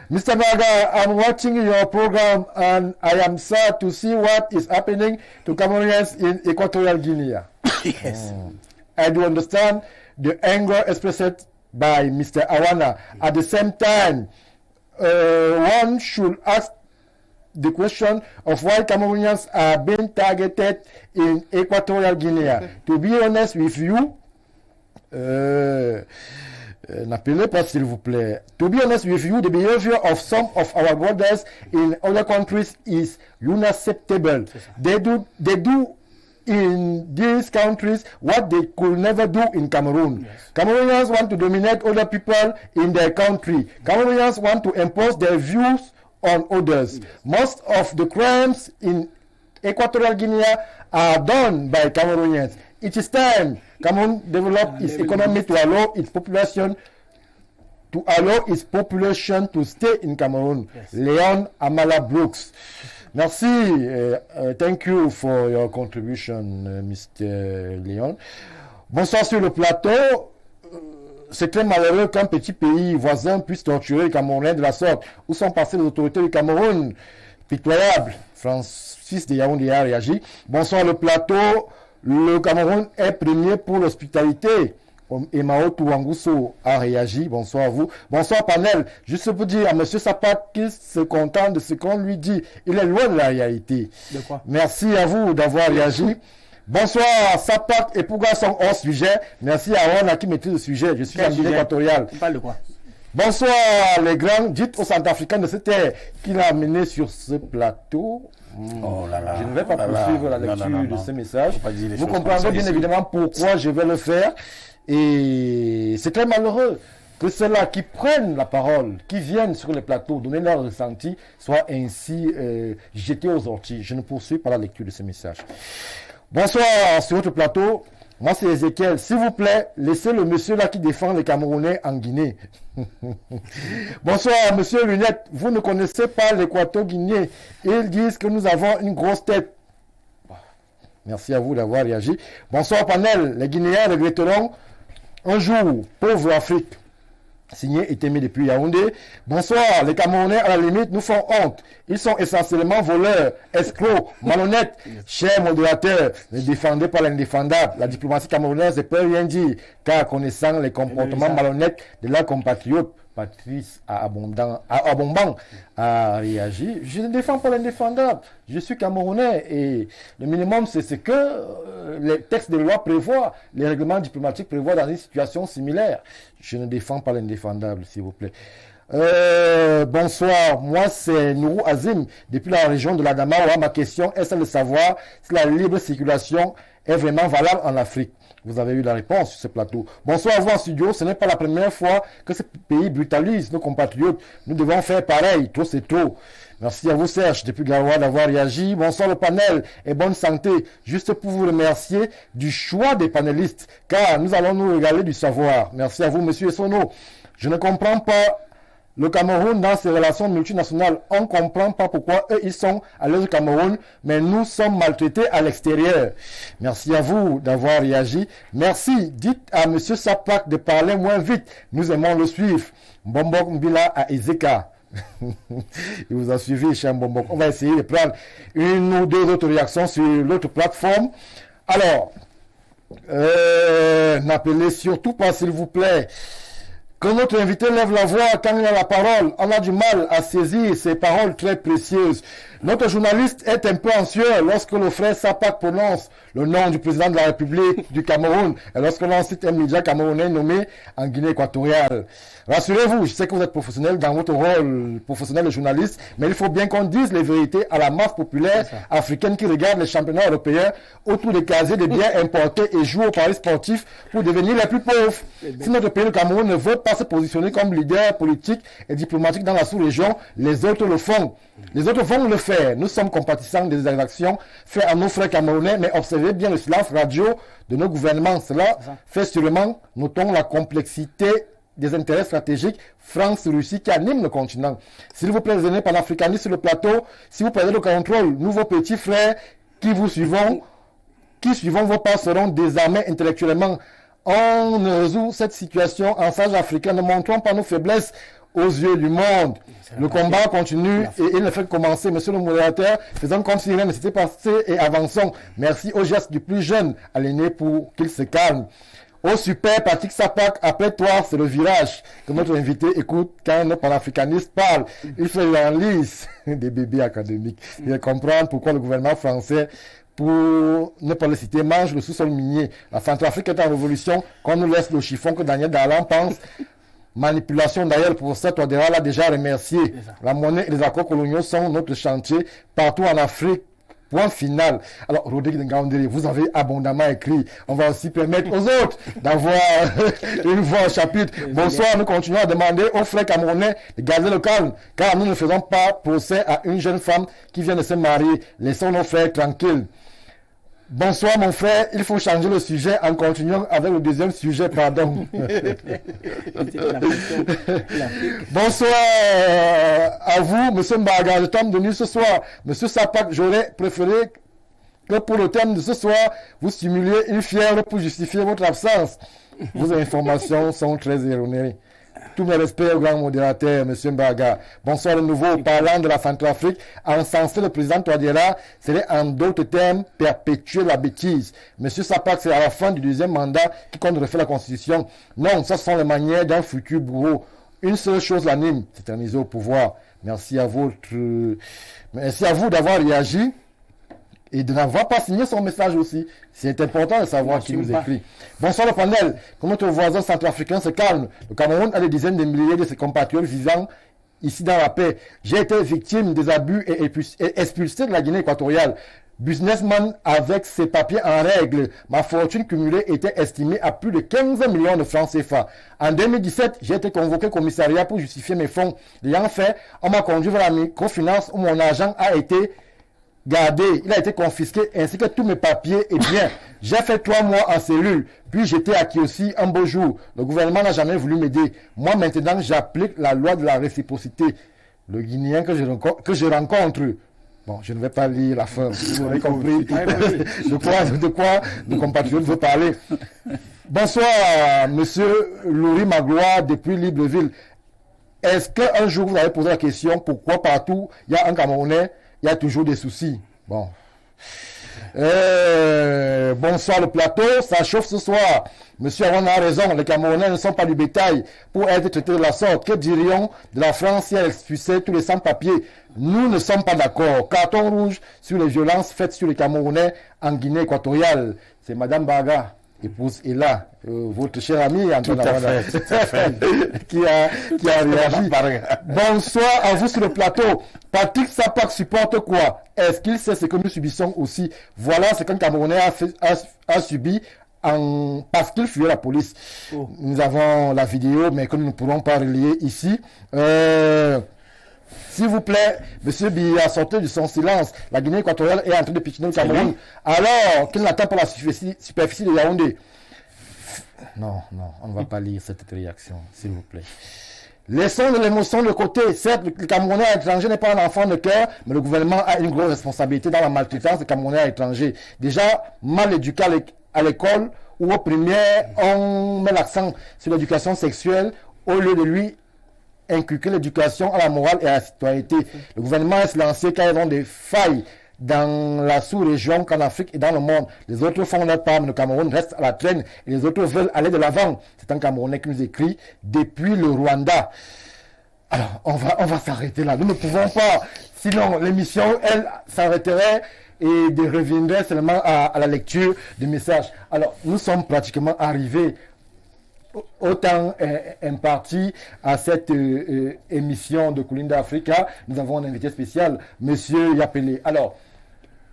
Speaker 1: Mr. Baga, I'm watching your program and I am sad to see what is happening to Cameroonians in Equatorial Guinea.
Speaker 3: Yes.
Speaker 1: I do understand the anger expressed by Mr. Awana. At the same time, one should ask the question of why Cameroonians are being targeted in Equatorial Guinea. To be honest with you, n'appelez pas s'il vous plaît. To be honest with you, the behavior of some of our brothers in other countries is unacceptable. They do in these countries what they could never do in Cameroon. Yes. Cameroonians want to dominate other people in their country. Cameroonians want to impose their views on others. Yes. Most of the crimes in Equatorial Guinea are done by Cameroonians. It is time Cameroon develop its economy to allow its population to stay in Cameroon. Yes. Leon Amala Brooks. Merci. Thank you for your contribution, Mr. Leon. Bonsoir sur le plateau. C'est très malheureux qu'un petit pays voisin puisse torturer les Camerounais de la sorte. Où sont passées les autorités du Cameroun? Pitoyable. Francis de Yaoundé a réagi. Bonsoir le plateau. Le Cameroun est premier pour l'hospitalité. Emao Touangousso a réagi. Bonsoir à vous. Bonsoir panel. Juste pour dire à M. Sapak qu'il se contente de ce qu'on lui dit. Il est loin de la réalité.
Speaker 3: De quoi?
Speaker 1: Merci à vous d'avoir réagi. Bonsoir, Sapak et Pouga sont hors sujet. Merci à Rona qui maîtrise le sujet. Je suis en Guinée équatoriale.
Speaker 3: Tu parles de quoi?
Speaker 1: Bonsoir les grands. Dites aux Centrafricains de cette terre qu'il a amené sur ce plateau.
Speaker 4: Oh là là.
Speaker 1: Je ne vais pas poursuivre la lecture de ce message.
Speaker 4: Faut pas dire les
Speaker 1: Vous
Speaker 4: choses comme
Speaker 1: comprendrez
Speaker 4: ça
Speaker 1: bien
Speaker 4: ici.
Speaker 1: évidemment pourquoi je vais le faire. Et c'est très malheureux que ceux-là qui prennent la parole, qui viennent sur les plateaux, donner leur ressenti, soient ainsi jetés aux orties. Je ne poursuis pas la lecture de ce message. Bonsoir sur votre plateau. Moi, c'est Ézéchiel. S'il vous plaît, laissez le monsieur là qui défend les Camerounais en Guinée. Bonsoir, monsieur Lunette. Vous ne connaissez pas l'équato-guinéen. Ils disent que nous avons une grosse tête. Merci à vous d'avoir réagi. Bonsoir, panel. Les Guinéens regretteront un jour, pauvre Afrique. Signé Etemé depuis Yaoundé. Bonsoir, les Camerounais à la limite nous font honte. Ils sont essentiellement voleurs, escrocs, malhonnêtes. Chers modérateurs, ne défendez pas l'indéfendable. La diplomatie camerounaise ne peut rien dire, car connaissant les comportements malhonnêtes de leurs compatriotes, Patrice Abondant a réagi. Je ne défends pas l'indéfendable. Je suis Camerounais et le minimum, c'est ce que les textes de loi prévoient, les règlements diplomatiques prévoient dans une situation similaire. Je ne défends pas l'indéfendable, s'il vous plaît. Bonsoir, moi c'est Nourou Azim, depuis la région de l'Adamawa. Ma question est celle de savoir si la libre circulation est vraiment valable en Afrique. Vous avez eu la réponse sur ce plateau. Bonsoir à vous en studio. Ce n'est pas la première fois que ce pays brutalise nos compatriotes. Nous devons faire pareil. Trop, c'est trop. Merci à vous, Serge, depuis Garoua, d'avoir réagi. Bonsoir le panel et bonne santé. Juste pour vous remercier du choix des panélistes, car nous allons nous régaler du savoir. Merci à vous, monsieur Essono. Je ne comprends pas le Cameroun dans ses relations multinationales. On ne comprend pas pourquoi eux, ils sont à l'aise au Cameroun, mais nous sommes maltraités à l'extérieur. Merci à vous d'avoir réagi. Merci. Dites à M. Sapak de parler moins vite. Nous aimons le suivre. Bombok Mbila à Ezeka. Il vous a suivi, cher Bombok. On va essayer de prendre une ou deux autres réactions sur l'autre plateforme. Alors, n'appelez surtout pas, s'il vous plaît. Quand notre invité lève la voix, quand il a la parole, on a du mal à saisir ces paroles très précieuses. Notre journaliste est un peu anxieux lorsque le frère Sapak prononce le nom du président de la République du Cameroun et lorsque l'on cite un média camerounais nommé en Guinée équatoriale. Rassurez-vous, je sais que vous êtes professionnel dans votre rôle professionnel de journaliste, mais il faut bien qu'on dise les vérités à la masse populaire africaine qui regarde les championnats européens autour des casiers de biens importés et joue au paris sportif pour devenir les plus pauvres. Si notre pays, le Cameroun, ne veut pas se positionner comme leader politique et diplomatique dans la sous-région, les autres le font. Les autres vont le faire. Nous sommes compatissants des actions faites à nos frères camerounais, mais observez bien le silence radio de nos gouvernements. Cela fait sûrement, notons la complexité des intérêts stratégiques France-Russie qui animent le continent. S'il vous plaît, les aînés panafricanistes sur le plateau, si vous perdez le contrôle, nous, vos petits frères qui suivons vos pas seront désarmés intellectuellement. On résout cette situation en sage africain. Ne montrons pas nos faiblesses aux yeux du monde. Le combat continue et il ne fait que commencer. Monsieur le modérateur, faisons comme si rien ne s'était passé et avançons. Merci au geste du plus jeune à l'aîné pour qu'il se calme. Oh super, Patrick Sapak, après toi, c'est le virage que notre invité écoute quand nos panafricanistes parlent. Il fait l'analyse des bébés académiques. Il va comprendre pourquoi le gouvernement français, pour ne pas le citer, mange le sous-sol minier. La Centrafrique est en révolution, qu'on nous laisse le chiffon que Daniel Darlan pense. Manipulation d'ailleurs, pour ça, Touadéra l'a déjà remercié. La monnaie et les accords coloniaux sont notre chantier partout en Afrique. Point final. Alors, Rodrigue Ngaoundéré, vous avez abondamment écrit. On va aussi permettre aux autres d'avoir une voix au chapitre. Bonsoir, nous continuons à demander aux frères camerounais de garder le calme, car nous ne faisons pas procès à une jeune femme qui vient de se marier. Laissons nos frères tranquilles. Bonsoir mon frère, il faut changer le sujet en continuant avec le deuxième sujet, pardon. Bonsoir à vous, monsieur Mbaga, le thème de nuit ce soir. Monsieur Sapak, j'aurais préféré que pour le thème de ce soir, vous simuliez une fièvre pour justifier votre absence. Vos informations sont très erronées. Tous mes respects au grand modérateur, M. Mbaga. Bonsoir de nouveau. Parlant de la Centrafrique, encenser le président Touadéra serait en d'autres termes perpétuer la bêtise. M. Sapak, c'est à la fin du deuxième mandat qui compte refaire la Constitution. Non, ça sont les manières d'un futur bourreau. Une seule chose l'anime, c'est un au pouvoir. Merci à vous d'avoir réagi et de n'avoir pas signé son message aussi. C'est important de savoir qui nous écrit. Bonsoir le panel. Comme notre voisin centrafricain se calme, le Cameroun a des dizaines de milliers de ses compatriotes vivant ici dans la paix. J'ai été victime des abus et expulsé de la Guinée équatoriale. Businessman avec ses papiers en règle, ma fortune cumulée était estimée à plus de 15 millions de francs CFA. En 2017, j'ai été convoqué au commissariat pour justifier mes fonds. L'ayant fait, on m'a conduit vers la microfinance où mon argent a été gardé, il a été confisqué ainsi que tous mes papiers et biens. J'ai fait 3 mois en cellule, puis j'étais acquis aussi un beau jour. Le gouvernement n'a jamais voulu m'aider. Moi maintenant, j'applique la loi de la réciprocité. Le Guinéen que je rencontre. Bon, je ne vais pas lire la fin, vous avez compris de quoi le compatriote veut parler. Bonsoir, monsieur Louis Magloire depuis Libreville. Est-ce qu'un jour vous avez posé la question pourquoi partout il y a un Camerounais, il y a toujours des soucis? Bon. Bonsoir le plateau, ça chauffe ce soir. Monsieur Aron a raison, les Camerounais ne sont pas du bétail pour être traités de la sorte. Que dirions de la France si elle expulsait tous les sans-papiers? Nous ne sommes pas d'accord. Carton rouge sur les violences faites sur les Camerounais en Guinée équatoriale. C'est Madame Baga, épouse Ella, votre cher ami Antoine Aranda, qui a réagi. Bonsoir à vous sur le plateau. Patrick Sapak supporte quoi? Est-ce qu'il sait ce que nous subissons aussi? Voilà ce qu'un Camerounais a subi parce qu'il fuyait la police. Nous avons la vidéo, mais que nous ne pourrons pas relayer ici. S'il vous plaît, monsieur Biya, sortez de son silence. La Guinée équatoriale est en train de piétiner le Cameroun. Alors qu'il n'atteint pas la superficie de Yaoundé. Non, on ne va pas lire cette réaction, s'il vous plaît. Laissons de l'émotion de côté. Certes, le Camerounais à l'étranger n'est pas un enfant de cœur, mais le gouvernement a une grosse responsabilité dans la maltraitance des Camerounais à l'étranger. Déjà, mal éduqués à l'école ou aux primaires, on met l'accent sur l'éducation sexuelle au lieu de lui inculquer l'éducation à la morale et à la citoyenneté. Le gouvernement est lancé car ils ont des failles dans la sous-région qu'en Afrique et dans le monde. Les autres font leur part, mais le Cameroun reste à la traîne et les autres veulent aller de l'avant. C'est un Camerounais qui nous écrit depuis le Rwanda. Alors, on va s'arrêter là. Nous ne pouvons pas, sinon l'émission, elle, s'arrêterait et reviendrait seulement à la lecture du message. Alors, nous sommes pratiquement arrivés au temps imparti à cette émission de Kulinda Africa. Nous avons un invité spécial, Monsieur Yapele. Alors,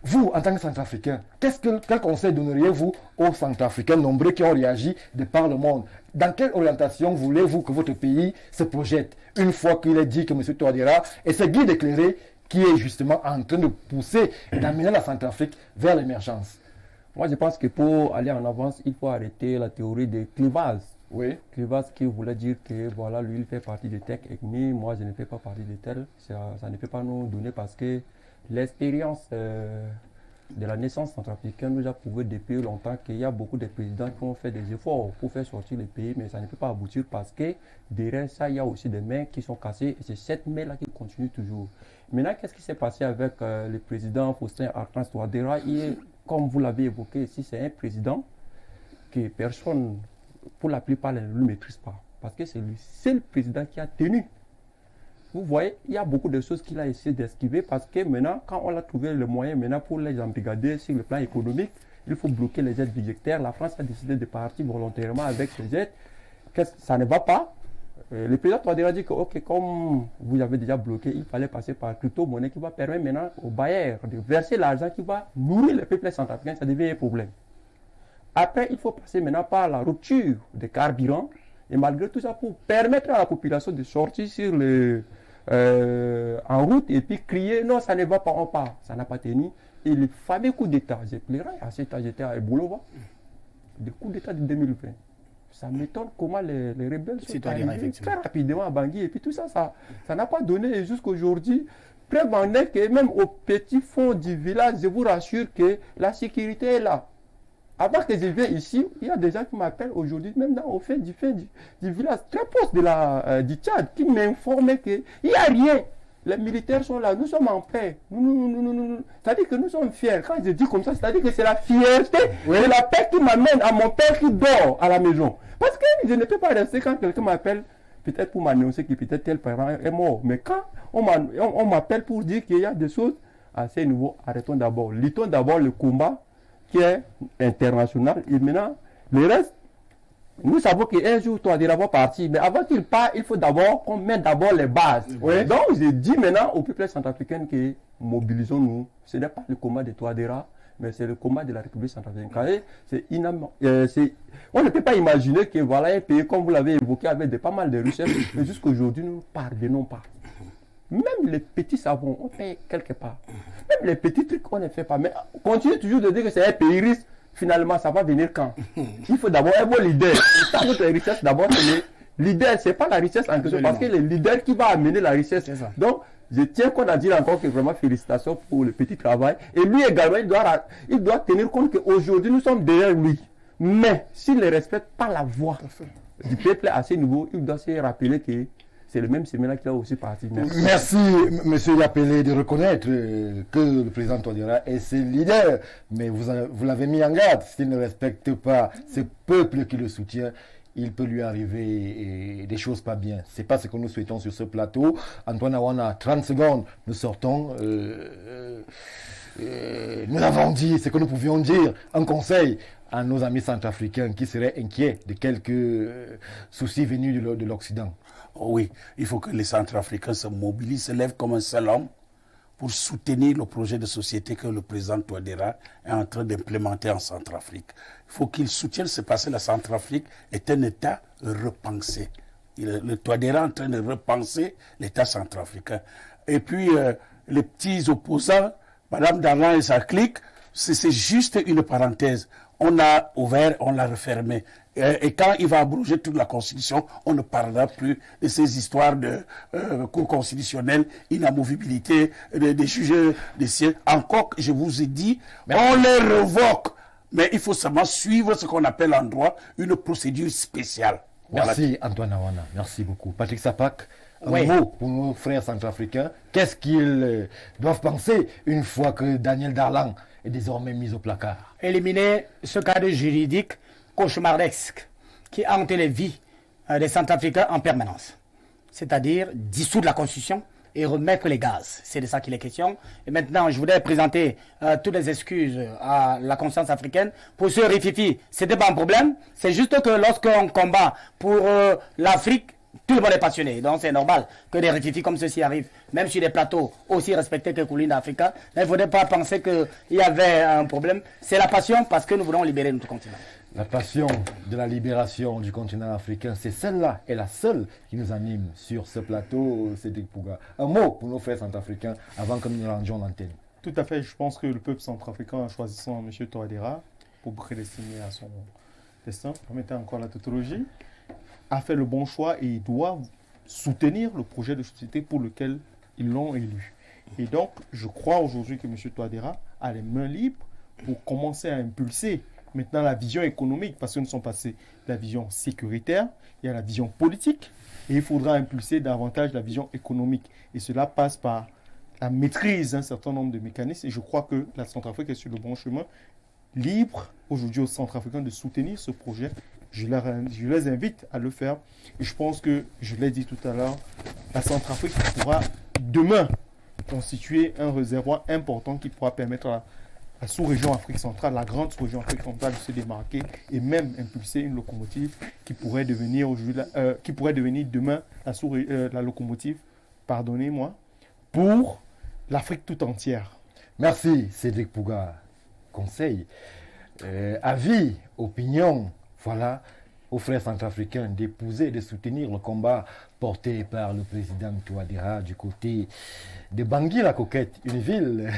Speaker 1: vous, en tant que Centrafricain, quel conseil donneriez-vous aux Centrafricains nombreux qui ont réagi de par le monde? Dans quelle orientation voulez-vous que votre pays se projette une fois qu'il est dit que M. Touadéra est ce guide éclairé qui est justement en train de pousser et d'amener la Centrafrique vers l'émergence?
Speaker 5: Moi, je pense que pour aller en avance, il faut arrêter la théorie des clivages.
Speaker 1: Oui.
Speaker 5: Clivage qui voulait dire que voilà, lui, il fait partie de telle ethnie, moi, je ne fais pas partie de telle. Ça ne peut pas nous donner parce que l'expérience de la naissance centrafricaine nous a prouvé depuis longtemps qu'il y a beaucoup de présidents qui ont fait des efforts pour faire sortir le pays, mais ça ne peut pas aboutir parce que derrière ça, il y a aussi des mains qui sont cassées et c'est cette main-là qui continue toujours. Maintenant, qu'est-ce qui s'est passé avec le président Faustin Archange Touadéra? Comme vous l'avez évoqué ici, c'est un président que personne, pour la plupart, ne le maîtrise pas. Parce que c'est le seul président qui a tenu. Vous voyez, il y a beaucoup de choses qu'il a essayé d'esquiver parce que maintenant, quand on a trouvé le moyen maintenant pour les embrigader sur le plan économique, il faut bloquer les aides budgétaires. La France a décidé de partir volontairement avec ces aides. Ça ne va pas. Le président Touadéra dit que, ok, comme vous avez déjà bloqué, il fallait passer par crypto-monnaie qui va permettre maintenant aux bailleurs de verser l'argent qui va nourrir le peuple centrafricain. Ça devient un problème. Après, il faut passer maintenant par la rupture des carburants. Et malgré tout ça, pour permettre à la population de sortir sur en route et puis crier, non, ça ne va pas, on part. Ça n'a pas tenu. Et le fameux coup d'État, j'ai pleuré à cet âge, j'étais à Eboulova, le coup d'État de 2020. Ça m'étonne comment les rebelles sont arrivés très rapidement à Bangui. Et puis tout ça, ça n'a pas donné. Et jusqu'aujourd'hui, preuve en est que même au petit fond du village, je vous rassure que la sécurité est là. Avant que je vienne ici, il y a des gens qui m'appellent aujourd'hui, même au fait du village très proche du Tchad, qui m'informent qu'il n'y a rien. Les militaires sont là, nous sommes en paix. C'est-à-dire que nous sommes fiers. Quand je dis comme ça, c'est-à-dire que c'est la fierté et la paix qui m'amène à mon père qui dort à la maison. Parce que je ne peux pas rester quand quelqu'un m'appelle, peut-être pour m'annoncer que peut-être tel parent est mort. Mais quand on m'appelle pour dire qu'il y a des choses à ce niveau, arrêtons d'abord. Luttons d'abord le combat qui est international. Et maintenant, le reste, nous savons qu'un jour, toi, il va partir. Mais avant qu'il parte, il faut d'abord qu'on mette d'abord les bases. Oui. Donc, je dis maintenant au peuple centrafricain que mobilisons-nous. Ce n'est pas le combat de Touadéra, mais c'est le combat de la République centrafricaine. On ne peut pas imaginer que voilà un pays, comme vous l'avez évoqué, avec pas mal de richesses, mais jusqu'aujourd'hui, nous ne parvenons pas. Même les petits savons, on paye quelque part. Même les petits trucs, on ne fait pas. Mais continuez toujours de dire que c'est un pays riche. Finalement, ça va venir quand? Il faut d'abord un bon leader. Toutes les richesses, d'abord, c'est le leader. Ce n'est pas la richesse en question, parce que le leader qui va amener la richesse. Donc, je tiens qu'on a dit encore que vraiment félicitations pour le petit travail. Et lui également, il doit tenir compte qu'aujourd'hui, nous sommes derrière lui. Mais s'il ne respecte pas la voix du peuple à ce niveau, il doit se rappeler que c'est le même semaine qui a aussi parti.
Speaker 1: Merci, monsieur Yapélé, de reconnaître que le président Touadéra est ses leaders. Mais vous l'avez mis en garde. S'il ne respecte pas ce peuple qui le soutient, il peut lui arriver des choses pas bien. Ce n'est pas ce que nous souhaitons sur ce plateau. Antoine Awana, 30 secondes, nous sortons. Nous avons dit ce que nous pouvions dire. Un conseil à nos amis centrafricains qui seraient inquiets de quelques soucis venus de l'Occident.
Speaker 4: Oui, il faut que les Centrafricains se mobilisent, se lèvent comme un seul homme pour soutenir le projet de société que le président Touadéra est en train d'implémenter en Centrafrique. Il faut qu'ils soutiennent ce parce que la Centrafrique est un État repensé. Le Touadéra est en train de repenser l'État centrafricain. Et puis, les petits opposants, Madame Darlan et sa clique, c'est juste une parenthèse. On a ouvert, on l'a refermé. Et quand il va abroger toute la Constitution, on ne parlera plus de ces histoires de cours constitutionnels, inamovibilité, des juges des sièges. Encore, je vous ai dit, on les révoque. Mais il faut seulement suivre ce qu'on appelle en droit une procédure spéciale.
Speaker 1: Merci Antoine Awana, merci beaucoup. Patrick Sapak, un mot pour nos frères centrafricains. Qu'est-ce qu'ils doivent penser une fois que Daniel Darlan est désormais mis au placard?
Speaker 3: Éliminer ce cadre juridique cauchemardesque qui hante les vies des Centrafricains en permanence. C'est-à-dire dissoudre la Constitution et remettre les gaz. C'est de ça qu'il est question. Et maintenant, je voudrais présenter toutes les excuses à la conscience africaine pour ce rififi. Ce n'est pas un problème. C'est juste que lorsqu'on combat pour l'Afrique, tout le monde est passionné. Donc c'est normal que des rififis comme ceci arrivent, même sur des plateaux aussi respectés que Kouline Africa. Mais il ne faudrait pas penser qu'il y avait un problème. C'est la passion parce que nous voulons libérer notre continent.
Speaker 1: La passion de la libération du continent africain, c'est celle-là et la seule qui nous anime sur ce plateau, Cédric Pouga. Un mot pour nos frères centrafricains avant que nous rendions l'antenne.
Speaker 2: Tout à fait. Je pense que le peuple centrafricain, en choisissant M. Touadéra pour prédestiner à son destin, permettez encore la tautologie, a fait le bon choix et il doit soutenir le projet de société pour lequel ils l'ont élu. Et donc, je crois aujourd'hui que M. Touadéra a les mains libres pour commencer à impulser maintenant la vision économique, parce que nous sommes passés de la vision sécuritaire, il y a la vision politique, et il faudra impulser davantage la vision économique. Et cela passe par la maîtrise d'un certain nombre de mécanismes, et je crois que la Centrafrique est sur le bon chemin, libre aujourd'hui aux Centrafricains de soutenir ce projet. Je les invite à le faire, et je pense que, je l'ai dit tout à l'heure, la Centrafrique pourra demain constituer un réservoir important qui pourra permettre à la sous-région Afrique centrale, la grande sous-région Afrique centrale de se démarquer et même impulser une locomotive qui pourrait devenir demain la locomotive, pardonnez-moi, pour l'Afrique tout entière.
Speaker 1: Merci Cédric Pouga. Conseil, avis, opinion, voilà, aux frères centrafricains d'épouser, de soutenir le combat porté par le président Touadéra du côté de Bangui la Coquette, une ville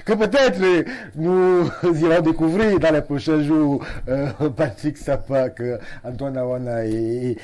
Speaker 1: que peut-être nous irons découvrir dans les prochains jours. Patrick Sapak, Antoine Awana et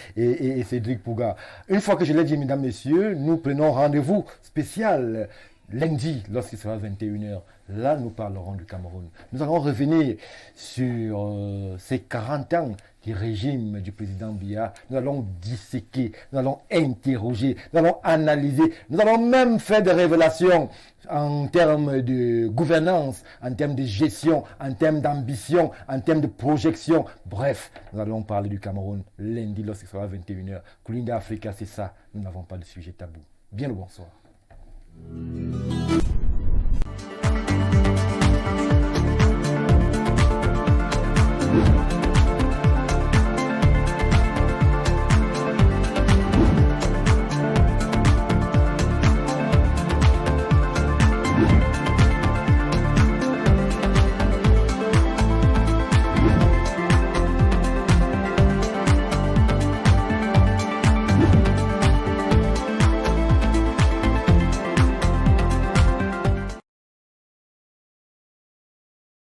Speaker 1: Cédric Pouga. Une fois que je l'ai dit, mesdames, messieurs, nous prenons rendez-vous spécial lundi, lorsqu'il sera 21h, là, nous parlerons du Cameroun. Nous allons revenir sur ces 40 ans du régime du président Biya. Nous allons disséquer, nous allons interroger, nous allons analyser, nous allons même faire des révélations en termes de gouvernance, en termes de gestion, en termes d'ambition, en termes de projection. Bref, nous allons parler du Cameroun lundi lorsqu'il sera 21h. Kulinga Africa, c'est ça. Nous n'avons pas de sujet tabou. Bien le bonsoir.